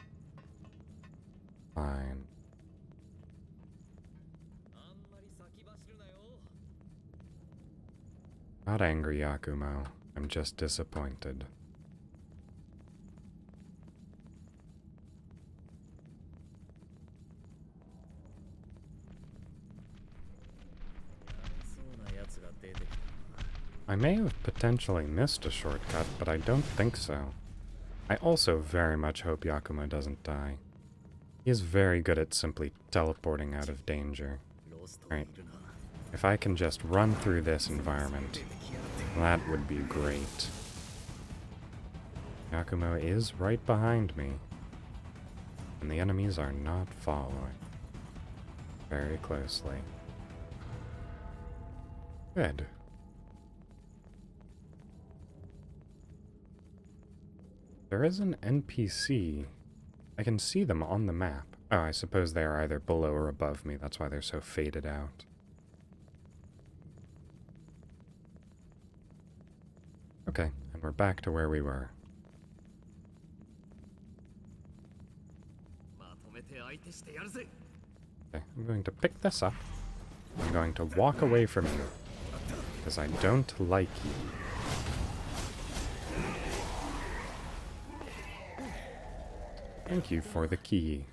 fine. Not angry, Yakumo. I'm just disappointed. I may have potentially missed a shortcut, but I don't think so. I also very much hope Yakumo doesn't die. He is very good at simply teleporting out of danger. Right. If I can just run through this environment, that would be great. Yakumo is right behind me, and the enemies are not following very closely. Good. There is an NPC. I can see them on the map. Oh, I suppose they are either below or above me. That's why they're so faded out. Okay, and we're back to where we were. Okay, I'm going to pick this up. I'm going to walk away from you, because I don't like you. Thank you for the key.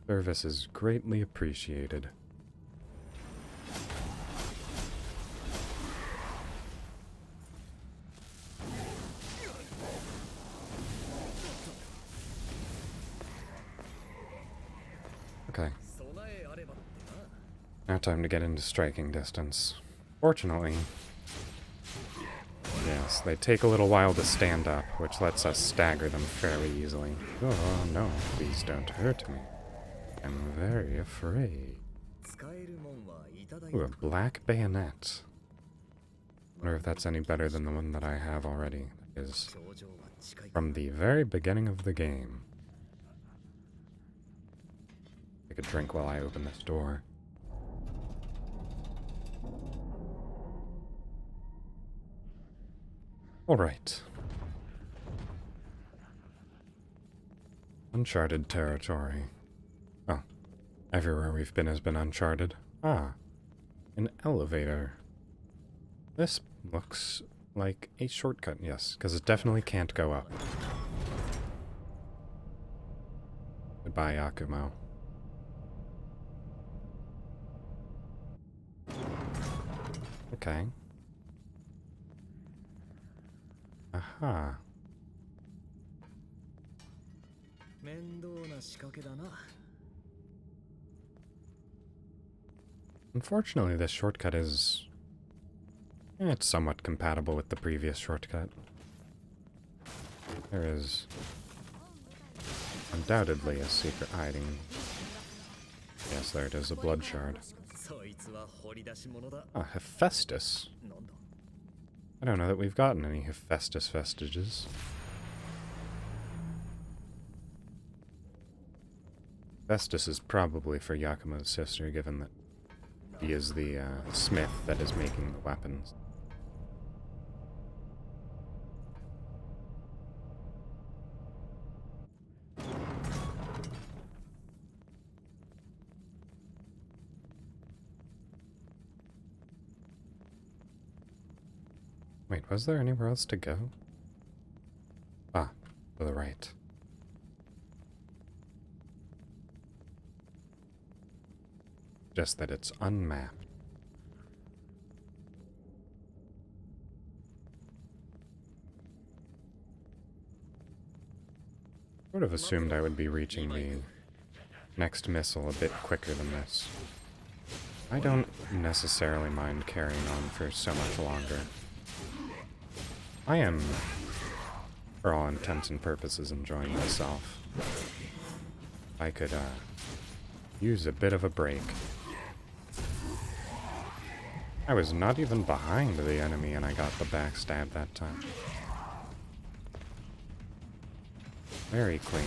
Service is greatly appreciated. Okay. Now time to get into striking distance. Fortunately, yes, they take a little while to stand up, which lets us stagger them fairly easily. Oh no, please don't hurt me. I'm very afraid. Ooh, a black bayonet. Wonder if that's any better than the one that I have already. That is from the very beginning of the game. Take a drink while I open this door. Alright. Uncharted territory. Oh. Everywhere we've been has been uncharted. Ah. An elevator. This looks like a shortcut, yes, because it definitely can't go up. Goodbye, Yakumo. Okay. Aha. 面倒な仕掛けだな。 Unfortunately, this shortcut is... it's somewhat compatible with the previous shortcut. There is undoubtedly a secret hiding. Yes, there it is, a blood shard. そいつは掘り出し物だ。 Ah, Hephaestus. なんだ I don't know that we've gotten any Hephaestus vestiges. Hephaestus is probably for Yakumo's sister, given that he is the smith that is making the weapons. Wait, was there anywhere else to go? Ah, to the right. Just that it's unmapped. Sort of assumed I would be reaching the next missile a bit quicker than this. I don't necessarily mind carrying on for so much longer. I am, for all intents and purposes, enjoying myself. I could, use a bit of a break. I was not even behind the enemy and I got the backstab that time. Very clean.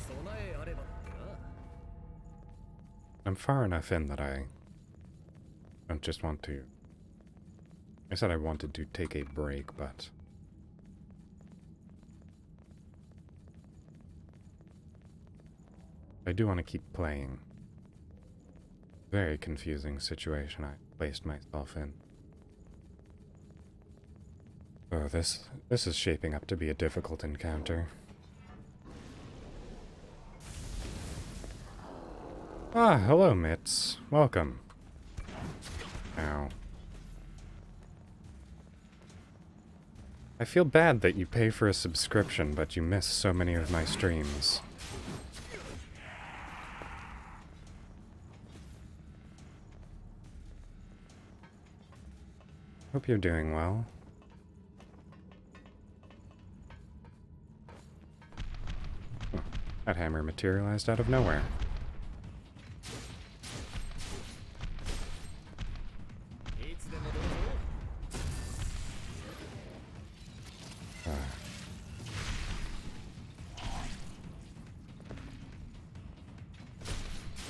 備えあればってな。 I'm far enough in that I don't just want to... I said I wanted to take a break, but... I do want to keep playing. Very confusing situation I placed myself in. Oh, this is shaping up to be a difficult encounter. Ah, hello, Mitz. Welcome. Ow. I feel bad that you pay for a subscription, but you miss so many of my streams. Hope you're doing well. Oh, that hammer materialized out of nowhere.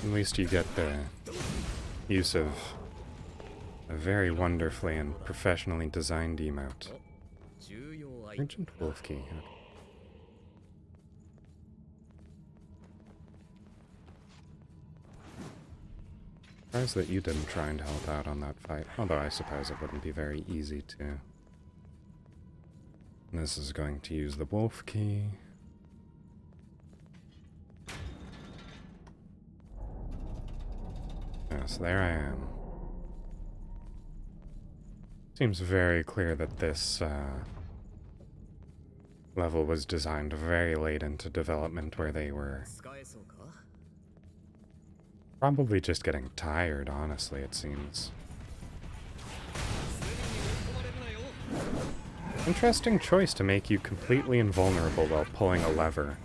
At least you get the use of a very wonderfully and professionally designed emote. 重要アイテム Urgent Wolf Key. Surprised that you didn't try and help out on that fight, although I suppose it wouldn't be very easy to. This is going to use the Wolf Key. Yes, there I am. Seems very clear that this level was designed very late into development, where they were 使えそうか probably just getting tired, honestly, it seems. Interesting choice to make you completely invulnerable while pulling a lever,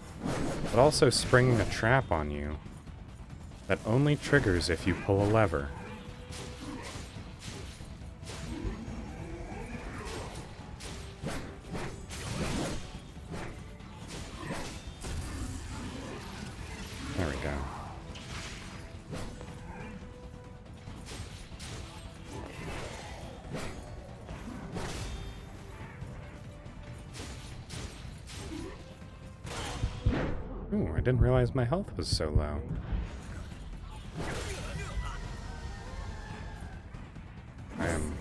but also springing a trap on you that only triggers if you pull a lever. There we go. Ooh, I didn't realize my health was so low. I am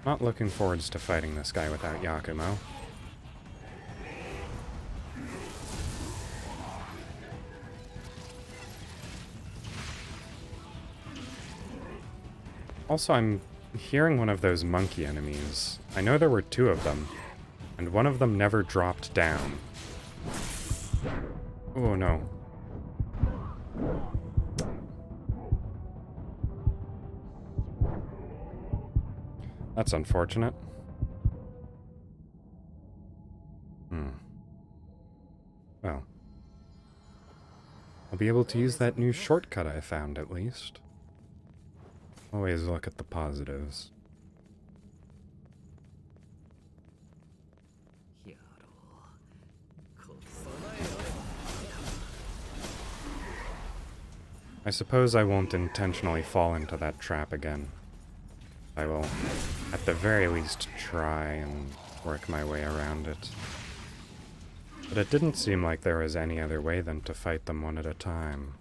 not looking forwards to fighting this guy without Yakumo. Also, I'm hearing one of those monkey enemies. I know there were 2 of them, and one of them never dropped down. Oh no. That's unfortunate. Well. I'll be able to use that new shortcut I found, at least. Always look at the positives. I suppose I won't intentionally fall into that trap again. I will, at the very least, try and work my way around it. But it didn't seem like there was any other way than to fight them one at a time.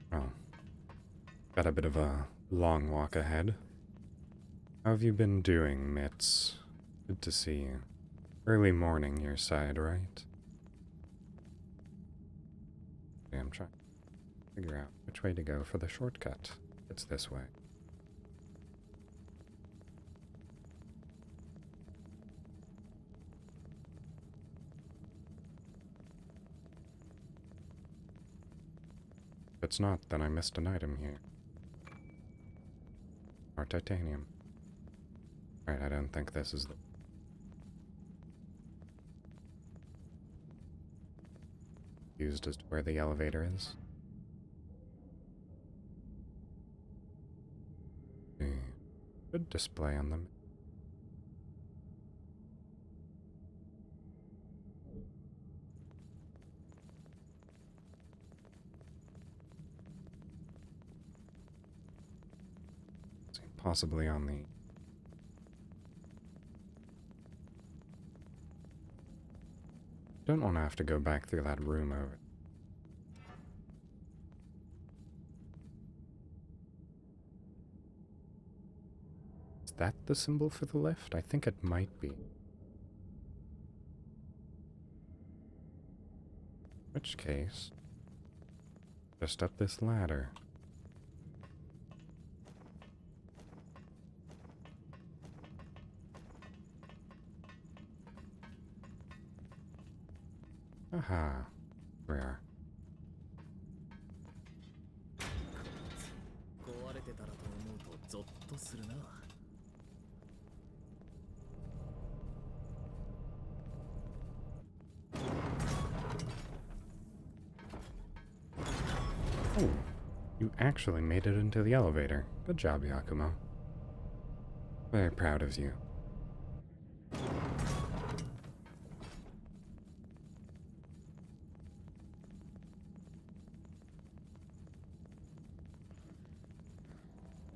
Well, got a bit of a long walk ahead. How have you been doing, Mitz? Good to see you. Early morning your side, right? Okay, I'm trying to figure out which way to go for the shortcut. It's this way. If it's not, then I missed an item here. Or titanium. Alright, I don't think this is the... Used as to where the elevator is. Good display on them. Possibly on the... Don't want to have to go back through that room over. Is that the symbol for the lift? I think it might be. In which case, just up this ladder. Aha, we are. Oh, you actually made it into the elevator. Good job, Yakumo. Very proud of you.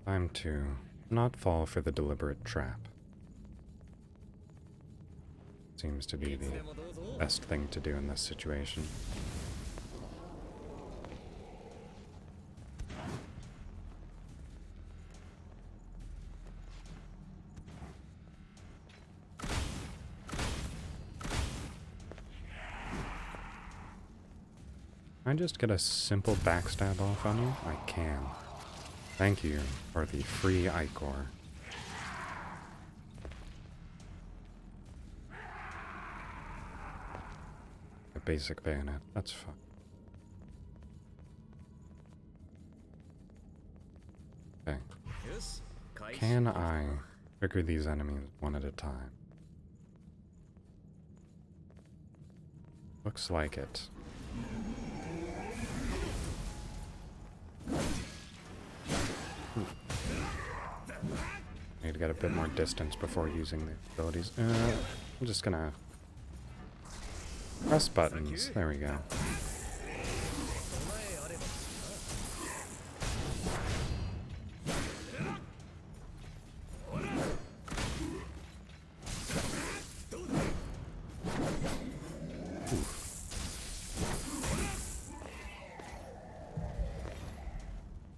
Time to not fall for the deliberate trap. Seems to be the best thing to do in this situation. Can I just get a simple backstab off on you? I can. Thank you for the free ichor. A basic bayonet, that's fine. Okay. Can I trigger these enemies one at a time? Looks like it. Need to get a bit more distance before using the abilities. I'm just gonna press buttons. There we go.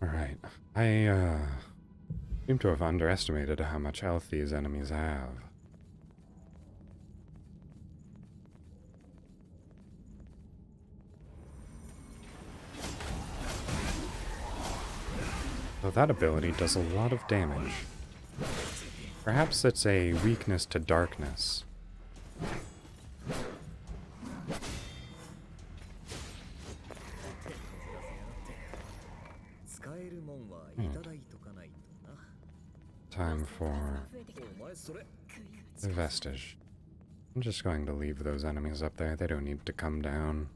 Alright. I Seem to have underestimated how much health these enemies have. So that ability does a lot of damage. Perhaps it's a weakness to darkness. Time for the vestige. I'm just going to leave those enemies up there. They don't need to come down.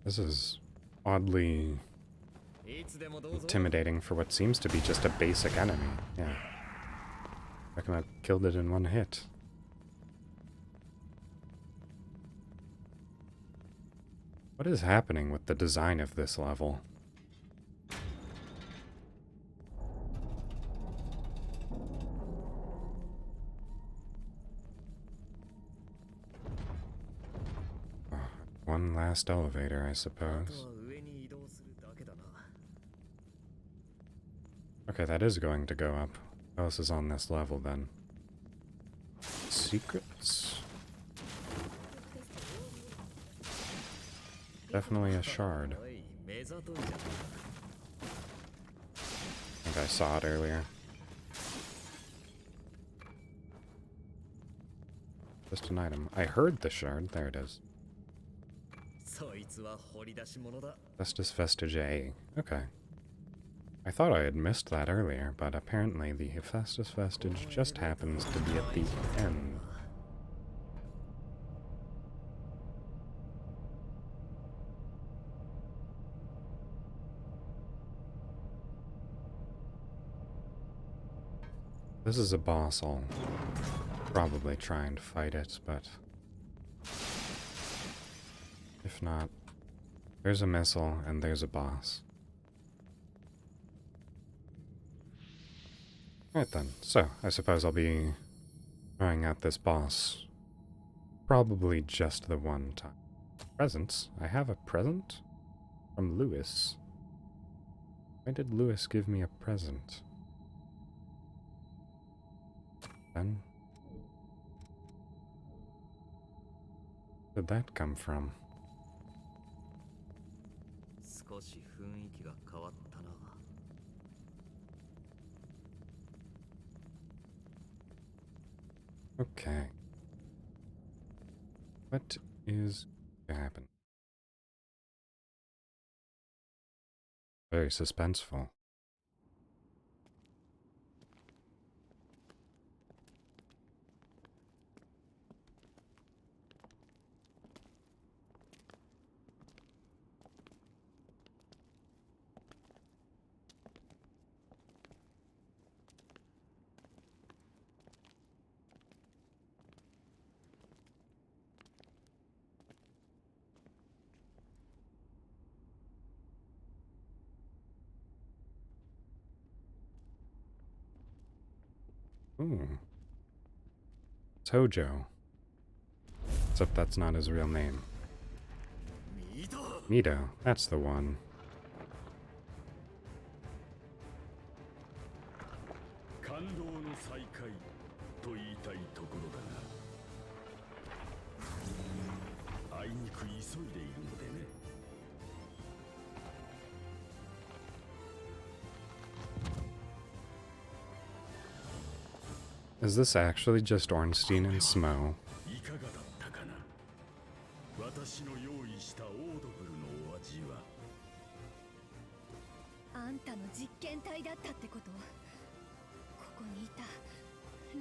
This is oddly intimidating for what seems to be just a basic enemy. Yeah. I reckon I killed it in one hit. What is happening with the design of this level? Oh, one last elevator, I suppose. Okay, that is going to go up. What else is on this level, then? Secrets? Definitely a shard. I think I saw it earlier. Just an item. I heard the shard. There it is. Festus Vestige A. Okay. I thought I had missed that earlier, but apparently the Hephaestus Vestige just happens to be at the end. This is a boss. I'll probably try and fight it, but if not, there's a missile and there's a boss. Right then, so I suppose I'll be trying out this boss probably just the one time. Presents? I have a present from Lewis. Why did Lewis give me a present? Then, where did that come from? Okay. What is going to happen? Very suspenseful. Ooh. It's Hojo. Except that's not his real name. Mito, that's the one. Is this actually just Ornstein and Smo? 私の用意したオードブルのお味はあんたの実験体だったってこと？ここにいた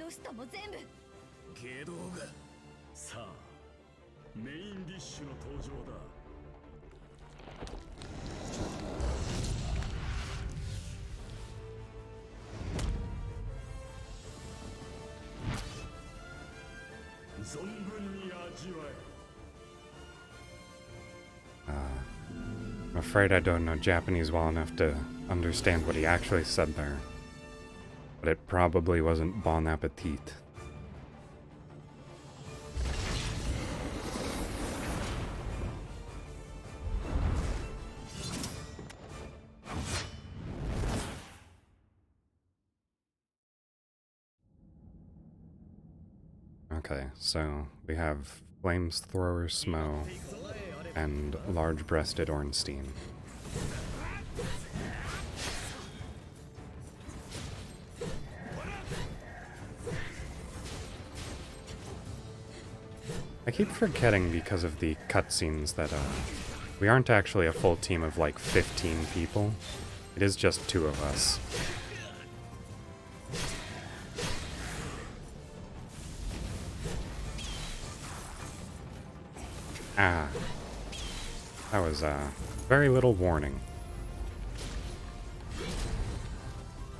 ロストも全部下道がさあメインディッシュの登場だ存分に味わえ I'm afraid I don't know Japanese well enough to understand what he actually said there. But it probably wasn't bon appetit. Okay, so we have Flamethrower Smo and Large-Breasted Ornstein. I keep forgetting because of the cutscenes that we aren't actually a full team of like 15 people. It is just 2 of us. Ah. That was very little warning.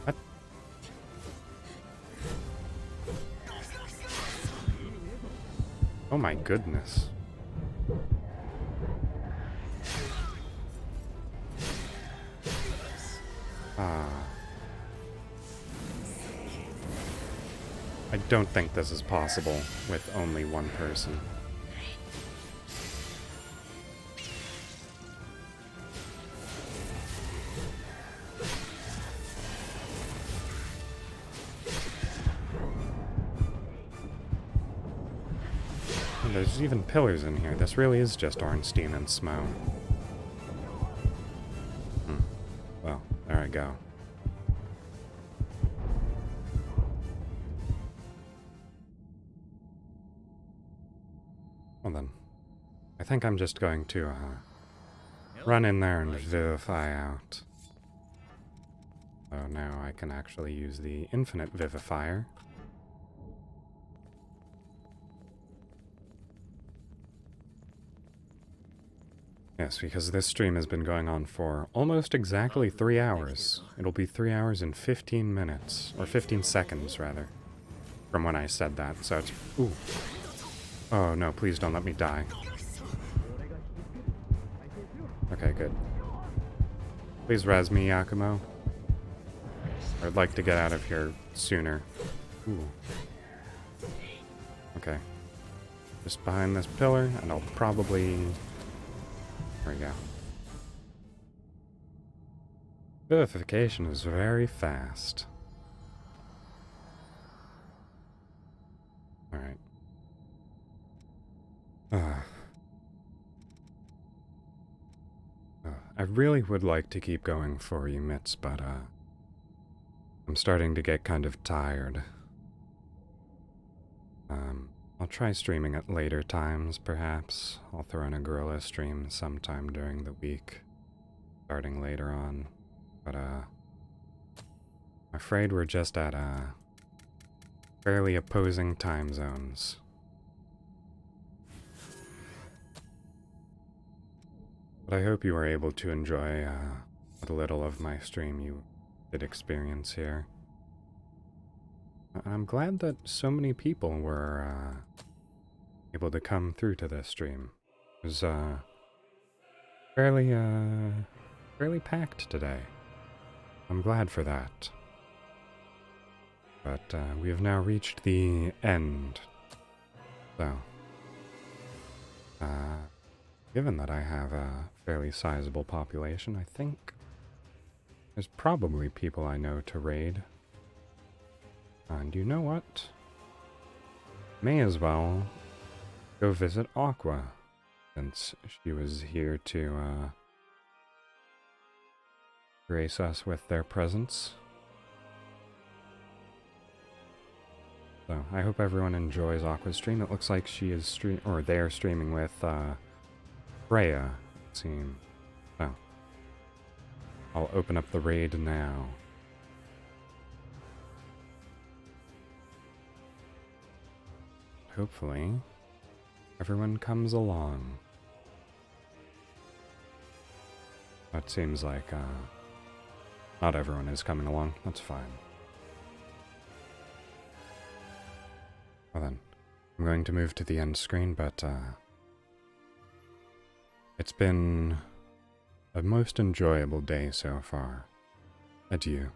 What? Oh my goodness. Ah. I don't think this is possible with only one person. There's even pillars in here. This really is just Ornstein and Smo. Well, there I go. Well then, I think I'm just going to run in there and vivify out. So now I can actually use the infinite vivifier. Yes, because this stream has been going on for almost exactly 3 hours. It'll be 3 hours and 15 minutes, or 15 seconds, rather, from when I said that, so it's... Ooh. Oh, no, please don't let me die. Okay, good. Please res me, Yakumo. I'd like to get out of here sooner. Ooh. Okay. Just behind this pillar, and I'll probably... There we go. Vivification is very fast. Alright. I really would like to keep going for you, Mitz, but I'm starting to get kind of tired. I'll try streaming at later times, perhaps. I'll throw in a gorilla stream sometime during the week, starting later on. But, I'm afraid we're just at, fairly opposing time zones. But I hope you were able to enjoy, what little of my stream you did experience here. I'm glad that so many people were able to come through to this stream. It was fairly packed today. I'm glad for that. But we have now reached the end. So, given that I have a fairly sizable population, I think there's probably people I know to raid. And you know what? May as well go visit Aqua, since she was here to grace us with their presence. So I hope everyone enjoys Aqua's stream. It looks like she is they're streaming with Freya, it seems. So I'll open up the raid now. Hopefully, everyone comes along. That seems like, not everyone is coming along. That's fine. Well then, I'm going to move to the end screen, but, it's been a most enjoyable day so far. Adieu.